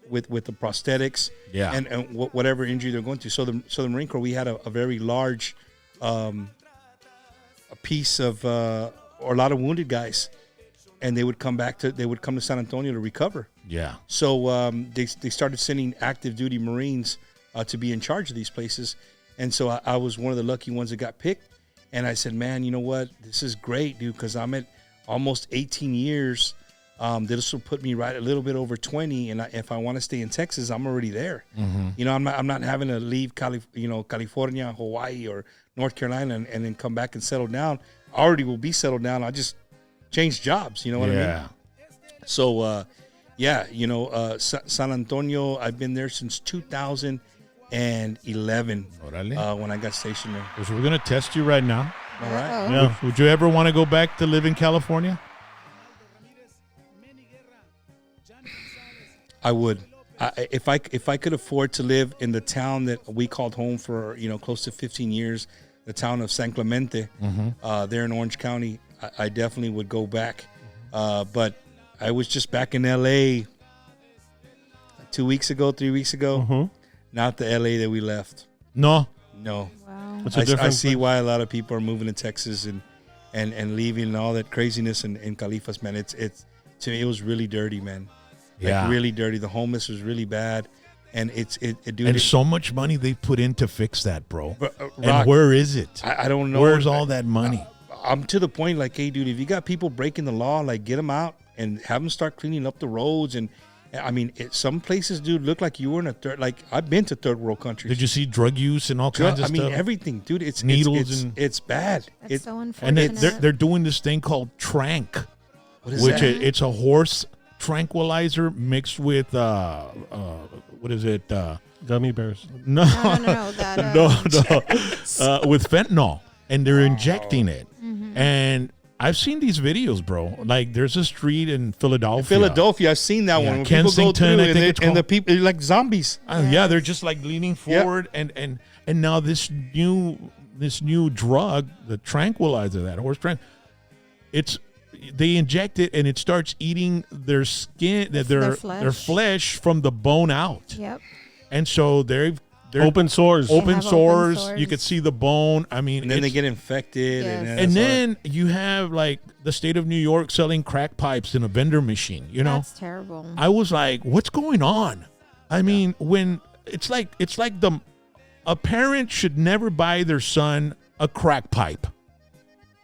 with the prosthetics, and whatever injury they're going through. So the Marine Corps, we had a very large a piece of or a lot of wounded guys, and they would come to San Antonio to recover. Yeah. So they started sending active duty Marines to be in charge of these places, and so I was one of the lucky ones that got picked. And I said, man, you know what? This is great, dude, because I'm at almost 18 years. This will put me right a little bit over 20, and if I want to stay in Texas, I'm already there. I'm not having to leave California, Hawaii, or North Carolina and then come back and settle down. I already will be settled down. I just change jobs. You know what I mean? So, San Antonio, I've been there since 2011 when I got stationed there. So we're going to test you right now. All right. Yeah. Would you ever want to go back to live in California? I would. If I could afford to live in the town that we called home for close to 15 years, the town of San Clemente, there in Orange County, I definitely would go back. But I was just back in L.A. 3 weeks ago. Not the L.A. that we left. No. No. Wow. I see why a lot of people are moving to Texas and leaving all that craziness in Califas, man. It's to me, it was really dirty, man. Like, really dirty. The homeless was really bad, and dude. So much money they put in to fix that, bro. Rock, and where is it? I don't know. Where's all that money? I'm to the point, like, hey, dude, if you got people breaking the law, like, get them out and have them start cleaning up the roads. And I mean, some places, dude, look like you were in a third. Like, I've been to third world countries. Did you see drug use and all kinds of stuff? I mean, everything, dude. It's needles it's bad. That's so unfortunate. And they're doing this thing called Trank, What is which that? it's a horse tranquilizer mixed with what is it? Gummy bears. No, No. That, with fentanyl, and they're injecting it. And I've seen these videos, bro. Like, there's a street in Philadelphia. I've seen that one. When Kensington, people go through I think it's and the called. people are like zombies. Yeah, they're just like leaning forward, and now this new drug, the tranquilizer, that horse they inject it and it starts eating their skin, their flesh from the bone out. Yep. And so they're Open sores. Open sores. You could see the bone. I mean, And then they get infected. Yes. and then you have like the state of New York selling crack pipes in a vendor machine. That's terrible. I was like, what's going on? I mean, when it's like a parent should never buy their son a crack pipe.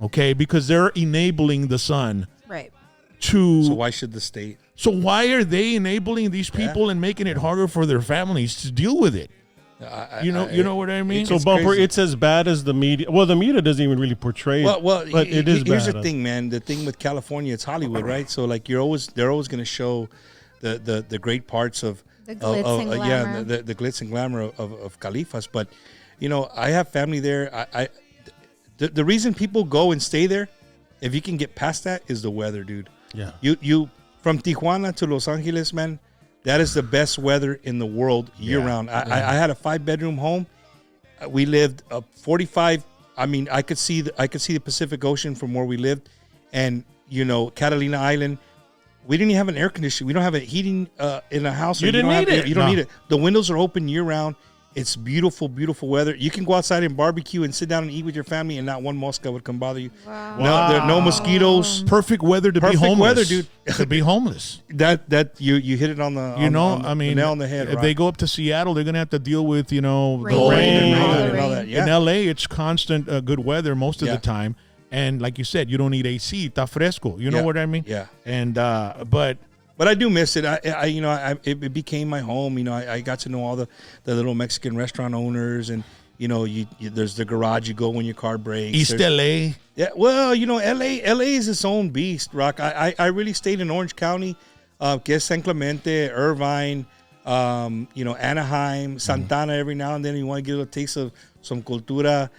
Okay, because they're enabling the son Right. to. So why should the state? So why are they enabling these people and making it harder for their families to deal with it? You know what I mean? So, It's Bumper, crazy. it's as bad as the media. Well, the media doesn't even really portray it. Well, but it is here's bad. the thing, man. The thing with California, it's Hollywood, right? So like they're always going to show the great parts of The glitz and glamour. the glitz and glamour of Califas. But I have family there. The reason people go and stay there, if you can get past that, is the weather, dude. Yeah. You from Tijuana to Los Angeles, man. That is the best weather in the world year round. I had a 5-bedroom home. We lived 45. I mean, I could see the Pacific Ocean from where we lived, and Catalina Island. We didn't even have an air conditioner. We don't have a heating in a house. You didn't need it. You don't need it. The windows are open year round. It's beautiful, beautiful weather. You can go outside and barbecue and sit down and eat with your family, and not one mosca would come bother you. Wow. No, there are no mosquitoes. Perfect weather to be Perfect homeless. weather, dude. To be homeless. That you hit it on the I mean, the nail on the head. if Rock. they go up to Seattle, they're gonna have to deal with Rain. the Rain rain. and all that. Yeah. In LA, it's constant good weather most of Yeah. the time, and like you said, you don't need AC. Está fresco. You know Yeah. what I mean? Yeah. And but I do miss it. It became my home. I got to know all the little Mexican restaurant owners, and there's the garage you go when your car breaks. East LA. Yeah, well, LA is its own beast, Rock. I really stayed in Orange County, que es San Clemente, Irvine, Anaheim, Santana. Every now and then you want to get a taste of some cultura.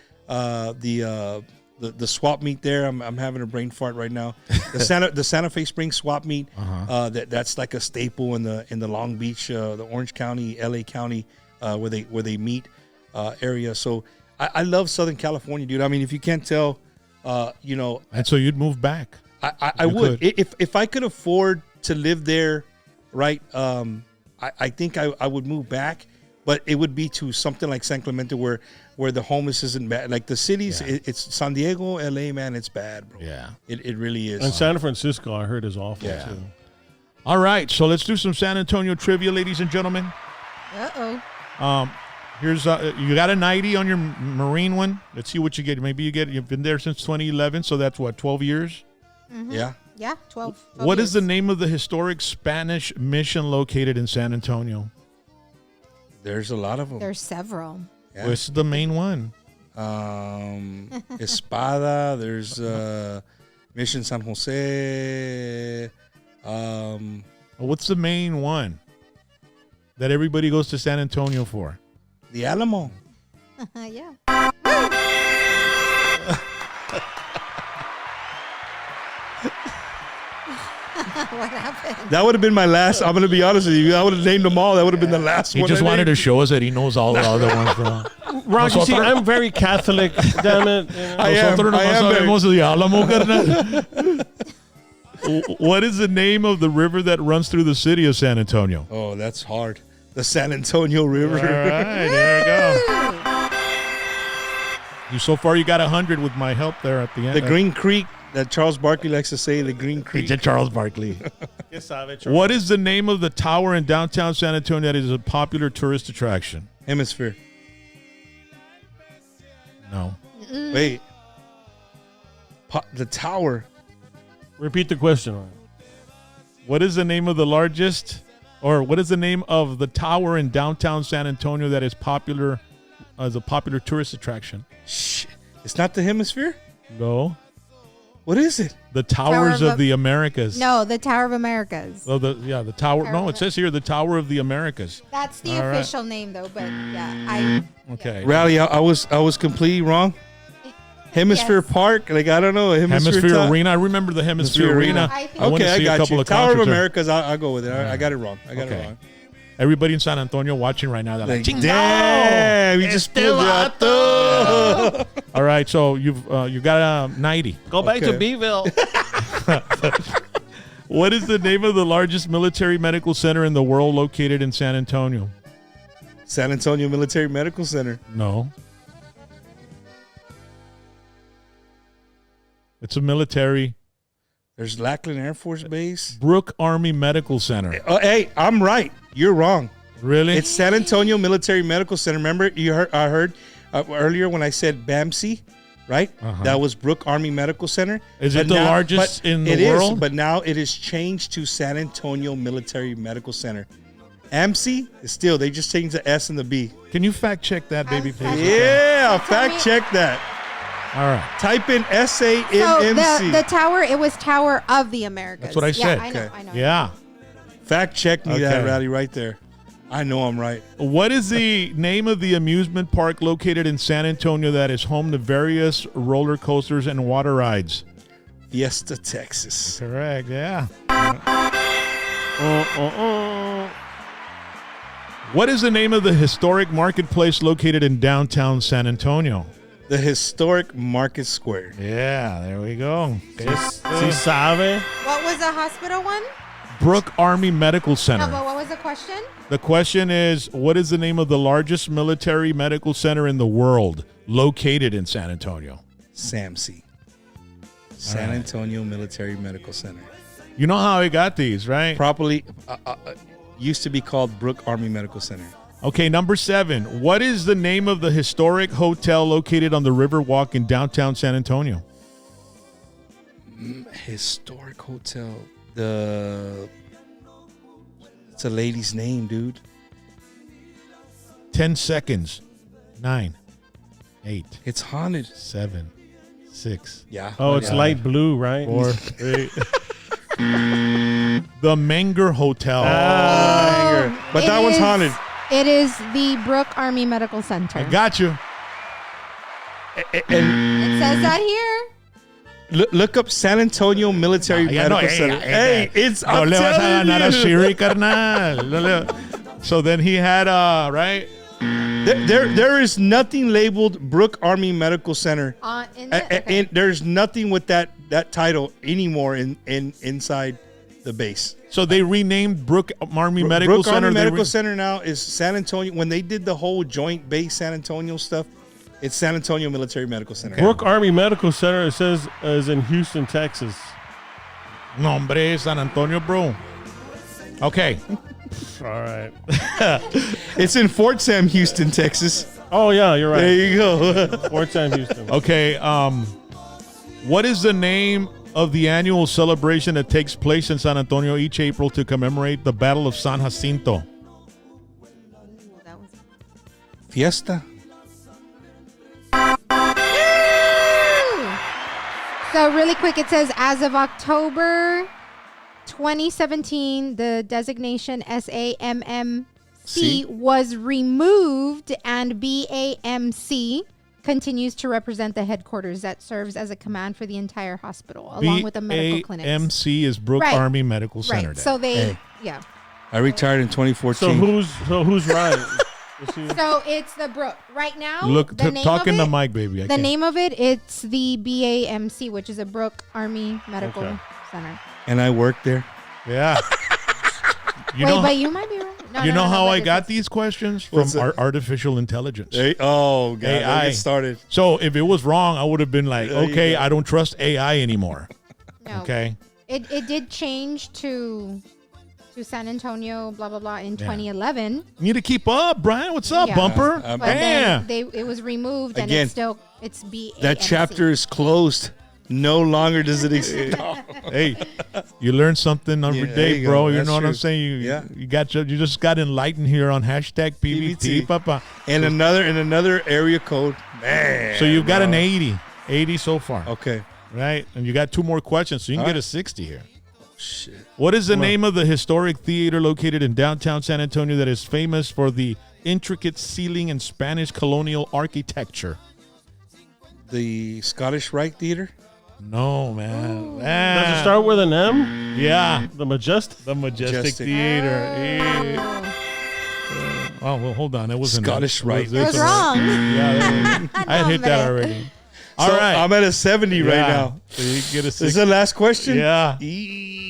The swap meet there, I'm having a brain fart right now. The Santa Fe Springs swap meet, that's like a staple in the Long Beach, the Orange County, LA County, where they meet area. So I love Southern California, dude. I mean, if you can't tell, And so you'd move back. I would if I could afford to live there, right? I think I would move back, but it would be to something like San Clemente where the homeless isn't bad. Like the cities, it's San Diego, LA, man, it's bad, bro. Yeah. It really is. And San Francisco, I heard, is awful too. All right, so let's do some San Antonio trivia, ladies and gentlemen. Uh-oh. Here's you got a 90 on your Marine one. Let's see what you get. Maybe you've been there since 2011, so that's what, 12 years? Mm-hmm. Yeah. Yeah, 12 What years. is the name of the historic Spanish mission located in San Antonio? There's a lot of them. There's several. Yeah. What's the main one? Espada. There's Mission San Jose. What's the main one that everybody goes to San Antonio for? The Alamo. Yeah. What happened? That would have been my last. I'm gonna be honest with you. I would have named them all. That would have been the last He one. just I wanted to named. show us that he knows all the other ones. From. Rock, you see, I'm very Catholic. Damn it! I am. Nosotros I nomás am very- sabemos de Álamo, carnal. What is the name of the river that runs through the city of San Antonio? Oh, that's hard. The San Antonio River. All right, there we go. So far, you got 100 with my help there at the end. The Green Creek that Charles Barkley likes to say. The Green Creek. It's Charles Barkley. What is the name of the tower in downtown San Antonio that is a popular tourist attraction? Hemisphere. No. Wait. The tower. Repeat the question. What is the name of the largest, or what is the name of the tower in downtown San Antonio that is popular as a popular tourist attraction? Shit. It's not the Hemisphere? No. What is it? The Towers Tower of of the Americas. No, the Tower of Americas. Oh, the Tower. Tower No, of it says here the Tower of the Americas. That's the All right. official name, though. But yeah, Okay. Rally, I was completely wrong. Hemisphere Yes. Park, like I don't know, Hemisphere Tower? Arena. I remember the Hemisphere Hemisphere Arena. I think- wanna Okay, I see a got couple you. of Tower of concerts there. Americas, I'll go with it. I got it wrong. I got it Okay. wrong. Everybody in San Antonio watching right now. They're like, Damn, you just pulled it out. all right, so you got a 90. Go back to Okay. Beeville. What is the name of the largest military medical center in the world located in San Antonio? San Antonio Military Medical Center. No. It's a military. There's Lackland Air Force Base. Brooke Army Medical Center. Oh, hey, I'm right. You're wrong. Really? It's San Antonio Military Medical Center. Remember, I heard earlier when I said BAMC, right? That was Brooke Army Medical Center. Is it But the largest in the world? But now it is changed to San Antonio Military Medical Center. AMC is still, they just changed the S and the B. Can you fact check that, baby, please? Yeah, So tell fact me- check that. All right. Type in So SAMMC. the tower, it was Tower of the Americas. That's what I said. Yeah, I know. Okay. I know. Yeah. Fact check me that, Okay. Rowdy, right there. I know I'm right. What is the name of the amusement park located in San Antonio that is home to various roller coasters and water rides? Fiesta, Texas. Correct, yeah. What is the name of the historic marketplace located in downtown San Antonio? The historic Market Square. Yeah, there we go. Si sabe. What was the hospital one? Brooke Army Medical Center. No, but what was the question? The question is, what is the name of the largest military medical center in the world located in San Antonio? SAMC. San Antonio Military Medical Center. You know how I got these, right? Properly used to be called Brooke Army Medical Center. Okay, number 7. What is the name of the historic hotel located on the Riverwalk in downtown San Antonio? Historic hotel. It's a lady's name, dude. 10 seconds. 9, 8, It's haunted. 7, 6. Yeah. Oh, it's light blue, right? 4, 3. The Menger Hotel. But It that one's is- haunted. It is the Brooke Army Medical Center. I got you. It says that here. Look up San Antonio Military Medical Center. Hey, it's I'm No le vas a telling ganar a you. Siri, carnal. No le- So then he had, right? There is nothing labeled Brooke Army Medical Center. Okay. There's nothing with that title anymore inside the base. So they renamed Brooke Army Medical Brooke Center. Army Medical Center now is San Antonio. When they did the whole Joint Base San Antonio stuff, it's San Antonio Military Medical Center. Brooke Army Medical Center, it says, is in Houston, Texas. No, hombre, San Antonio, bro. Okay. All right. It's in Fort Sam, Houston, Texas. Oh, yeah, you're right. There you go. Fort Sam, Houston. Okay. What is the name of the annual celebration that takes place in San Antonio each April to commemorate the Battle of San Jacinto? That was- Fiesta. So really quick, it says as of October 2017, the designation SAMMC C? was removed, and BAMC continues to represent the headquarters that serves as a command for the entire hospital, along with the medical clinics. BAMC is Brooke Right. Army Medical Center. Right. Day. So they, Hey. yeah. I retired in 2014. So who's right? Is he- So it's the Brooke. Right now, Look, the name talk of in the it- mic, baby. The name of it, it's the BAMC, which is a Brooke Army Medical Okay. Center. and I worked there. Yeah. You Wait, know, but you might be right. No, you no, know no, how but I it's got a- these questions? From What's that? artificial intelligence. Oh, God. AI. Don't get started. So if it was wrong, I would have been like, There you okay, go. I don't trust AI anymore. No. Okay. It did change to San Antonio, blah blah blah, in 2011. You need to keep up, Brian. What's up, Yeah. Bumper? But But Man. then it was removed, and Again, it's BAMC. That chapter is closed. No longer does it exist. Hey, you learn something every Yeah, there day, you bro. go. You That's know what I'm true. saying? Yeah. You just got enlightened here on hashtag PVT, PVT. papa. And another area code. Man. So you've got bro. an 80 so far, Okay. right? And you got 2 more questions, so you can All get right. a 60 here. Shit. What is the name of the historic theater located in downtown San Antonio that is famous for the intricate ceiling and Spanish colonial architecture? The Scottish Rite Theater. No, man. Does it start with an M? Yeah. The Majestic? The Majestic Majestic. Theater. Yeah. Oh, well, hold on. That wasn't Scottish Rite. It was wrong. Yeah, I had hit that hombre. already. All So right. I'm at a 70 right Yeah. now. So you get a Is 60. the last question? Yeah.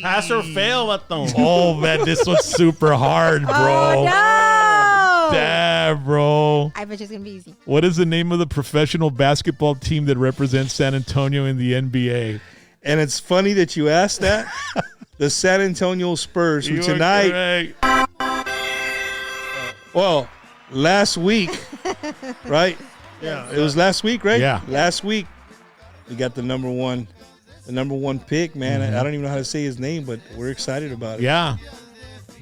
Pass or fail, Vato. Oh, man, this was super hard, bro. Oh no! Damn, bro. I bet it's gonna be easy. What is the name of the professional basketball team that represents San Antonio in the NBA? And it's funny that you asked that. The San Antonio Spurs, who You are tonight, correct. well, last week, right? Yeah. It was last week, right? Yeah. Last week, we got the number one pick, man. I don't even know how to say his name, but we're excited about it. Yeah.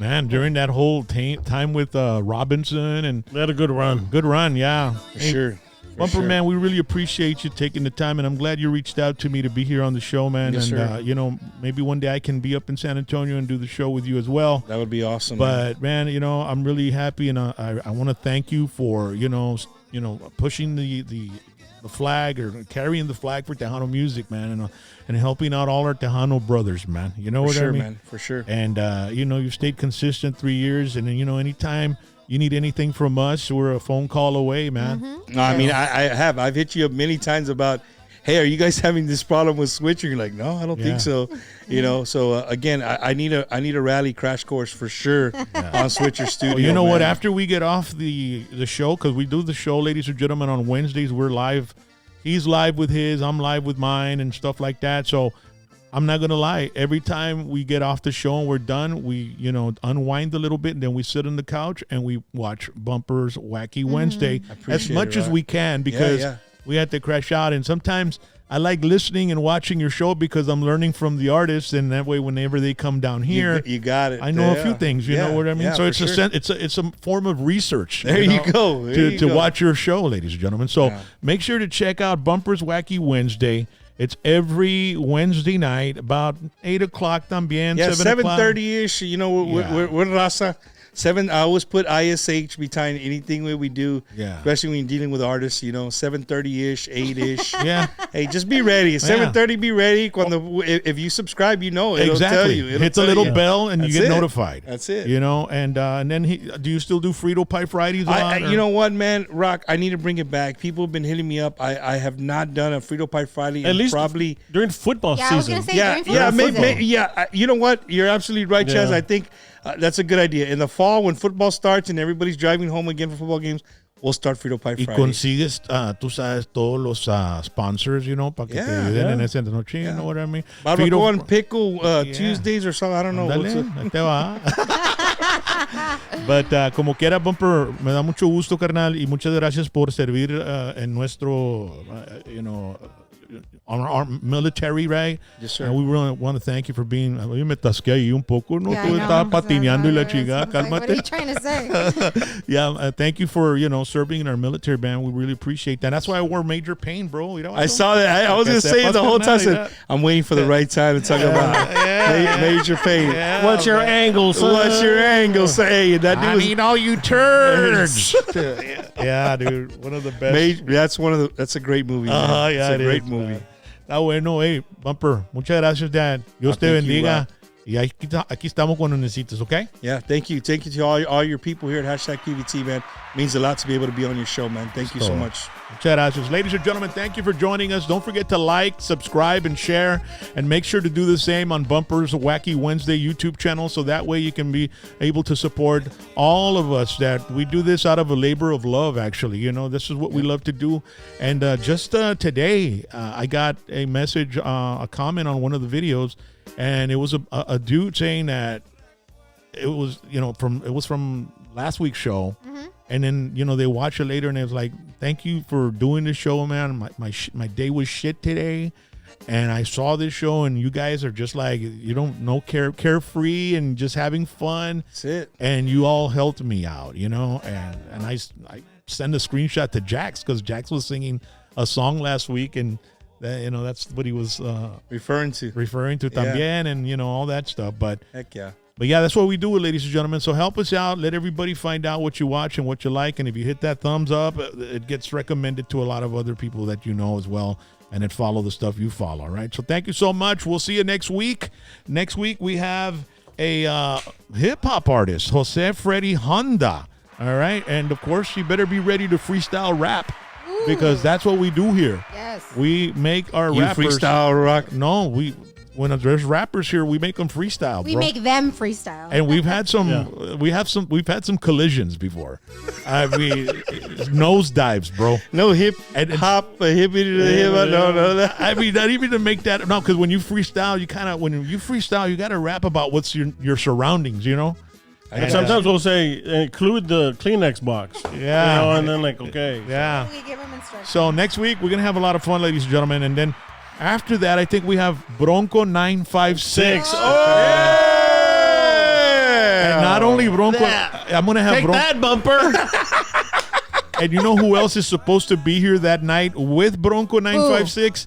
Man, during that whole time with Robinson and They had a good run. good run, yeah. For sure. For Bumper, sure. man, we really appreciate you taking the time, and I'm glad you reached out to me to be here on the show, man. Yes, and, sir. you know, maybe one day I can be up in San Antonio and do the show with you as well. That would be awesome. man. But, man, you know, I'm really happy, and I want to thank you for, you know, pushing the flag or carrying the flag for Tejano music, man, and helping out all our Tejano brothers, man. You know For what sure, I mean? man. For sure. And, you know, you've stayed consistent 3 years. And, you know, anytime you need anything from us, we're a phone call away, man. No, I mean, I have. I've hit you up many times about, hey, are you guys having this problem with switching? You're like, no, I don't Yeah. think so. So again, I need a rally crash course for sure on Switcher Studio. Well, you know what? man. After we get off the show, because we do the show, ladies and gentlemen, on Wednesdays, we're live. He's live with his, I'm live with mine, and stuff like that. So I'm not gonna lie. Every time we get off the show and we're done, we unwind a little bit, and then we sit on the couch and we watch Bumper's Wacky Wednesday as much as we can, because we have to crash out. And sometimes I like listening and watching your show because I'm learning from the artists, and that way, whenever they come down here, you got it. I know a few things. You know what I mean? Yeah, So for it's a form of research. There you go. To watch your show, ladies and gentlemen. So make sure to check out Bumper's Wacky Wednesday. It's every Wednesday night, about 8 o'clock también. Yeah, 7:30. 7:30-ish. We're raza. 7, I always put ISH behind anything we do, especially when you're dealing with artists, 7:30-ish, 8-ish. Yeah. Hey, just be ready. 7:30, be ready. If you subscribe, it'll tell you. It'll Hit the tell little you. bell and you That's get it. notified. That's it. And then do you still do Frito Pie Fridays? You know what, man? Rock, I need to bring it back. People have been hitting me up. I have not done a Frito Pie Friday. At least probably during football Yeah, I was season. gonna say during football season. You know what? You're absolutely right, Chaz. Yeah. I think that's a good idea. In the fall, when football starts and everybody's driving home again for football games, we'll start Frito Pie Y Friday. consigues, tú sabes, todos los sponsors, para que te ayuden en esa noche, you know what I mean? Barbacoa and pickle Tuesdays or something. I don't know. Dale, ahí te va. But como quiera, Bumper, me da mucho gusto, carnal, y muchas gracias por servir en nuestro, our military, right? Yes, sir. And we really want to thank you for being. Yo me tasqué ahí un poco, ¿no? Yeah, Tú I know. estabas patineando y la I was chingada, like, what are you cálmate. trying to say? Yeah, thank you for, serving in our military band. We really appreciate that. That's why I wore Major Pain, bro. I saw that. I was going to say it the whole time. I said, I'm waiting for the right time to talk about Major Pain. What's your angle, son? What's your angle? Say that dude I was need all you turds. Yeah, dude. One of the best. That's a great movie. Man. Yeah, it's a it great is, movie. man. Está bueno, hey, Bumper. Muchas gracias, Dad. Dios te thank you, bendiga. Y aquí estamos cuando necesites, okay? Yeah, thank you. Thank you to all your people here at #PVT, man. Means a lot to be able to be on your show, man. Thank you so much. Muchas gracias. Ladies and gentlemen, thank you for joining us. Don't forget to like, subscribe, and share. And make sure to do the same on Bumper's Wacky Wednesday YouTube channel, so that way you can be able to support all of us. That we do this out of a labor of love, actually. This is what we love to do. And just today, I got a message, a comment on one of the videos, and it was a dude saying that it was, from last week's show. And then, they watch it later and it was like, thank you for doing this show, man. My day was shit today. And I saw this show and you guys are just like, carefree and just having fun. That's it. And you all helped me out, and I sent a screenshot to Jax because Jax was singing a song last week and that's what he was referring to también and, all that stuff. But heck yeah. But yeah, that's what we do, ladies and gentlemen. So help us out. Let everybody find out what you watch and what you like. And if you hit that thumbs up, it gets recommended to a lot of other people that you know as well. And that follow the stuff you follow, all right? So thank you so much. We'll see you next week. Next week, we have a hip-hop artist, Jose Freddy Honda, all right? And, of course, you better be ready to freestyle rap because that's what we do here. Yes. We make our You rappers. freestyle rock? No, when there's rappers here, we make them freestyle. We bro. make them freestyle. And we've had some, we've had some collisions before. I mean, nosedives, bro. No hip And- hop, hippie to the hip. No. I mean, not even to make that. No, because when you freestyle, you got to rap about what's your surroundings, And sometimes we'll say, include the Kleenex box. Yeah. And then okay. Yeah. We give them instructions. So next week we're gonna have a lot of fun, ladies and gentlemen, and then after that, I think we have Bronco 956. And not only Bronco, I'm gonna have Take Bronco. that, Bumper. And you know who else is supposed to be here that night with Bronco 956?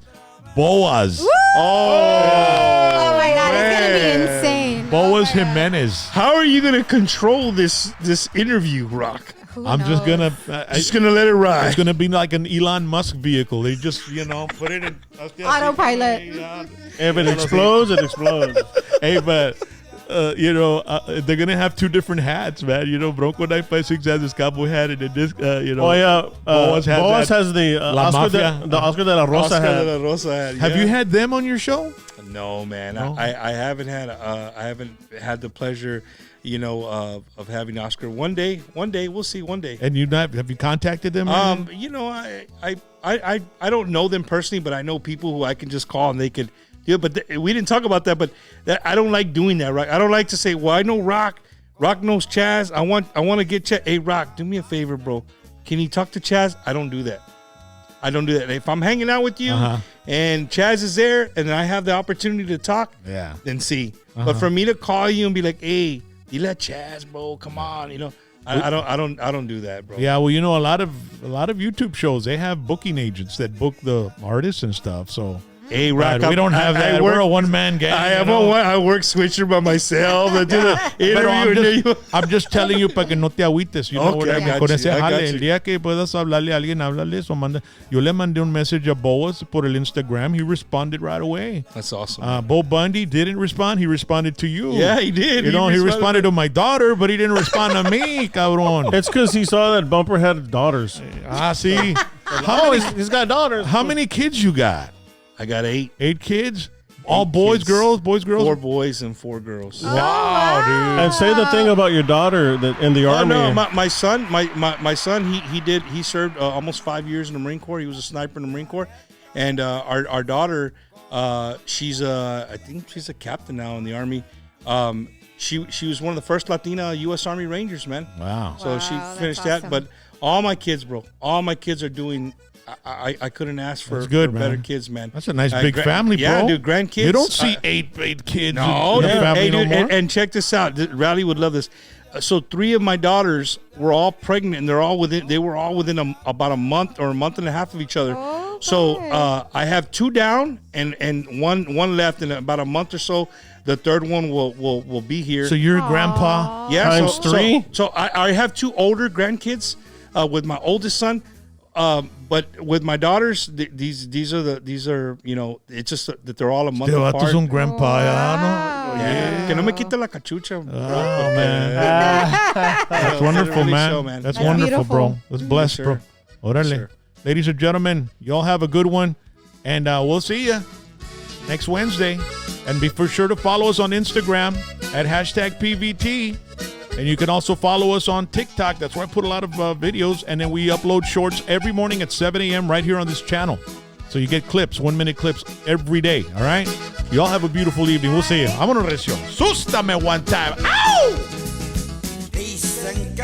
Boaz. Oh my God, it's gonna be insane. Boaz Jimenez. How are you going to control this interview, Rock? Who I'm just knows? gonna. Just going to let it ride. It's gonna be like an Elon Musk vehicle. They just, put it in Autopilot. If it explodes, it explodes. Hey, but they're gonna have two different hats, man. Bronco 956 has his cowboy hat, and then this, Boaz has the La Oscar Mafia. the Oscar de la Rosa Oscar hat. de la Rosa hat. Have yeah. you had them on your show? No, man. No? I haven't had the pleasure, of having Oscar. One day, we'll see. One day. And have you contacted them? I don't know them personally, but I know people who I can just call and they could. Yeah, but we didn't talk about that. But I don't like doing that, right? I don't like to say, well, I know Rock knows Chaz. I want to get Chaz. Hey, Rock, do me a favor, bro. Can you talk to Chaz? I don't do that. If I'm hanging out with you and Chaz is there and I have the opportunity to talk, then see. But for me to call you and be like, hey, you let Chaz, bro, come on, I don't do that, bro. Yeah, well, a lot of YouTube shows, they have booking agents that book the artists and stuff. So Hey, Rock, we don't have that. We're a one-man gang. I work switcher by myself. I do the interview. I'm just telling you para que no te agüites. You know what I Okay, mean? I Con got ese you, I got jale, you. el día que puedas hablarle a alguien, háblale. Yo le mandé un message a Boaz por el Instagram. He responded right away. That's awesome. Bo Bundy didn't respond. He responded to you. Yeah, he did. He responded to my daughter, but he didn't respond to me, cabrón. It's because he saw that Bumper had daughters. See. He's got daughters. How many kids you got? I got 8. 8 kids? All boys, kids. girls? Boys, girls? 4 boys and 4 girls. Wow, dude. And say the thing about your daughter that in the army. No, my son, he served almost 5 years in the Marine Corps. He was a sniper in the Marine Corps, and our daughter, she's I think she's a captain now in the Army. She was one of the first Latina U.S. Army Rangers, man. Wow. So she Wow, finished that's that. But all my kids, bro, are doing. I couldn't ask for, That's good, for better man. kids, man. That's a nice big family, bro. Yeah, dude, grandkids. You don't see eight kids No, in a dude. family Hey, no dude, more. and check this out. Riley would love this. So 3 of my daughters were all pregnant, and they were all within about a month or a month and a half of each other. Oh, So good. I have 2 down and one left, in about a month or so. The third one will be here. So you're a grandpa? Yeah, Times 3? So I have 2 older grandkids with my oldest son. But with my daughters, these are it's just that they're all a month Este vato apart. es un grandpa, Wow. Yeah. Que no me quite la cachucha. Oh, man. That's wonderful, really man. show, man. That's That's wonderful, bro. beautiful. That's blessed, Yes, bro. sir. Órale. Yes, sir. Ladies and gentlemen, y'all have a good one. And we'll see you next Wednesday. And be for sure to follow us on Instagram at #PVT. And you can also follow us on TikTok. That's where I put a lot of videos. And then we upload shorts every morning at 7 a.m. right here on this channel. So you get clips, 1-minute clips every day. All right? Y'all have a beautiful evening. We'll see you. Vámonos, Recio. Sústame one time. Ow! Peace and